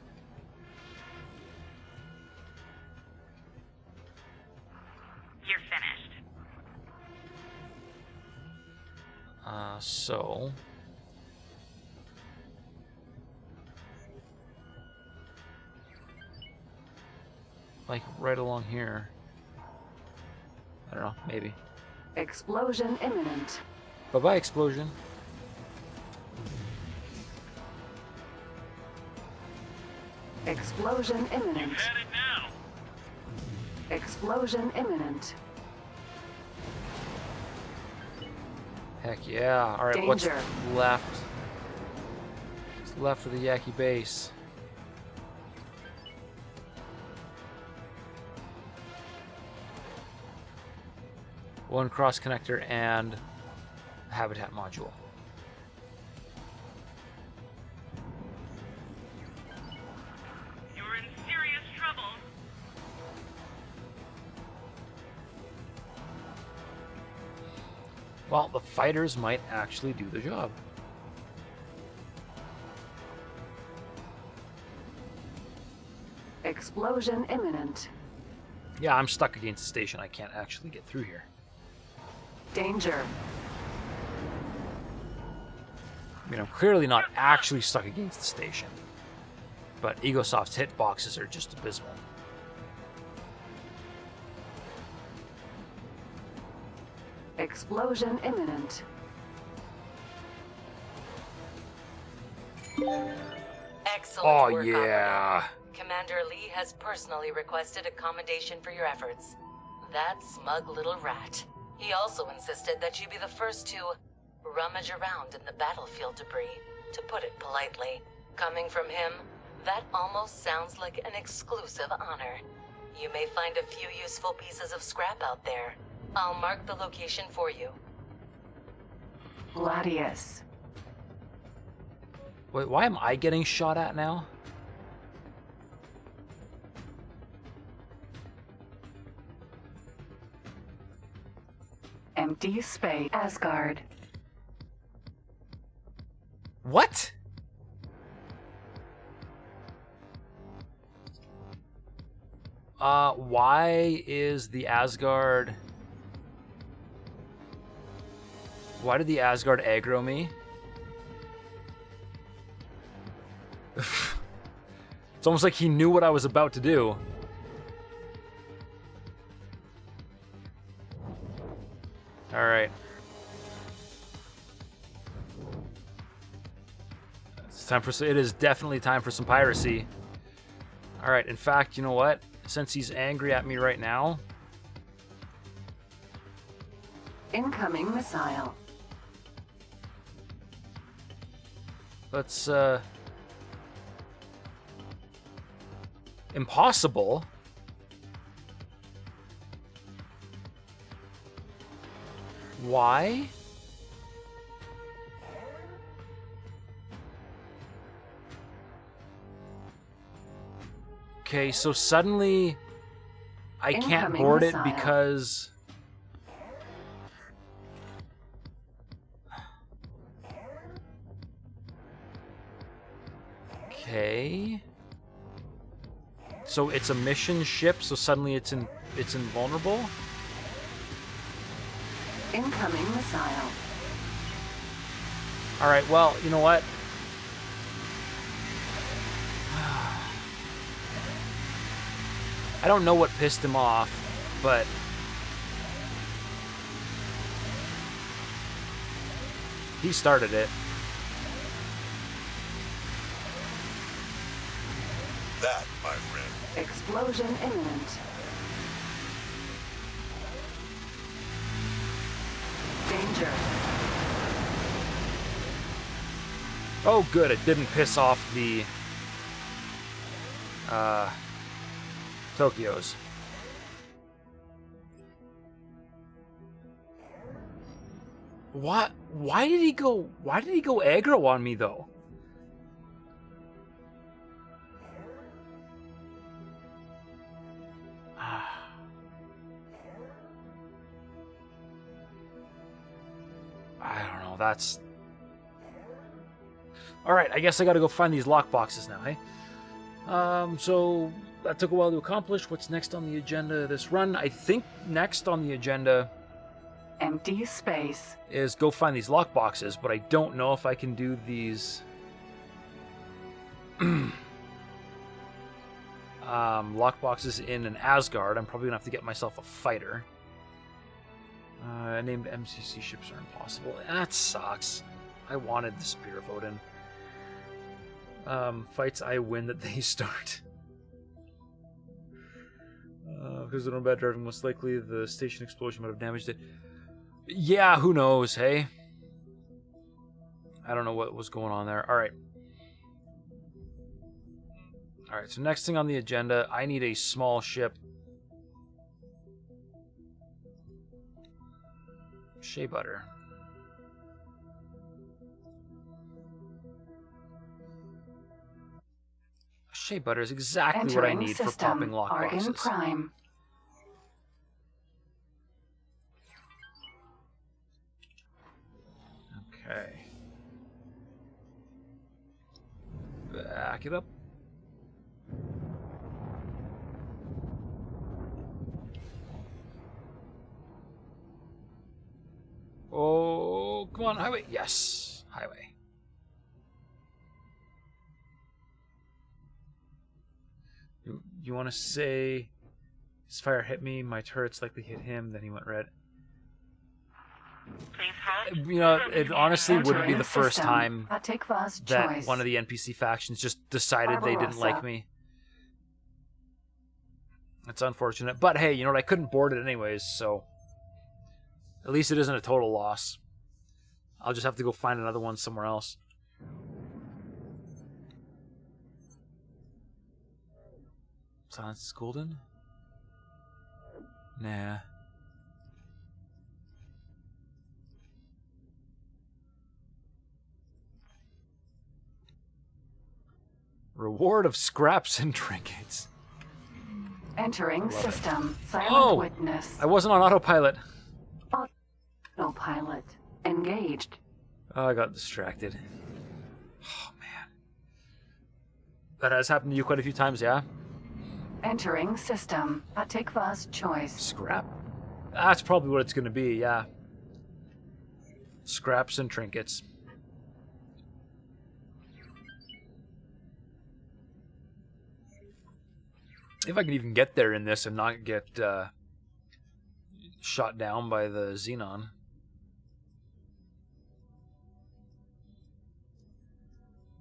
You're finished. So... like, right along here. I don't know, maybe. Explosion imminent. Bye-bye, explosion. Explosion You've imminent. had it now. Explosion imminent. Heck yeah. Alright, what's Danger. left? What's left of the Yaki base? One cross connector and habitat module. You're in serious trouble. Well, the fighters might actually do the job. Explosion imminent. Yeah, I'm stuck against the station. I can't actually get through here. Danger. I mean, I'm clearly not actually stuck against the station. But Egosoft's hitboxes are just abysmal. Explosion imminent. Excellent Oh, work, yeah. Operative. Commander Lee has personally requested accommodation for your efforts. That smug little rat. He also insisted that you be the first to rummage around in the battlefield debris, to put it politely. Coming from him, that almost sounds like an exclusive honor. You may find a few useful pieces of scrap out there. I'll mark the location for you. Gladius. Wait, why am I getting shot at now? Empty space. Asgard. What? Why is the Asgard... Why did the Asgard aggro me? It's almost like he knew what I was about to do. Alright. It's time for... It is definitely time for some piracy. Alright, in fact, you know what? Since he's angry at me right now... Incoming missile. Let's, impossible. Why? Okay, so suddenly I can't Incoming board it missile. because... Okay. So it's a mission ship, so suddenly it's invulnerable? Incoming missile. Alright, well, you know what? I don't know what pissed him off, but... he started it. That, my friend, Explosion imminent. Danger. Oh, good. It didn't piss off the Tokyos. What? Why did he go aggro on me though? I don't know. That's all right. I guess I got to go find these lock boxes now, hey? So that took a while to accomplish. What's next on the agenda this run? I think next on the agenda Empty space. is go find these lock boxes, but I don't know if I can do these lock boxes in an Asgard. I'm probably gonna have to get myself a fighter. Named MCC ships are impossible. That sucks. I wanted the Spear of Odin. Fights I win that they start. Because they're bad driving, most likely the station explosion might have damaged it. Yeah, who knows, hey? I don't know what was going on there. Alright. Alright, so next thing on the agenda, I need a small ship. Shea butter. Shea butter is exactly what I need for popping lock boxes. Prime. Okay. Back it up. Oh, come on, highway. Yes, highway. You want to say his fire hit me, my turrets likely hit him, then he went red. Please hold. You know, it honestly wouldn't be the first System. time Atikva's that choice. one of the NPC factions just decided they didn't like Barbarossa. me. It's unfortunate. But hey, you know what? I couldn't board it anyways, so at least it isn't a total loss. I'll just have to go find another one somewhere else. Silence is golden? Nah. Reward of scraps and trinkets. Entering system. Silent Oh! witness. I wasn't on autopilot. Autopilot. Engaged. Oh, I got distracted. Oh, man. That has happened to you quite a few times, yeah? Entering system. Atikva's choice. Scrap? That's probably what it's going to be, yeah. Scraps and trinkets. If I can even get there in this and not get shot down by the Xenon.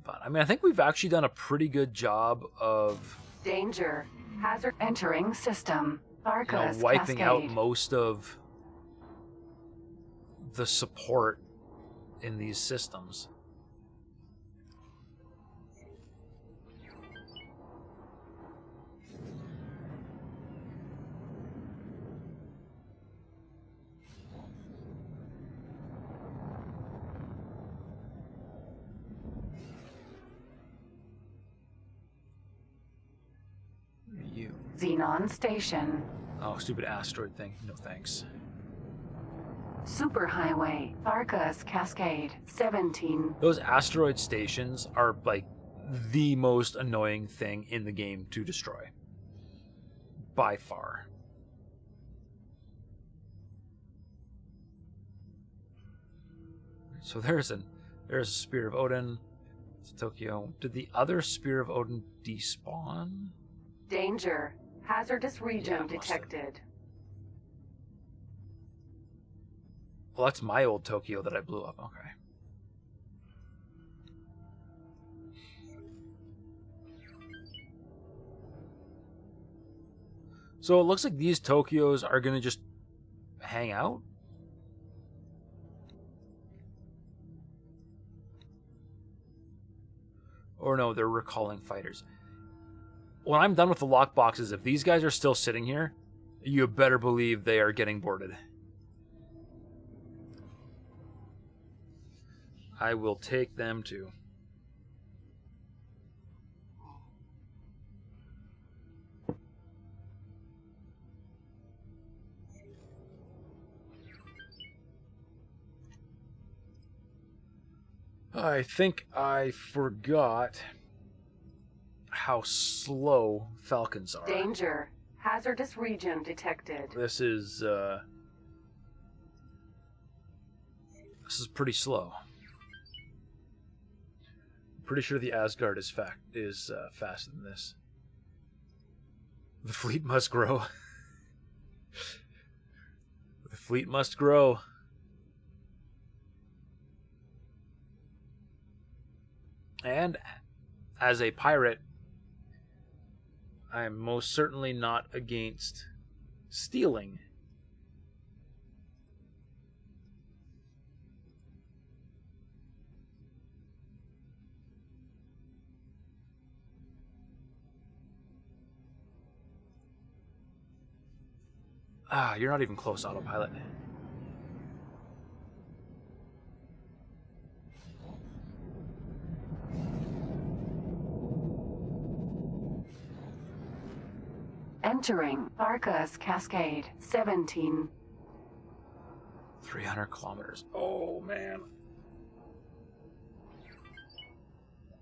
But, I mean, I think we've actually done a pretty good job of Danger. Hazard. Entering system. Barca's wiping out cascade. most of the support in these systems. You. Xenon station. Oh, stupid asteroid thing. No thanks. Superhighway. Barca's cascade. 17. Those asteroid stations are like the most annoying thing in the game to destroy. By far. So there's a Spear of Odin. It's Tokyo. Did the other Spear of Odin despawn? Danger. Hazardous region Yeah, it must have. detected. Well, that's my old Tokyo that I blew up. Okay. So it looks like these Tokyos are going to just hang out. Or no, they're recalling fighters. When I'm done with the lockboxes, if these guys are still sitting here, you better believe they are getting boarded. I will take them too. I think I forgot how slow falcons are. Danger. Hazardous region detected. This is pretty slow. I'm pretty sure the Asgard is faster than this. The fleet must grow. The fleet must grow. And as a pirate, I am most certainly not against stealing. Ah, you're not even close, autopilot. Entering Tharka's Cascade. 17. 300 kilometers. Oh, man.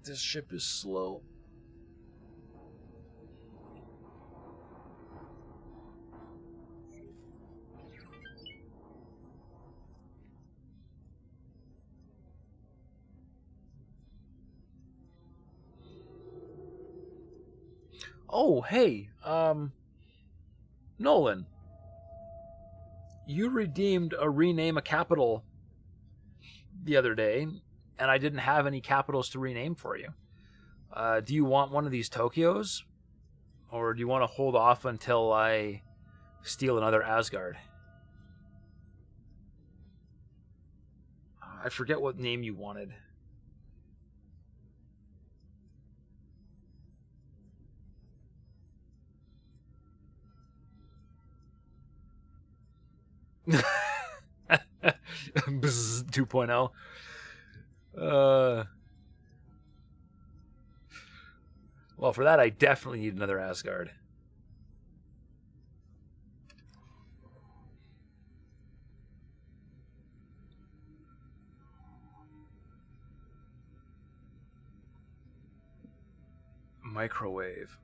This ship is slow. Oh, hey, Nolan. You redeemed a rename a capital the other day, and I didn't have any capitals to rename for you. Do you want one of these Tokyos? Or do you want to hold off until I steal another Asgard? I forget what name you wanted. Bzz 2.0. Well, for that, I definitely need another Asgard. Microwave.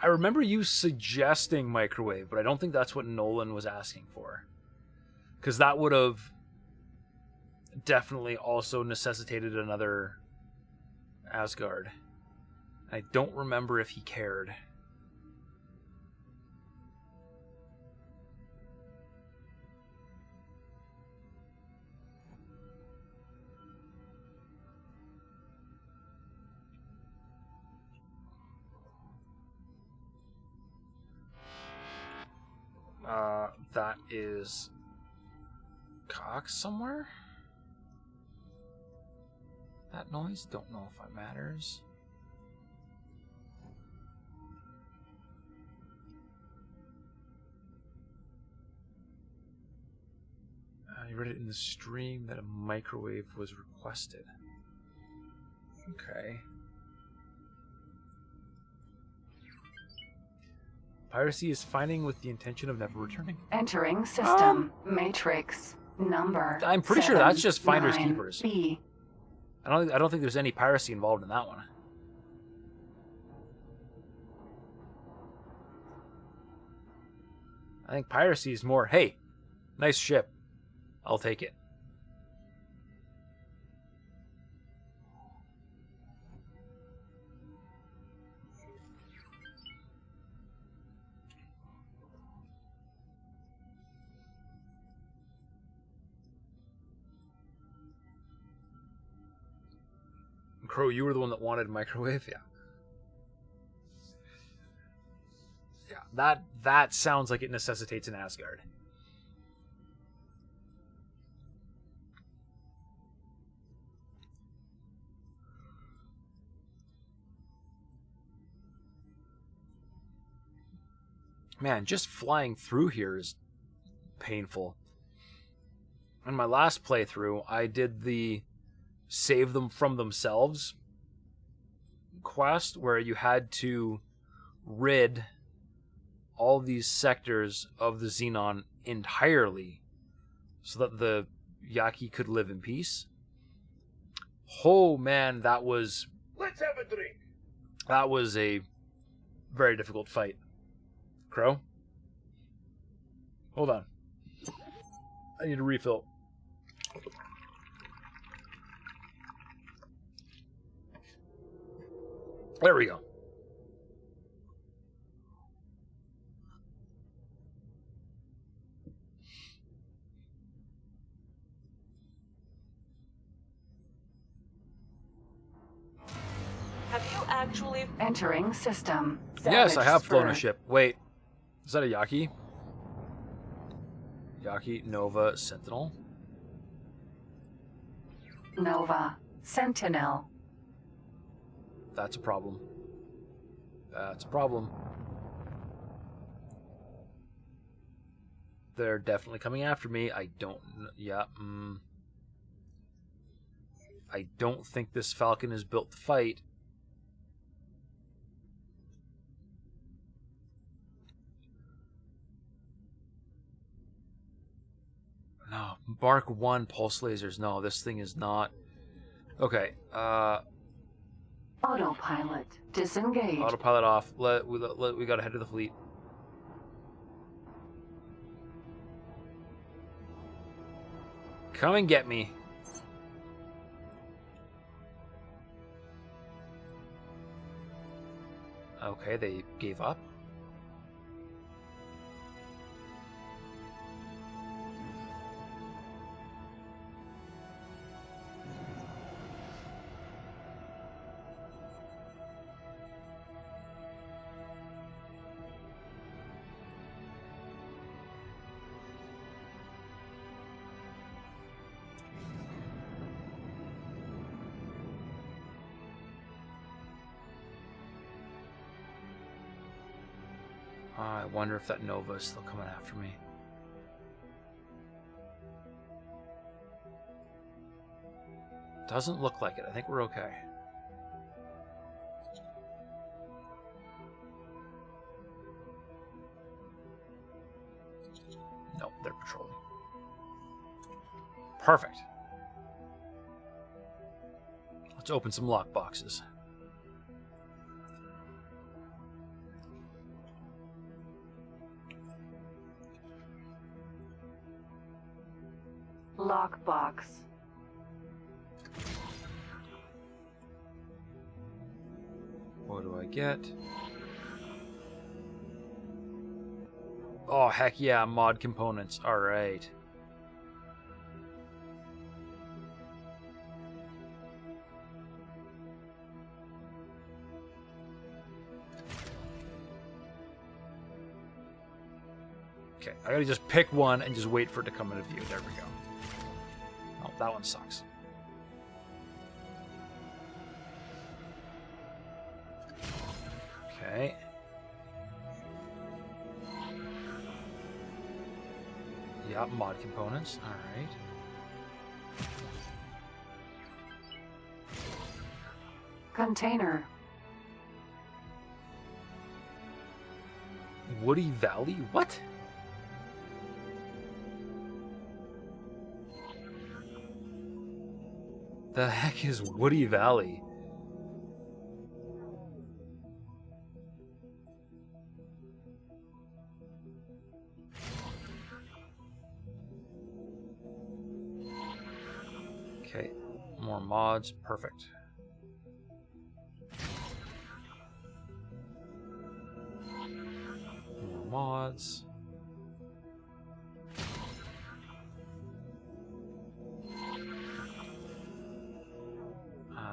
I remember you suggesting microwave, but I don't think that's what Nolan was asking for. Because that would have definitely also necessitated another Asgard. I don't remember if he cared. That is Cox somewhere? That noise? Don't know if it matters. You read it in the stream that a microwave was requested. Okay. Piracy is finding with the intention of never returning. Entering system. Matrix. Number. I'm pretty sure that's just finders 9, keepers. B. I don't think there's any piracy involved in that one. I think piracy is more, hey, nice ship. I'll take it. Crow, you were the one that wanted microwave? Yeah. Yeah, that sounds like it necessitates an Asgard. Man, just flying through here is painful. In my last playthrough, I did the save them from themselves quest where you had to rid all these sectors of the Xenon entirely so that the Yaki could live in peace. Oh man, that was... Let's have a drink. That was a very difficult fight. Crow? Hold on. I need a refill. There we go. Have you actually... Entering system. Yes, I Savage have flown a spur. ship. Wait, is that a Yaki? Yaki, Nova, Sentinel. Nova. Sentinel. That's a problem. That's a problem. They're definitely coming after me. I don't... Yeah, I don't think this Falcon is built to fight. No, Mark 1 pulse lasers. No, this thing is not... Okay, Autopilot. Disengage. autopilot off. We gotta head to the fleet. Come and get me. Okay, they gave up. I wonder if that Nova is still coming after me. Doesn't look like it. I think we're okay. Nope, they're patrolling. Perfect. Let's open some lock boxes. Lockbox. What do I get? Oh, heck yeah, mod components. Alright. Okay, I gotta just pick one and just wait for it to come into view. There we go. Oh, that one sucks. Okay. Yeah, mod components. Alright. Container. Woody Valley? What? The heck is Woody Valley? Okay, more mods. Perfect. More mods.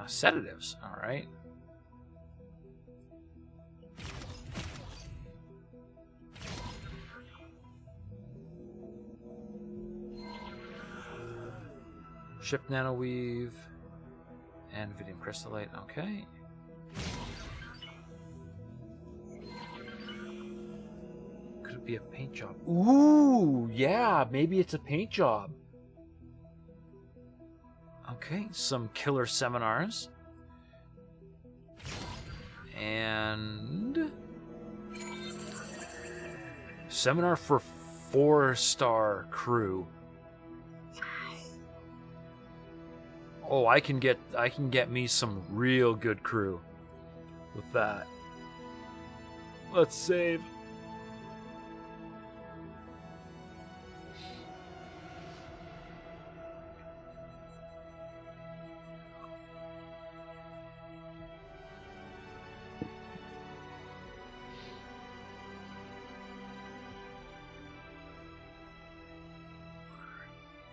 Sedatives. All right. Ship nanoweave and Vidium crystallite. Okay. Be a paint job. Ooh, yeah, maybe it's a paint job. Okay, some killer seminars. And seminar for 4-star crew. Oh, I can get me some real good crew with that. Let's save.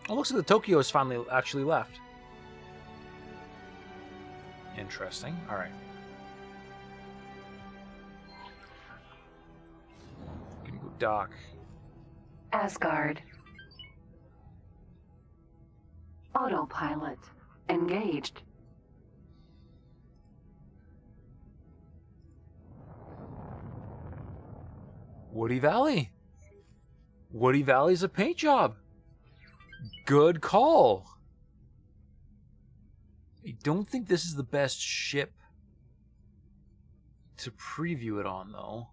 It looks like the Tokyo has finally actually left. Interesting. All right. Gonna go dock. Asgard. Autopilot. Engaged. Woody Valley. Woody Valley's a paint job. Good call. I don't think this is the best ship to preview it on, though.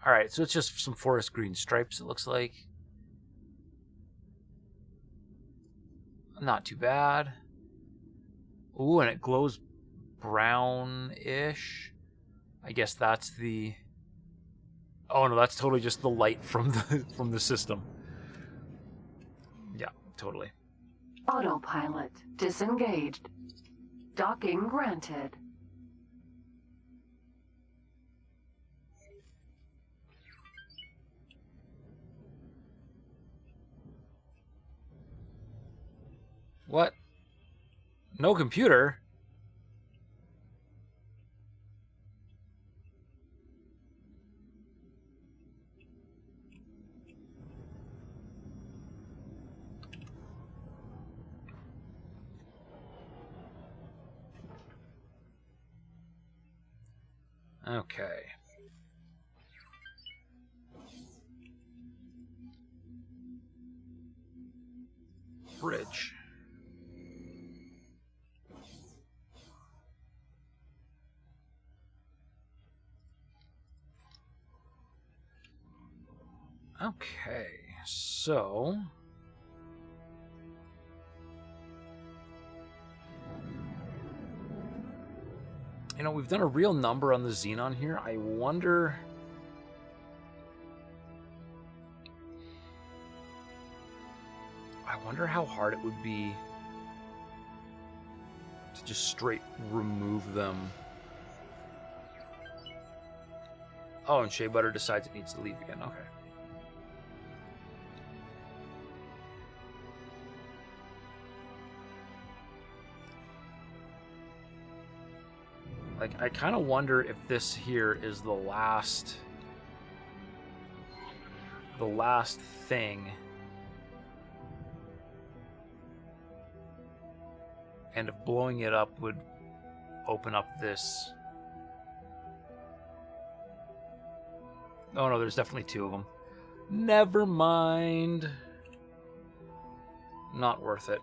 Alright, so it's just some forest green stripes, it looks like. Not too bad. Ooh, and it glows brown-ish. I guess that's the... Oh no, that's totally just the light from the system. Yeah, totally. Autopilot. Disengaged. Docking granted. What? No computer? Okay. Bridge. Okay, so... You know, we've done a real number on the Xenon here. I wonder... how hard it would be to just straight remove them. Oh, and Shea Butter decides it needs to leave again. Okay. Like, I kind of wonder if this here is the last thing. And if blowing it up would open up this... Oh no, there's definitely two of them. Never mind. Not worth it.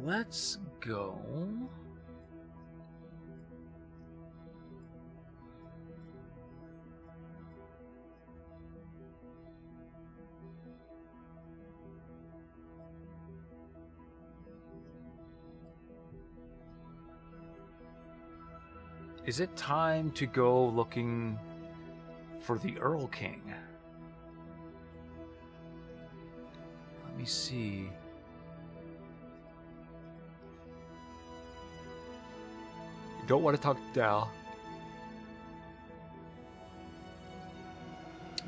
Let's go. Is it time to go looking for the Earl King? Let me see. Don't want to talk to Dal.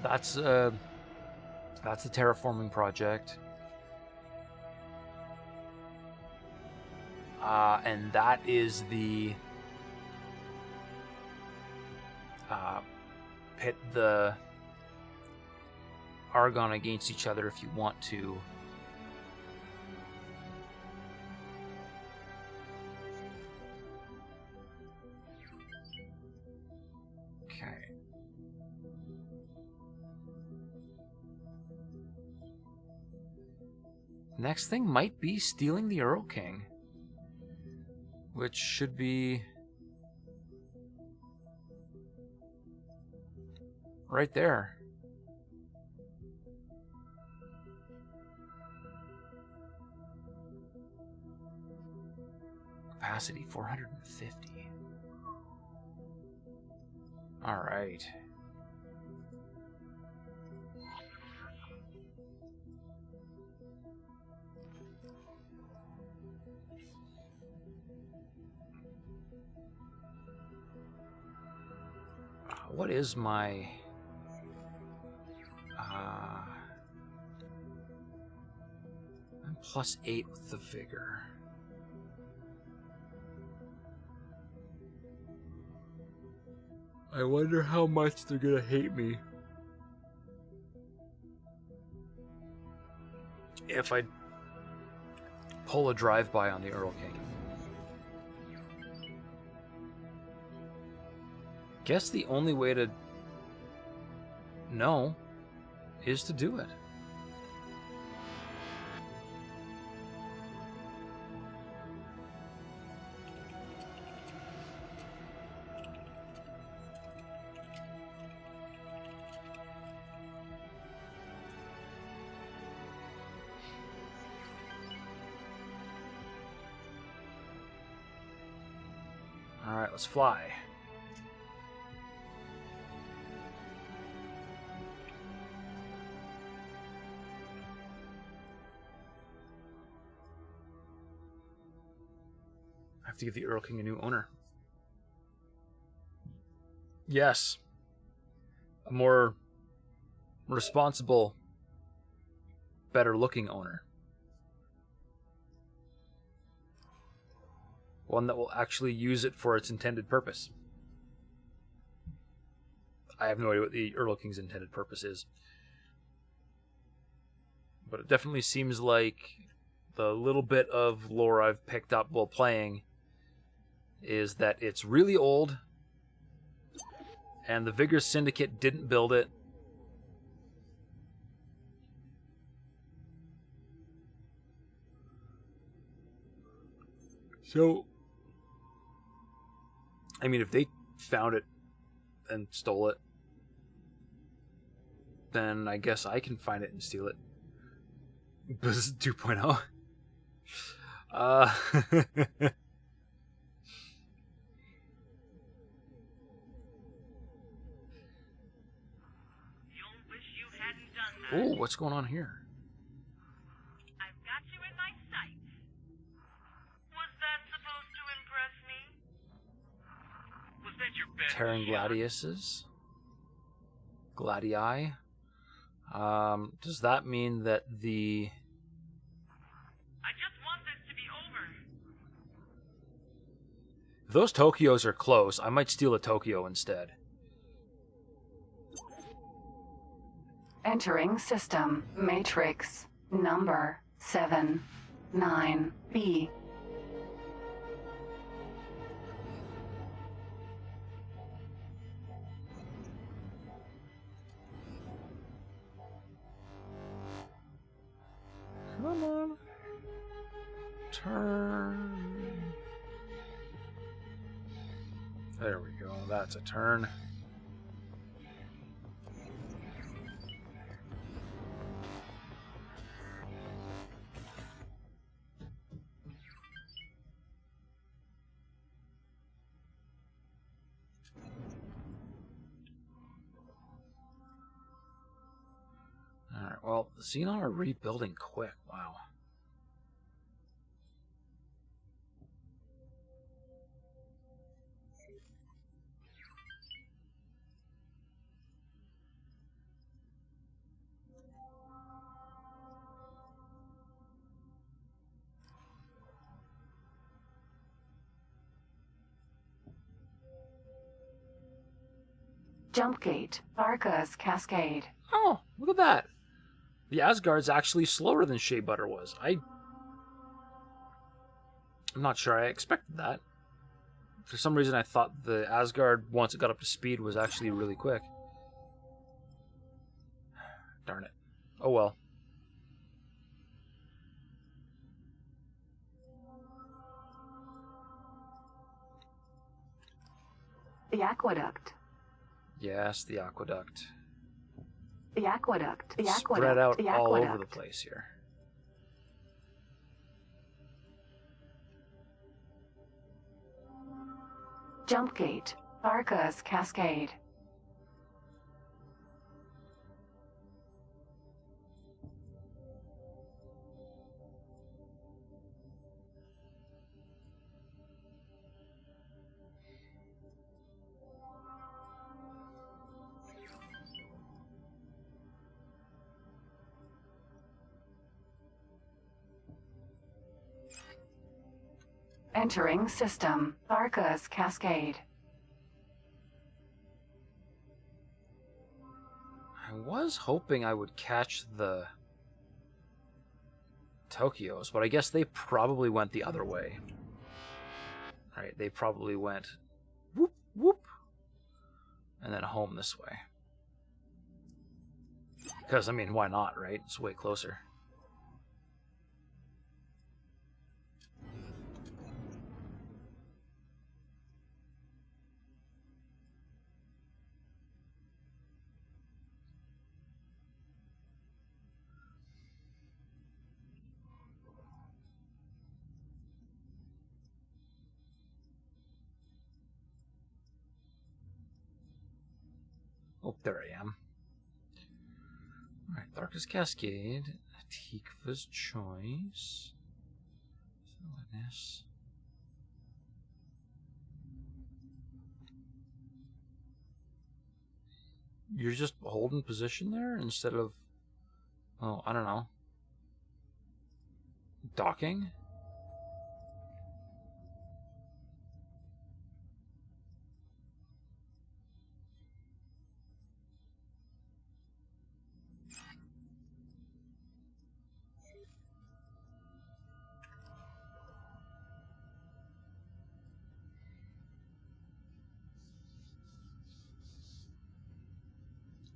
That's the terraforming project. And that is the pit the Argon against each other if you want to. Okay. Next thing might be stealing the Earl King, which should be right there. Capacity 450. All right. What is my I'm +8 with the vigor. I wonder how much they're gonna hate me if I pull a drive-by on the Earl King. Guess the only way to know is to do it. All right, let's fly. I have to give the Earl King a new owner. Yes. A more responsible, better looking owner. One that will actually use it for its intended purpose. I have no idea what the Earl King's intended purpose is. But it definitely seems like the little bit of lore I've picked up while playing is that it's really old, and the Vigor Syndicate didn't build it. So, I mean, if they found it and stole it, then I guess I can find it and steal it. This is 2.0. Oh, what's going on here? I've got you in my sight. Was that supposed to impress me? Was that your best Terran shot? Gladiuses? Gladii? Does that mean that the... I just want this to be over. If those Tokyos are close, I might steal a Tokyo instead. Entering system matrix number 79B. Come on. Turn. There we go. That's a turn. Alright, well, the Xenon are rebuilding quick. Wow. Jump gate. Varka's cascade. Oh, look at that. The Asgard's actually slower than Shea Butter was. I'm not sure I expected that. For some reason, I thought the Asgard, once it got up to speed, was actually really quick. Darn it. Oh well. The aqueduct. Yes, the aqueduct. The aqueduct. The aqueduct. Spread out the all aqueduct. over the place here. Jump gate. Varka's cascade. Entering system. Varka's cascade. I was hoping I would catch the Tokyos, but I guess they probably went the other way. Right, they probably went whoop, whoop, and then home this way. Because, I mean, why not, right? It's way closer. Oh, there I am. Alright, Darkest Cascade, Tikva's Choice, Villainous. You're just holding position there instead of, oh, I don't know, docking?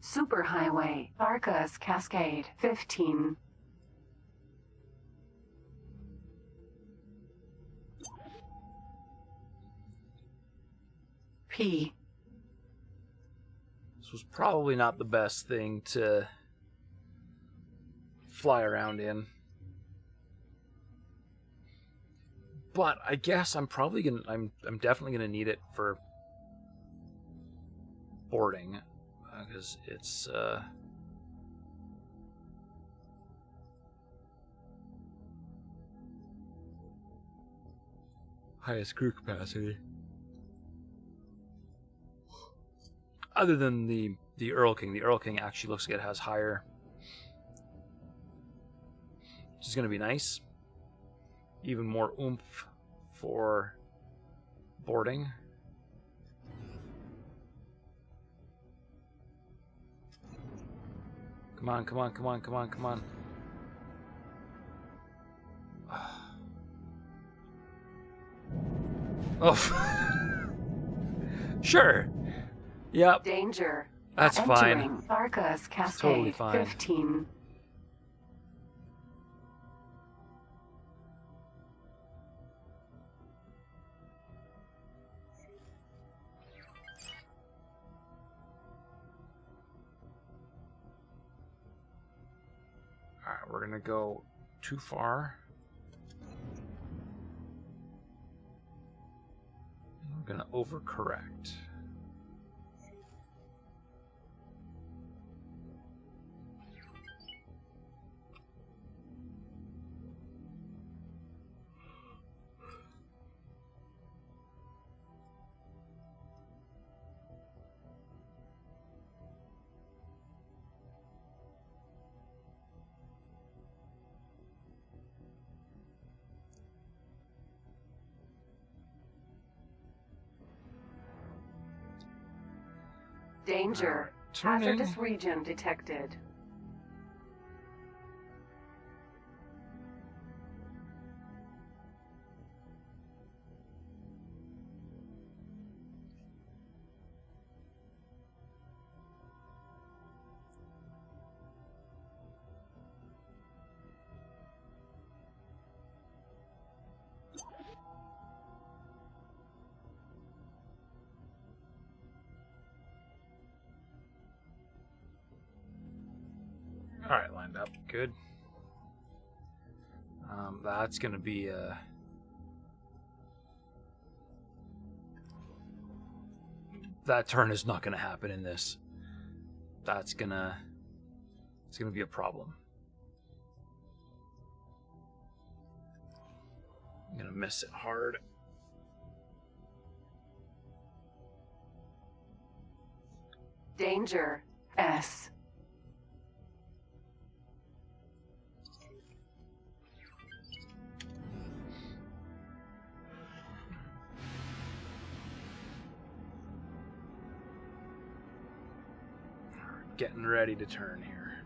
Superhighway. Varka's cascade. 15. P. This was probably not the best thing to fly around in. But I guess I'm probably gonna I'm definitely gonna need it for boarding. Because it's highest crew capacity. Other than the Earl King. The Earl King actually looks like it has higher. Which is going to be nice. Even more oomph for boarding. Come on, come on, come on, come on, come on. Oh. Sure. Yep. Danger. That's Entering fine. Varka's cascade. Totally fine. 15. Alright, we're gonna go too far. And we're gonna overcorrect. Danger. Turning. Hazardous region detected. Alright, lined up. Good. That's gonna be that turn is not gonna happen in this. It's gonna be a problem. I'm gonna miss it hard. Danger. S. Getting ready to turn here.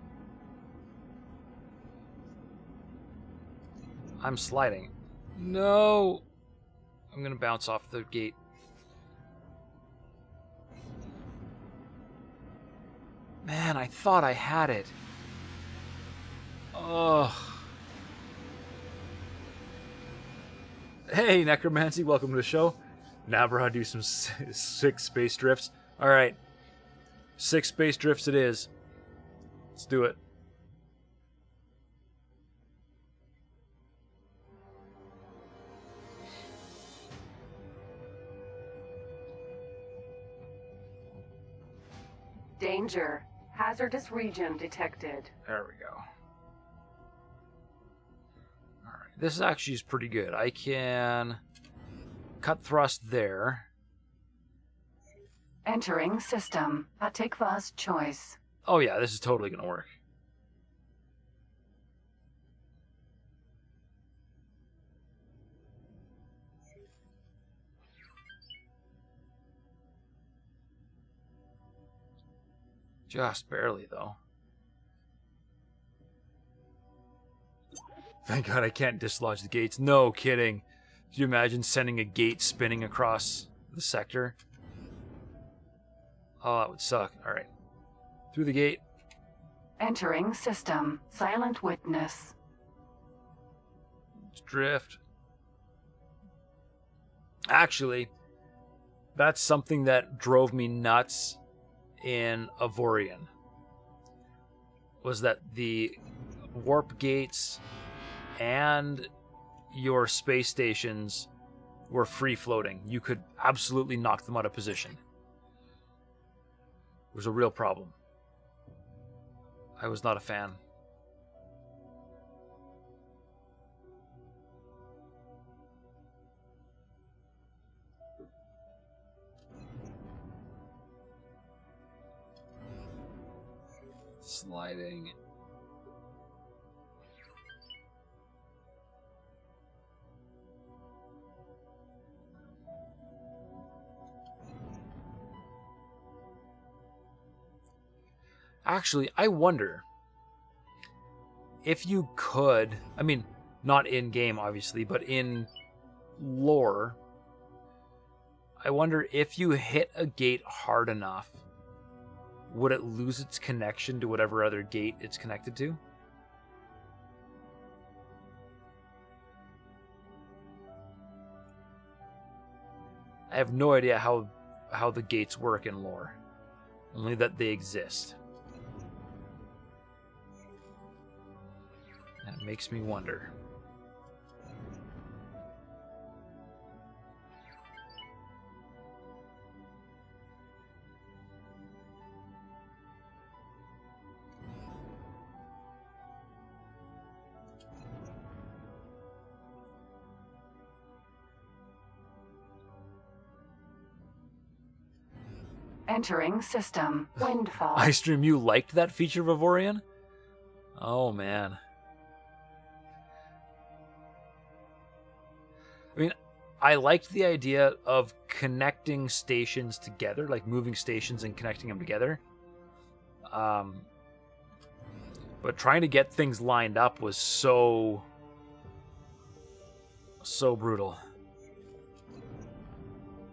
I'm sliding. No! I'm gonna bounce off the gate. Man, I thought I had it. Ugh. Hey, Necromancy, welcome to the show. Now we're gonna do some 6 space drifts. Alright. 6 space drifts it is. Let's do it. Danger. Hazardous region detected. There we go. Alright, this actually is pretty good. I can cut thrust there. Entering system. Atikva's choice. Oh yeah, this is totally gonna work. Just barely, though. Thank God I can't dislodge the gates. No kidding. Could you imagine sending a gate spinning across the sector? Oh, that would suck. Alright. Through the gate. Entering system. Silent witness. Let's drift. Actually, that's something that drove me nuts in Avarice. Was that the warp gates and your space stations were free floating. You could absolutely knock them out of position. It was a real problem. I was not a fan. Sliding. Actually, I wonder if you could, I mean, not in game obviously, but in lore, I wonder if you hit a gate hard enough, would it lose its connection to whatever other gate it's connected to? I have no idea how the gates work in lore, only that they exist. That makes me wonder. Entering system. Windfall. I stream, you liked that feature of Avarice? Oh man. I mean, I liked the idea of connecting stations together, like moving stations and connecting them together. But trying to get things lined up was so brutal.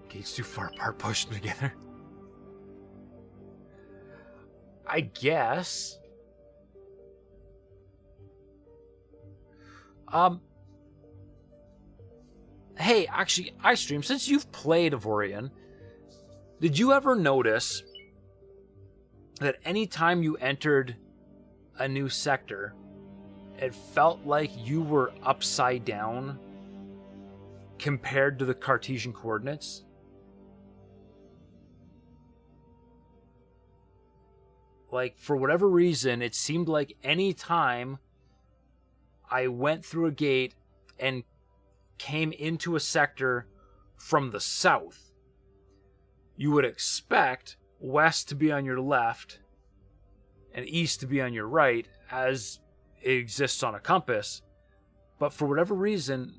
Gates too far apart, push them together. I guess. Hey, actually, iStream, since you've played Avorian, did you ever notice that anytime you entered a new sector, it felt like you were upside down compared to the Cartesian coordinates? Like, for whatever reason, it seemed like any time I went through a gate and came into a sector from the south, you would expect west to be on your left and east to be on your right, as it exists on a compass. But for whatever reason,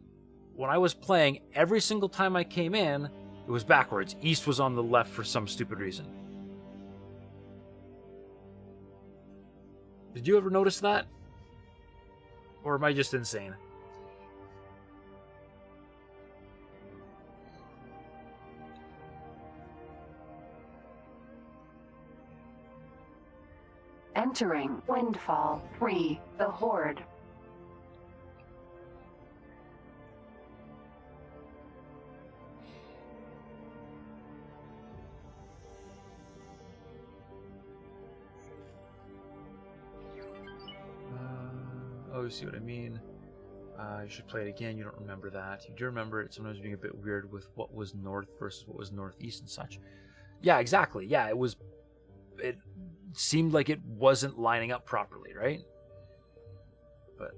when I was playing, every single time I came in, it was backwards. East was on the left for some stupid reason. Did you ever notice that? Or am I just insane? Entering Windfall 3, the Horde. Oh, you see what I mean? You should play it again. You don't remember that. You do remember it sometimes being a bit weird with what was north versus what was northeast and such. Yeah, exactly. Yeah, it seemed like it wasn't lining up properly, right? But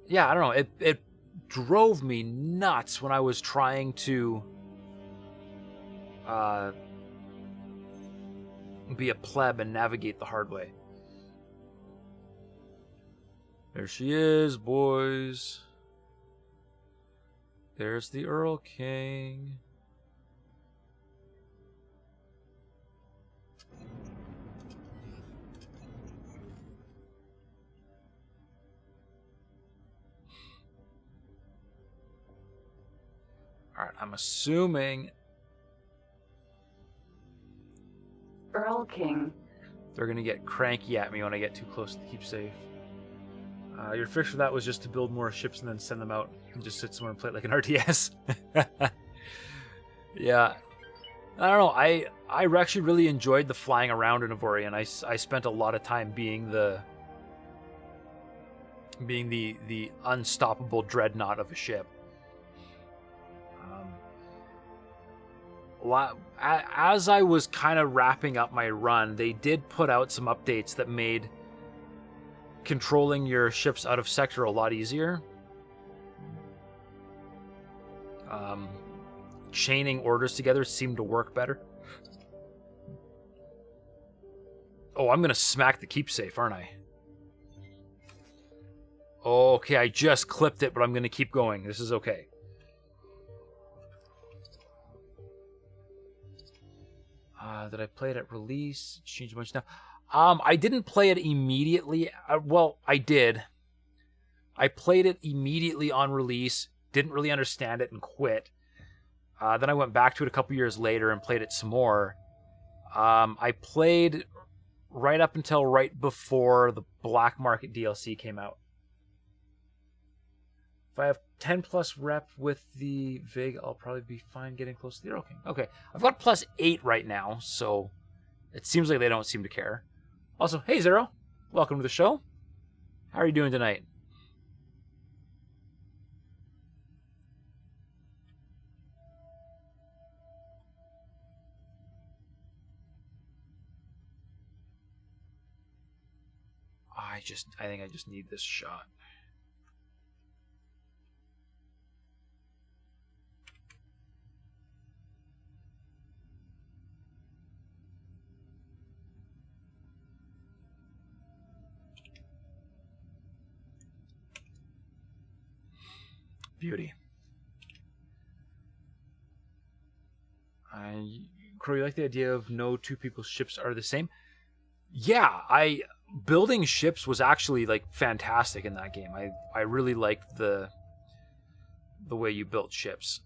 yeah, I don't know. It drove me nuts when I was trying to be a pleb and navigate the hard way. There she is, boys. There's the Earl King. Alright, I'm assuming Earl King. they're going to get cranky at me when I get too close to the keep safe. Your fix for that was just to build more ships and then send them out and just sit somewhere and play it like an RTS. Yeah. I don't know. I actually really enjoyed the flying around in Avorian. I spent a lot of time being the unstoppable dreadnought of a ship. As I was kind of wrapping up my run, they did put out some updates that made controlling your ships out of sector a lot easier. Chaining orders together seemed to work better. Oh, I'm gonna smack the keep safe, aren't I? Okay, I just clipped it, but I'm gonna keep going. This is okay. Did I play it at release? Change a bunch now. I didn't play it immediately. Well, I did. I played it immediately on release, didn't really understand it, and quit. Then I went back to it a couple years later and played it some more. I played right up until right before the Black Market DLC came out. If I have 10 plus rep with the Vig, I'll probably be fine getting close to the Earl King. Okay, I've got plus 8 right now, so it seems like they don't seem to care. Also, hey Zero, welcome to the show. How are you doing tonight? I think I just need this shot. Beauty. And Crow, you like the idea of no two people's ships are the same? Yeah, building ships was actually like fantastic in that game. I really liked the way you built ships.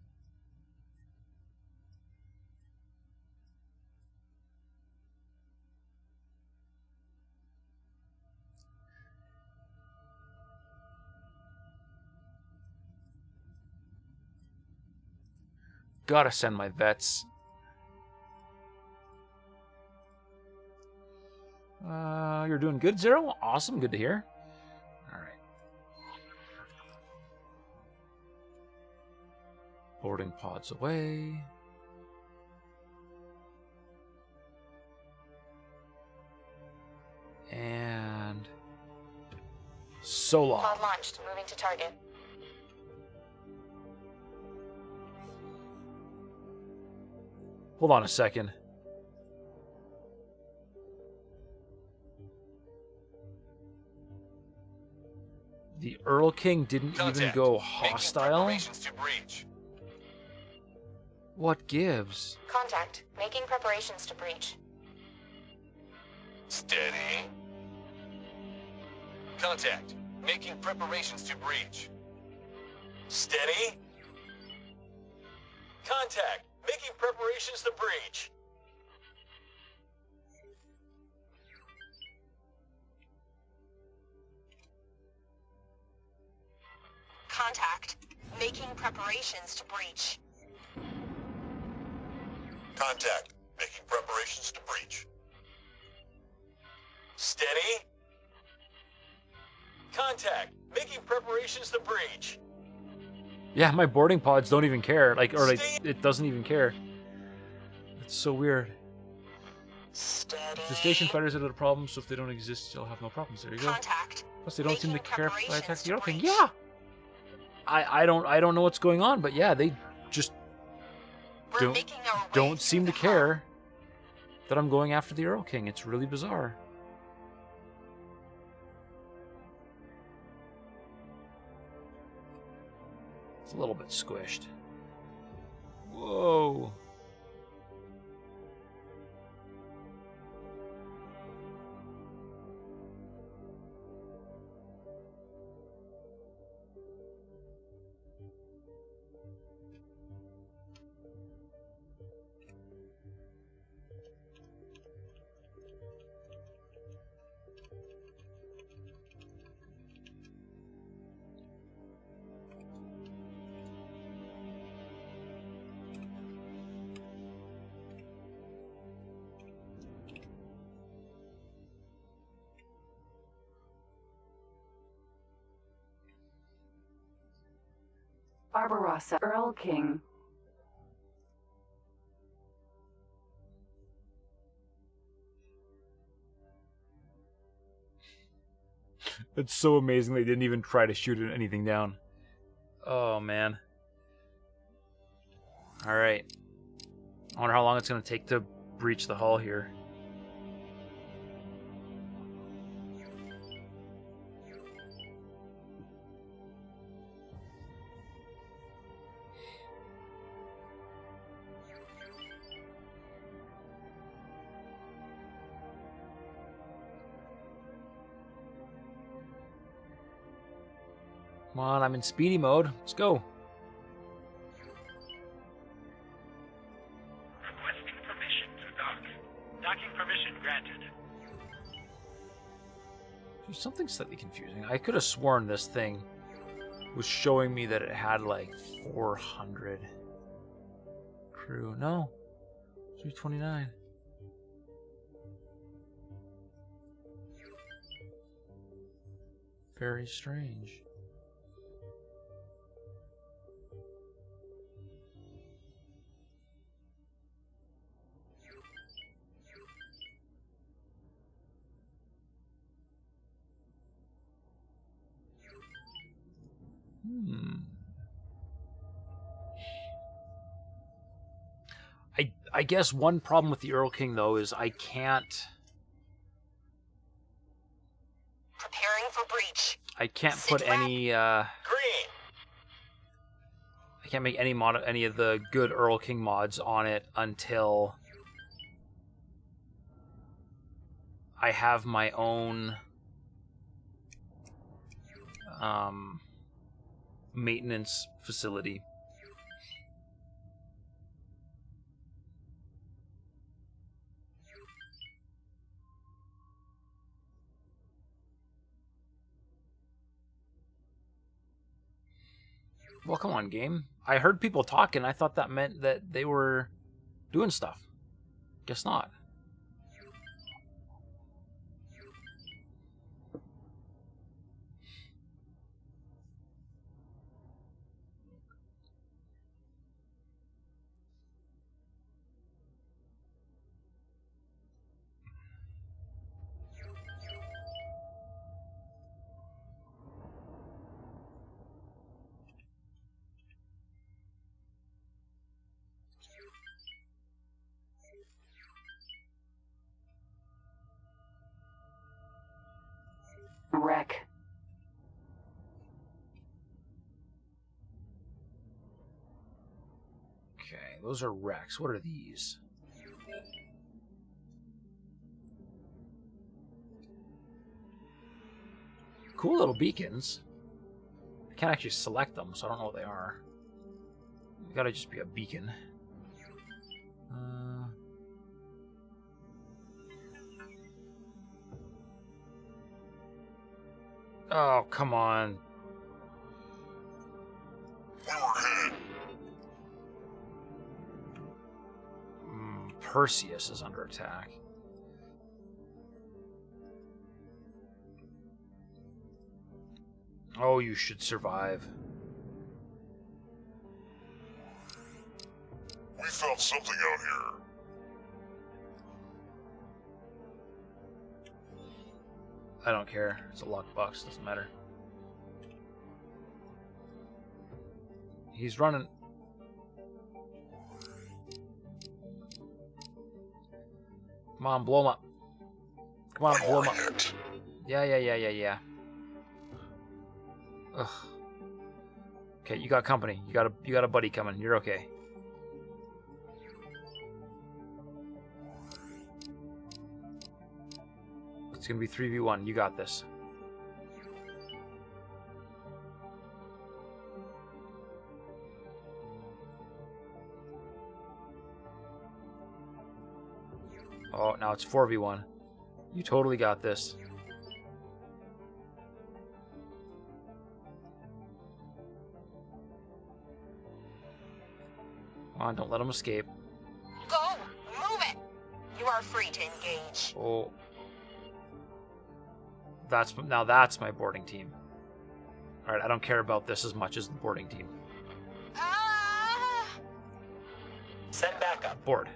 Gotta send my vets. You're doing good, Zero? Awesome, good to hear. Alright. Boarding pods away. And so long. Pod launched. Moving to target. Hold on a second. The Earl King didn't even go hostile? Preparations to breach. What gives? Contact. Making preparations to breach. Steady. Contact. Making preparations to breach. Steady. Contact. Making preparations to breach. Contact. Making preparations to breach. Contact. Making preparations to breach. Steady. Contact. Making preparations to breach. Yeah, my boarding pods don't even care. It doesn't even care. It's so weird. Steady. The station fighters are the problem, so if they don't exist, you'll have no problems. There you go. Contact. Plus, they don't seem to Making care if I attack preparations the Earl King. to breach. Yeah. I don't know what's going on, but yeah, they just We're making our way don't through seem to the care that I'm going after the Earl King. It's really bizarre. It's a little bit squished. Whoa. Barbarossa, Earl King. It's so amazing they didn't even try to shoot anything down. Oh, man. Alright. I wonder how long it's going to take to breach the hull here. Come on, I'm in speedy mode. Let's go. Requesting permission to dock. Docking permission granted. There's something slightly confusing. I could have sworn this thing was showing me that it had like 400 crew. No. 329. Very strange. I guess one problem with the Earl King, though, is I can't Preparing for breach. put any, I Green. can't make any of the good Earl King mods on it until I have my own maintenance facility. Well, come on, game. I heard people talking. I thought that meant that they were doing stuff. Guess not. Wreck. Okay, those are wrecks. What are these? Cool little beacons. I can't actually select them, so I don't know what they are. They gotta just be a beacon. Oh, come on. Perseus is under attack. Oh, you should survive. We found something out here. I don't care. It's a lockbox. Doesn't matter. He's running. Come on, blow him up. Come on, blow him up. Yeah. Ugh. Okay, you got company. You got a buddy coming. You're okay. It's gonna be 3v1. You got this. Oh, now it's 4v1. You totally got this. Come on, don't let him escape. Go! Move it! You are free to engage. Oh. Now that's my boarding team. Alright, I don't care about this as much as the boarding team. Ah! Send backup. Board.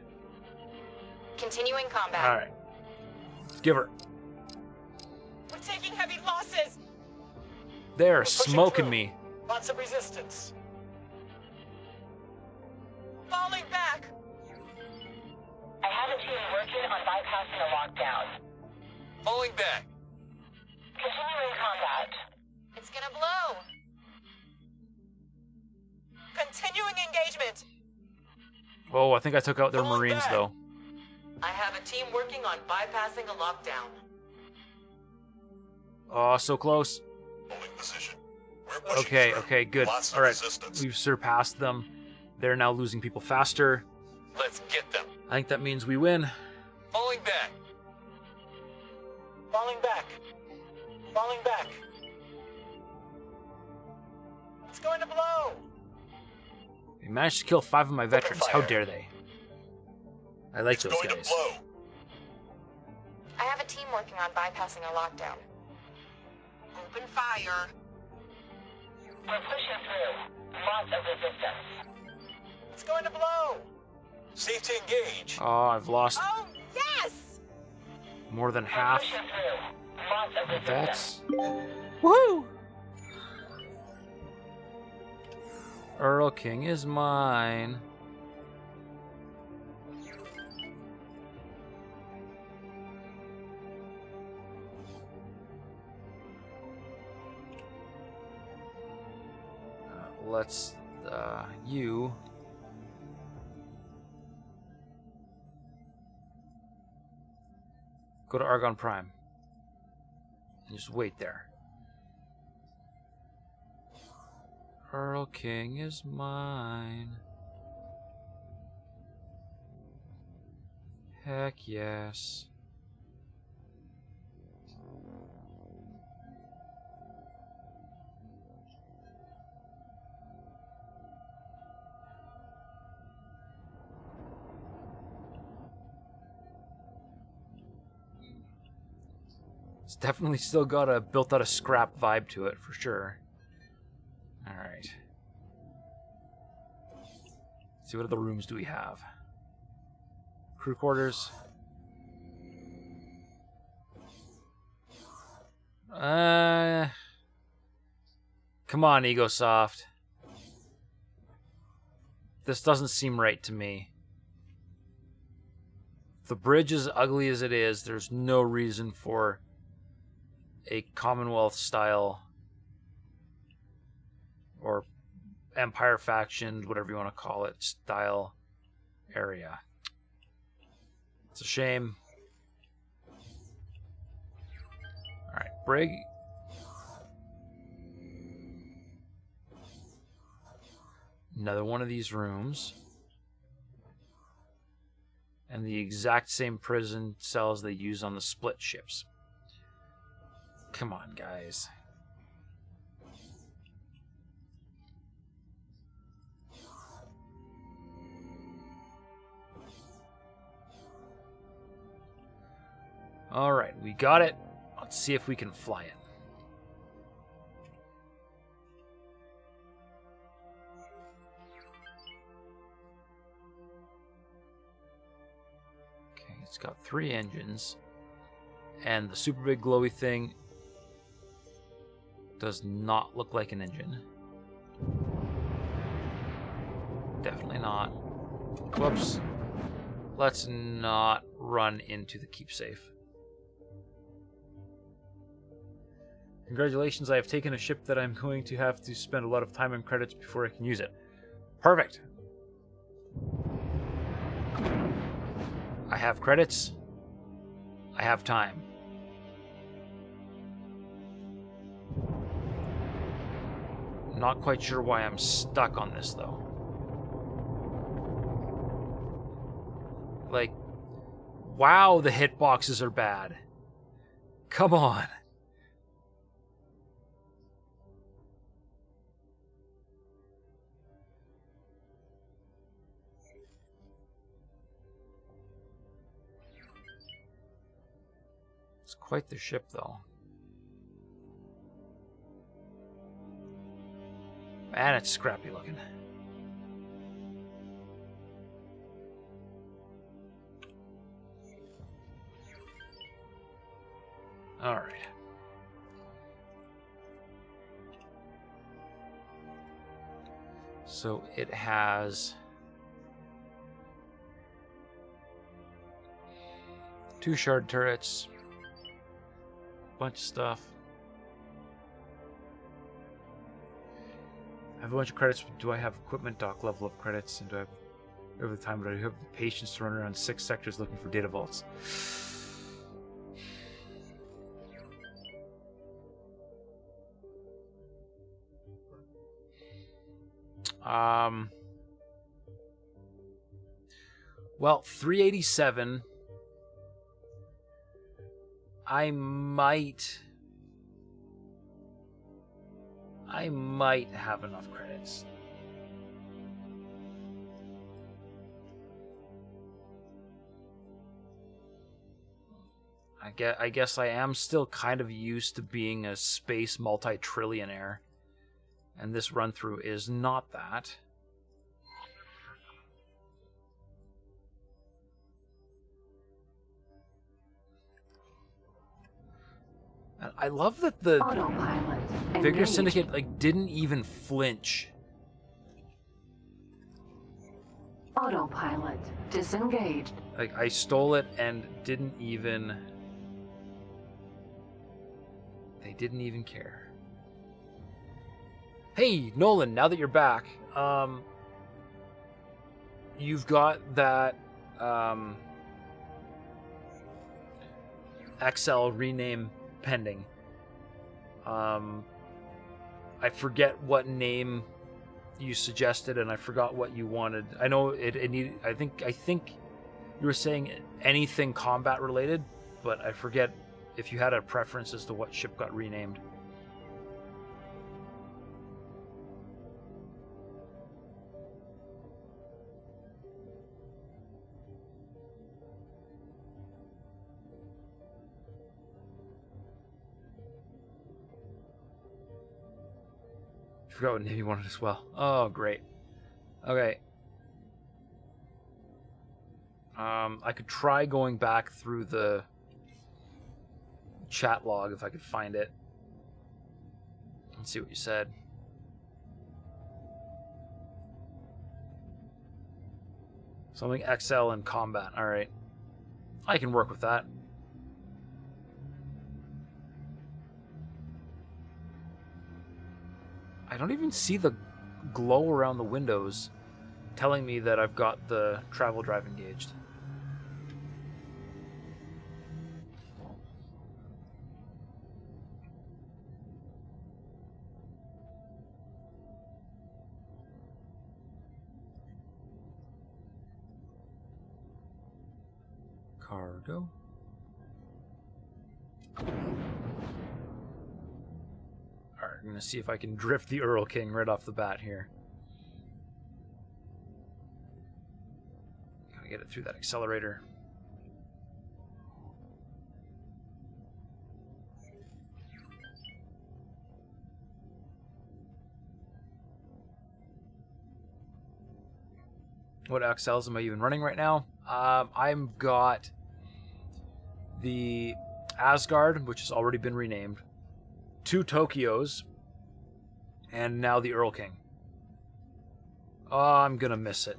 Continuing combat. Alright. Give her. We're taking heavy losses. They're pushing smoking through. me. Lots of resistance. Falling back. I have a team working on bypassing a lockdown. Falling back. Continuing combat. It's gonna blow. Continuing engagement. Oh, I think I took out their Falling Marines, back. though. I have a team working on bypassing a lockdown. Oh, so close. Holding position. We're pushing Okay, through. okay, good. Lots of Alright, resistance. we've surpassed them. They're now losing people faster. Let's get them. I think that means we win. Falling back. Falling back. Falling back. It's going to blow. We managed to kill 5 of my veterans. How fire. dare they? I like It's those going guys. to blow. I have a team working on bypassing a lockdown. Open fire. We're pushing through. Lots of resistance. It's going to blow. Safety engage. Oh, I've lost Oh, yes! more than We're half. pushing through. Lots of resistance. That's... Woohoo! Earl King is mine. you. Go to Argon Prime. And just wait there. Earl King is mine. Heck yes. It's definitely still got a built out of scrap vibe to it, for sure. Alright. See, what other rooms do we have? Crew quarters. Come on, EgoSoft. This doesn't seem right to me. The bridge is ugly as it is. There's no reason for a Commonwealth style or Empire faction, whatever you want to call it, style area. It's a shame. Alright, Brig. Another one of these rooms. And the exact same prison cells they use on the split ships. Come on, guys. Alright, we got it. Let's see if we can fly it. Okay, it's got 3 engines. And the super big glowy thing does not look like an engine. Definitely not. Whoops. Let's not run into the keep safe. Congratulations, I have taken a ship that I'm going to have to spend a lot of time and credits before I can use it. Perfect. I have credits. I have time. Not quite sure why I'm stuck on this, though. Like, wow, the hitboxes are bad. Come on. It's quite the ship, though. Man, it's scrappy looking. All right. So it has 2 shard turrets, bunch of stuff. I have a bunch of credits. Do I have equipment dock level of credits? And do I have over the time, but I have the patience to run around 6 sectors looking for data vaults. Well, 387. I might have enough credits. I guess I am still kind of used to being a space multi-trillionaire, and this run-through is not that. And I love that the Autopilot Vigor engaged. Syndicate didn't even flinch. Autopilot disengaged. I stole it and didn't even... They didn't even care. Hey, Nolan, now that you're back, you've got that XL rename pending. I forget what name you suggested, and I forgot what you wanted. I know it needed. I think you were saying anything combat related, but I forget if you had a preference as to what ship got renamed. I forgot what name you wanted as well. Oh, great. Okay. I could try going back through the chat log if I could find it. Let's see what you said. Something XL in combat. All right. I can work with that. I don't even see the glow around the windows telling me that I've got the travel drive engaged. Cargo. Alright, I'm gonna see if I can drift the Earl King right off the bat here. Gotta get it through that accelerator. What XLs am I even running right now? I've got the Asgard, which has already been renamed, 2 Tokyos, and now the Earl King. Oh, I'm gonna miss it.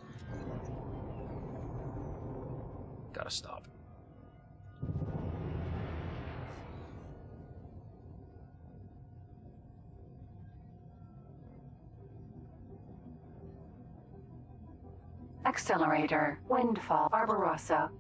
Gotta stop. Accelerator. Windfall. Barbarossa.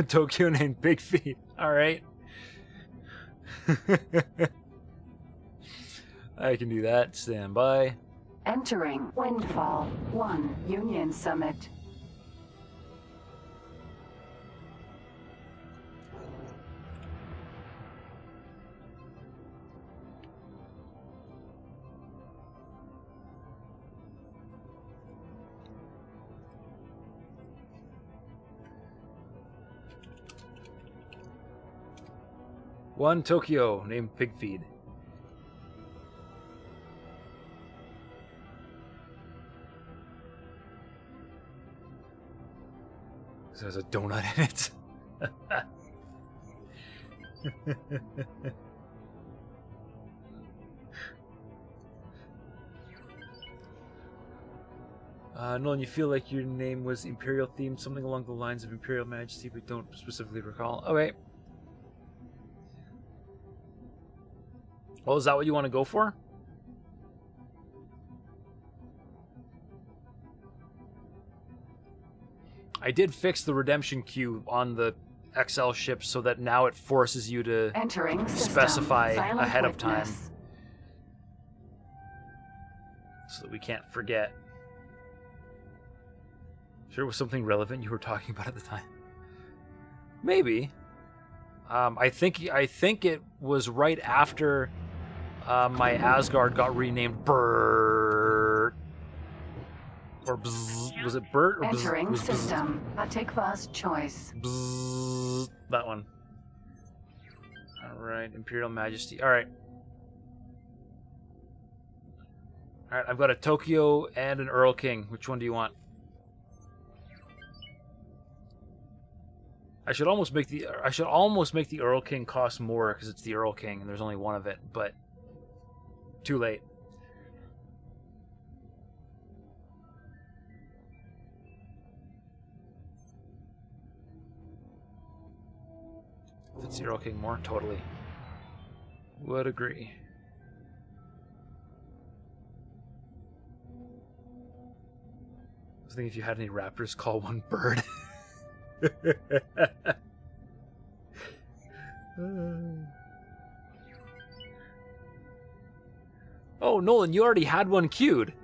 Tokyo named Big Feet. Alright. I can do that. Stand by. Entering Windfall 1 Union Summit. One Tokyo named Pigfeed. There's a donut in it. Nolan, you feel like your name was Imperial themed, something along the lines of Imperial Majesty, but don't specifically recall. Okay. Well, is that what you want to go for? I did fix the redemption queue on the XL ship so that now it forces you to Entering specify Silent ahead of time witness. so that we can't forget. Sure, it was something relevant you were talking about at the time. Maybe. I think it was right after my Asgard got renamed Bert. Or Bzz. Was it Bert or Bzz? Entering It was Bzz. system. Atikva's choice. Bzz. That one. Alright, Imperial Majesty. Alright. Alright, I've got a Tokyo and an Earl King. Which one do you want? I should almost make the Earl King cost more because it's the Earl King and there's only one of it, but too late. If it's the Earl King more, totally. Would agree. I was thinking if you had any raptors, call one bird. Oh, Nolan, you already had one queued.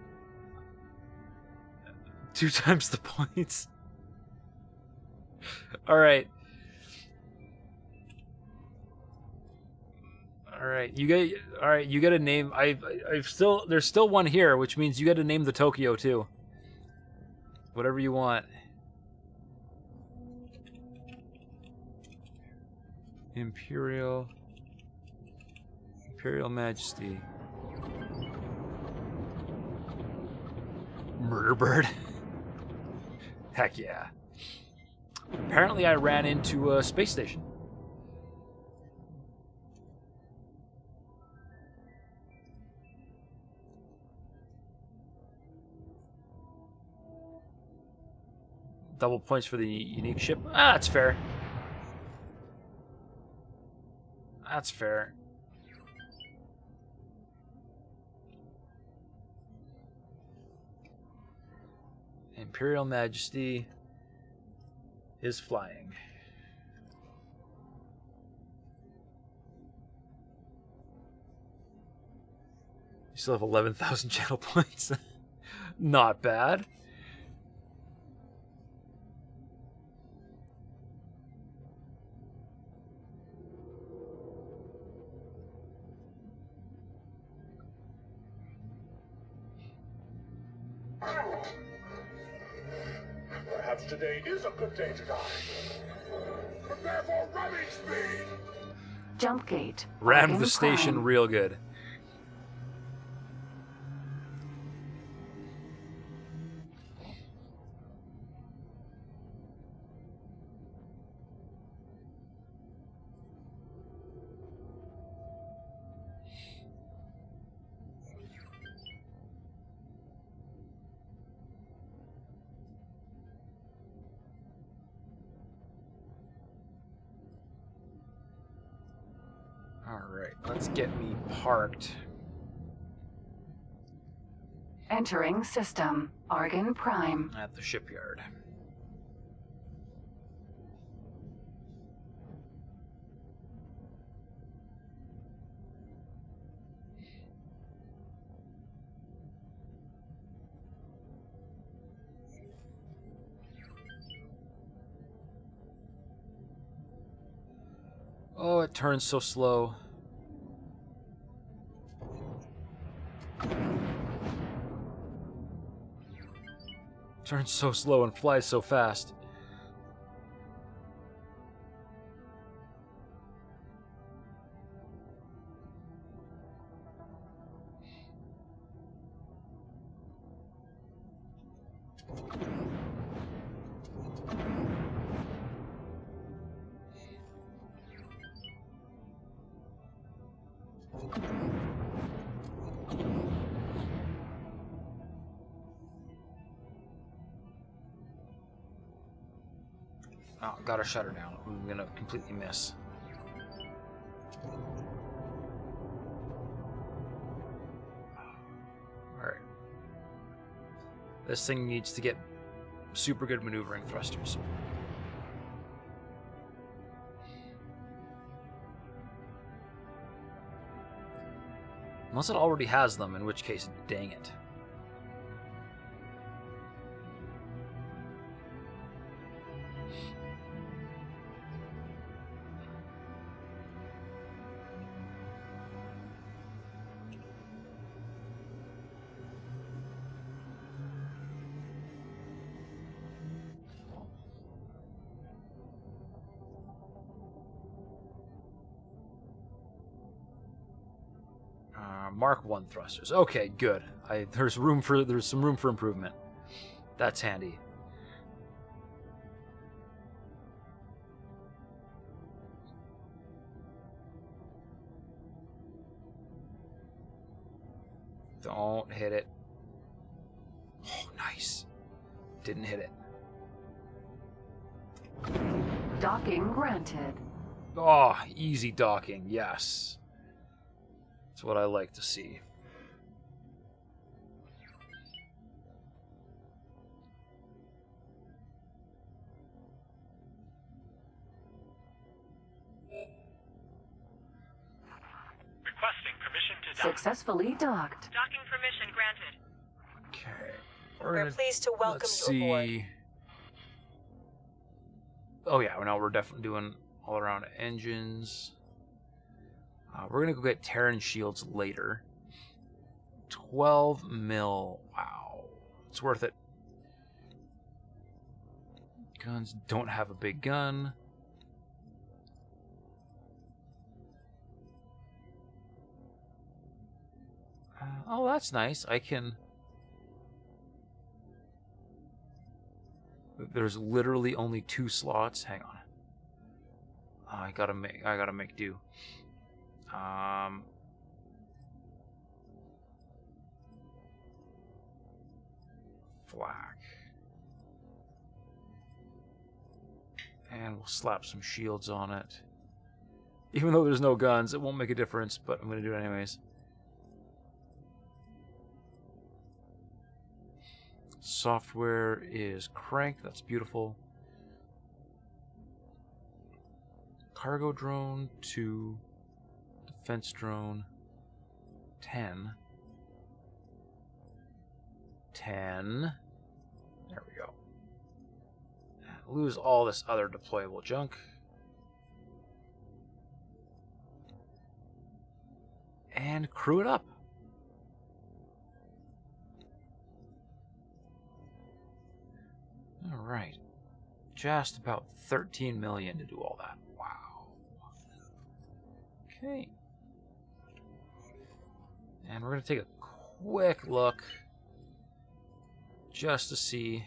2 times the points. All right. All right, you get a name. There's still one here, which means you got to name the Tokyo too. Whatever you want. Imperial Majesty. Murder bird. Heck yeah. Apparently I ran into a space station. Double points for the unique ship. Ah, that's fair. That's fair. Imperial Majesty is flying. You still have 11,000 channel points. Not bad. Perhaps today is a good day to die. Prepare for running speed! Jump gate. Rammed Argon the station Prime. real good. Alright, let's get me parked. Entering system. Argon Prime. At the shipyard. Oh, it turns so slow. Turns so slow and flies so fast. Oh, gotta shut her down. I'm gonna completely miss. Alright. This thing needs to get super good maneuvering thrusters. Unless it already has them, in which case, dang it. Mark 1 thrusters. Okay, good. There's some room for improvement. That's handy. Don't hit it. Oh, nice. Didn't hit it. Docking granted. Oh, easy docking. Yes. That's what I like to see. Requesting permission to dock. Successfully docked. Docking permission granted. Okay. We're pleased to welcome let's you aboard. see. Oh yeah, now we're definitely doing all around engines. We're gonna go get Terran shields later. 12 mil. Wow, it's worth it. Guns don't have a big gun. Oh, that's nice. I can. There's literally only 2 slots. Hang on. I gotta make do. Flak. And we'll slap some shields on it. Even though there's no guns, it won't make a difference, but I'm gonna do it anyways. Software is cranked. That's beautiful. Cargo drone 2. Defense drone 10. 10. There we go. And lose all this other deployable junk. And crew it up. All right. Just about 13 million to do all that. Wow. Okay. And we're going to take a quick look just to see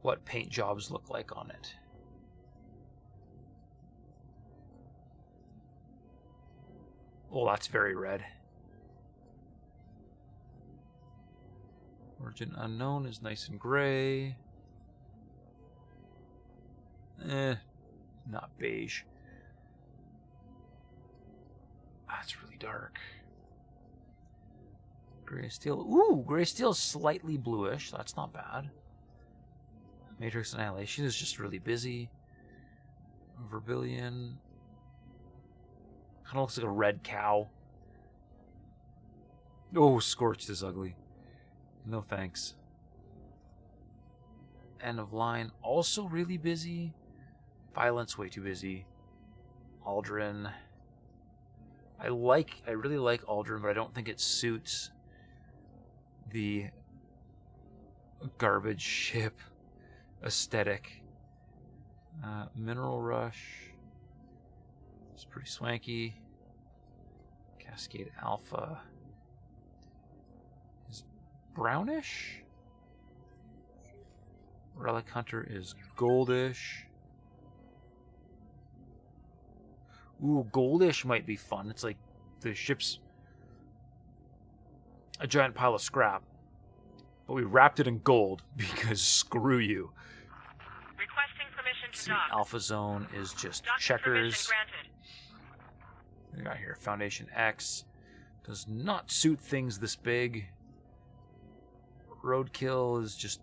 what paint jobs look like on it. Oh, that's very red. Origin unknown is nice and gray. Not beige. That's really dark. Gray steel. Ooh, gray steel is slightly bluish. That's not bad. Matrix Annihilation is just really busy. Vermilion. Kind of looks like a red cow. Oh, Scorched is ugly. No thanks. End of line. Also really busy. Violence way too busy. Aldrin. I really like Aldrin, but I don't think it suits the garbage ship aesthetic. Mineral Rush. It's pretty swanky. Cascade Alpha is brownish. Relic Hunter is goldish. Ooh, goldish might be fun. It's like the ship's a giant pile of scrap, but we wrapped it in gold because screw you. Requesting permission to See, dock. Alpha Zone is just Docking checkers. permission granted. We got here Foundation X. Does not suit things this big. Roadkill is just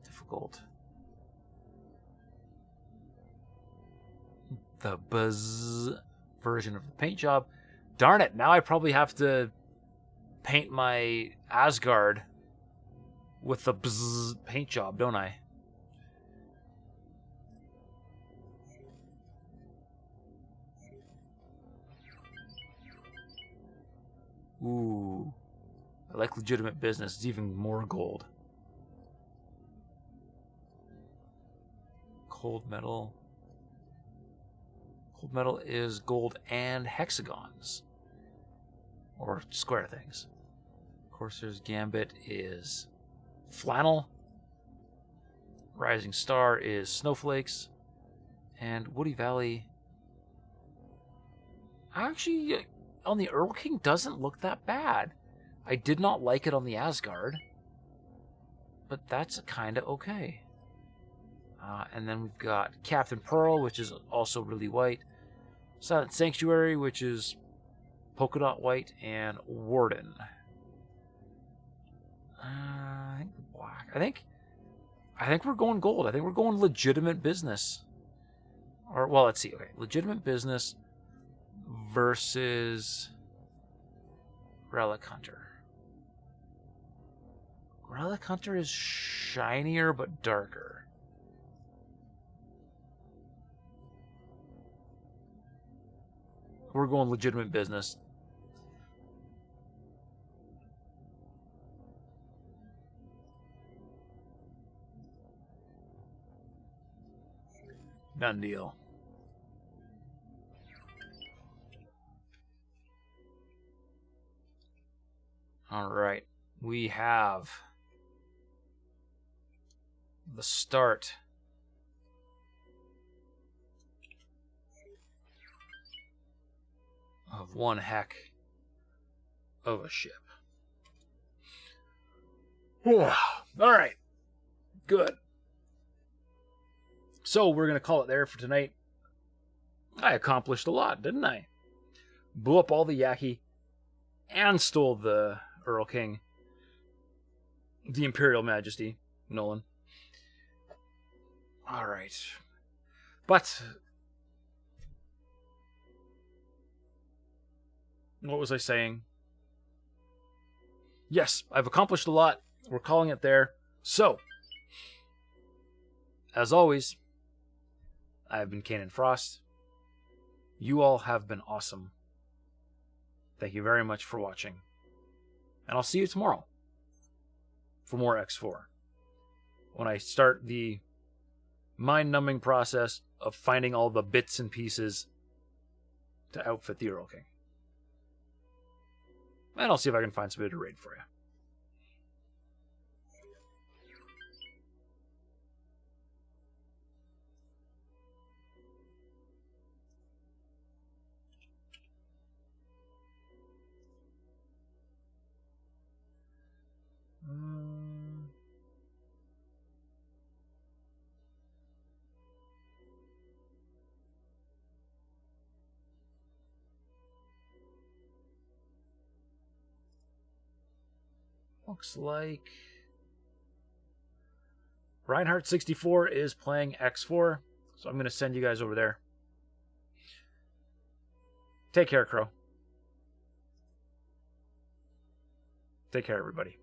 difficult. The Buzz version of the paint job. Darn it, now I probably have to paint my Asgard with the Buzz paint job, don't I? Ooh. I like legitimate business. It's even more gold. Cold metal. Cold metal is gold and hexagons. Or square things. Corsair's Gambit is flannel. Rising Star is snowflakes. And Woody Valley... Actually, on the Earl King doesn't look that bad. I did not like it on the Asgard, but that's kind of okay. And then we've got Captain Pearl, which is also really white. Silent Sanctuary, which is polka dot white, and Warden. I think black. I think we're going gold. I think we're going legitimate business. Or well, let's see. Okay, legitimate business versus Relic Hunter. Relic Hunter is shinier but darker. We're going legitimate business. Done deal. All right. We have the start of one heck of a ship. All right. Good. So we're going to call it there for tonight. I accomplished a lot, didn't I? Blew up all the Yaki and stole the Earl King. The Imperial Majesty, Nolan. All right. But what was I saying? Yes, I've accomplished a lot. We're calling it there. So, as always, I have been Kanan Frost. You all have been awesome. Thank you very much for watching. And I'll see you tomorrow for more X4. When I start the mind-numbing process of finding all the bits and pieces to outfit the Earl King. And I'll see if I can find somebody to raid for you. Looks like Reinhardt64 is playing X4, so I'm going to send you guys over there. Take care, Crow. Take care, everybody.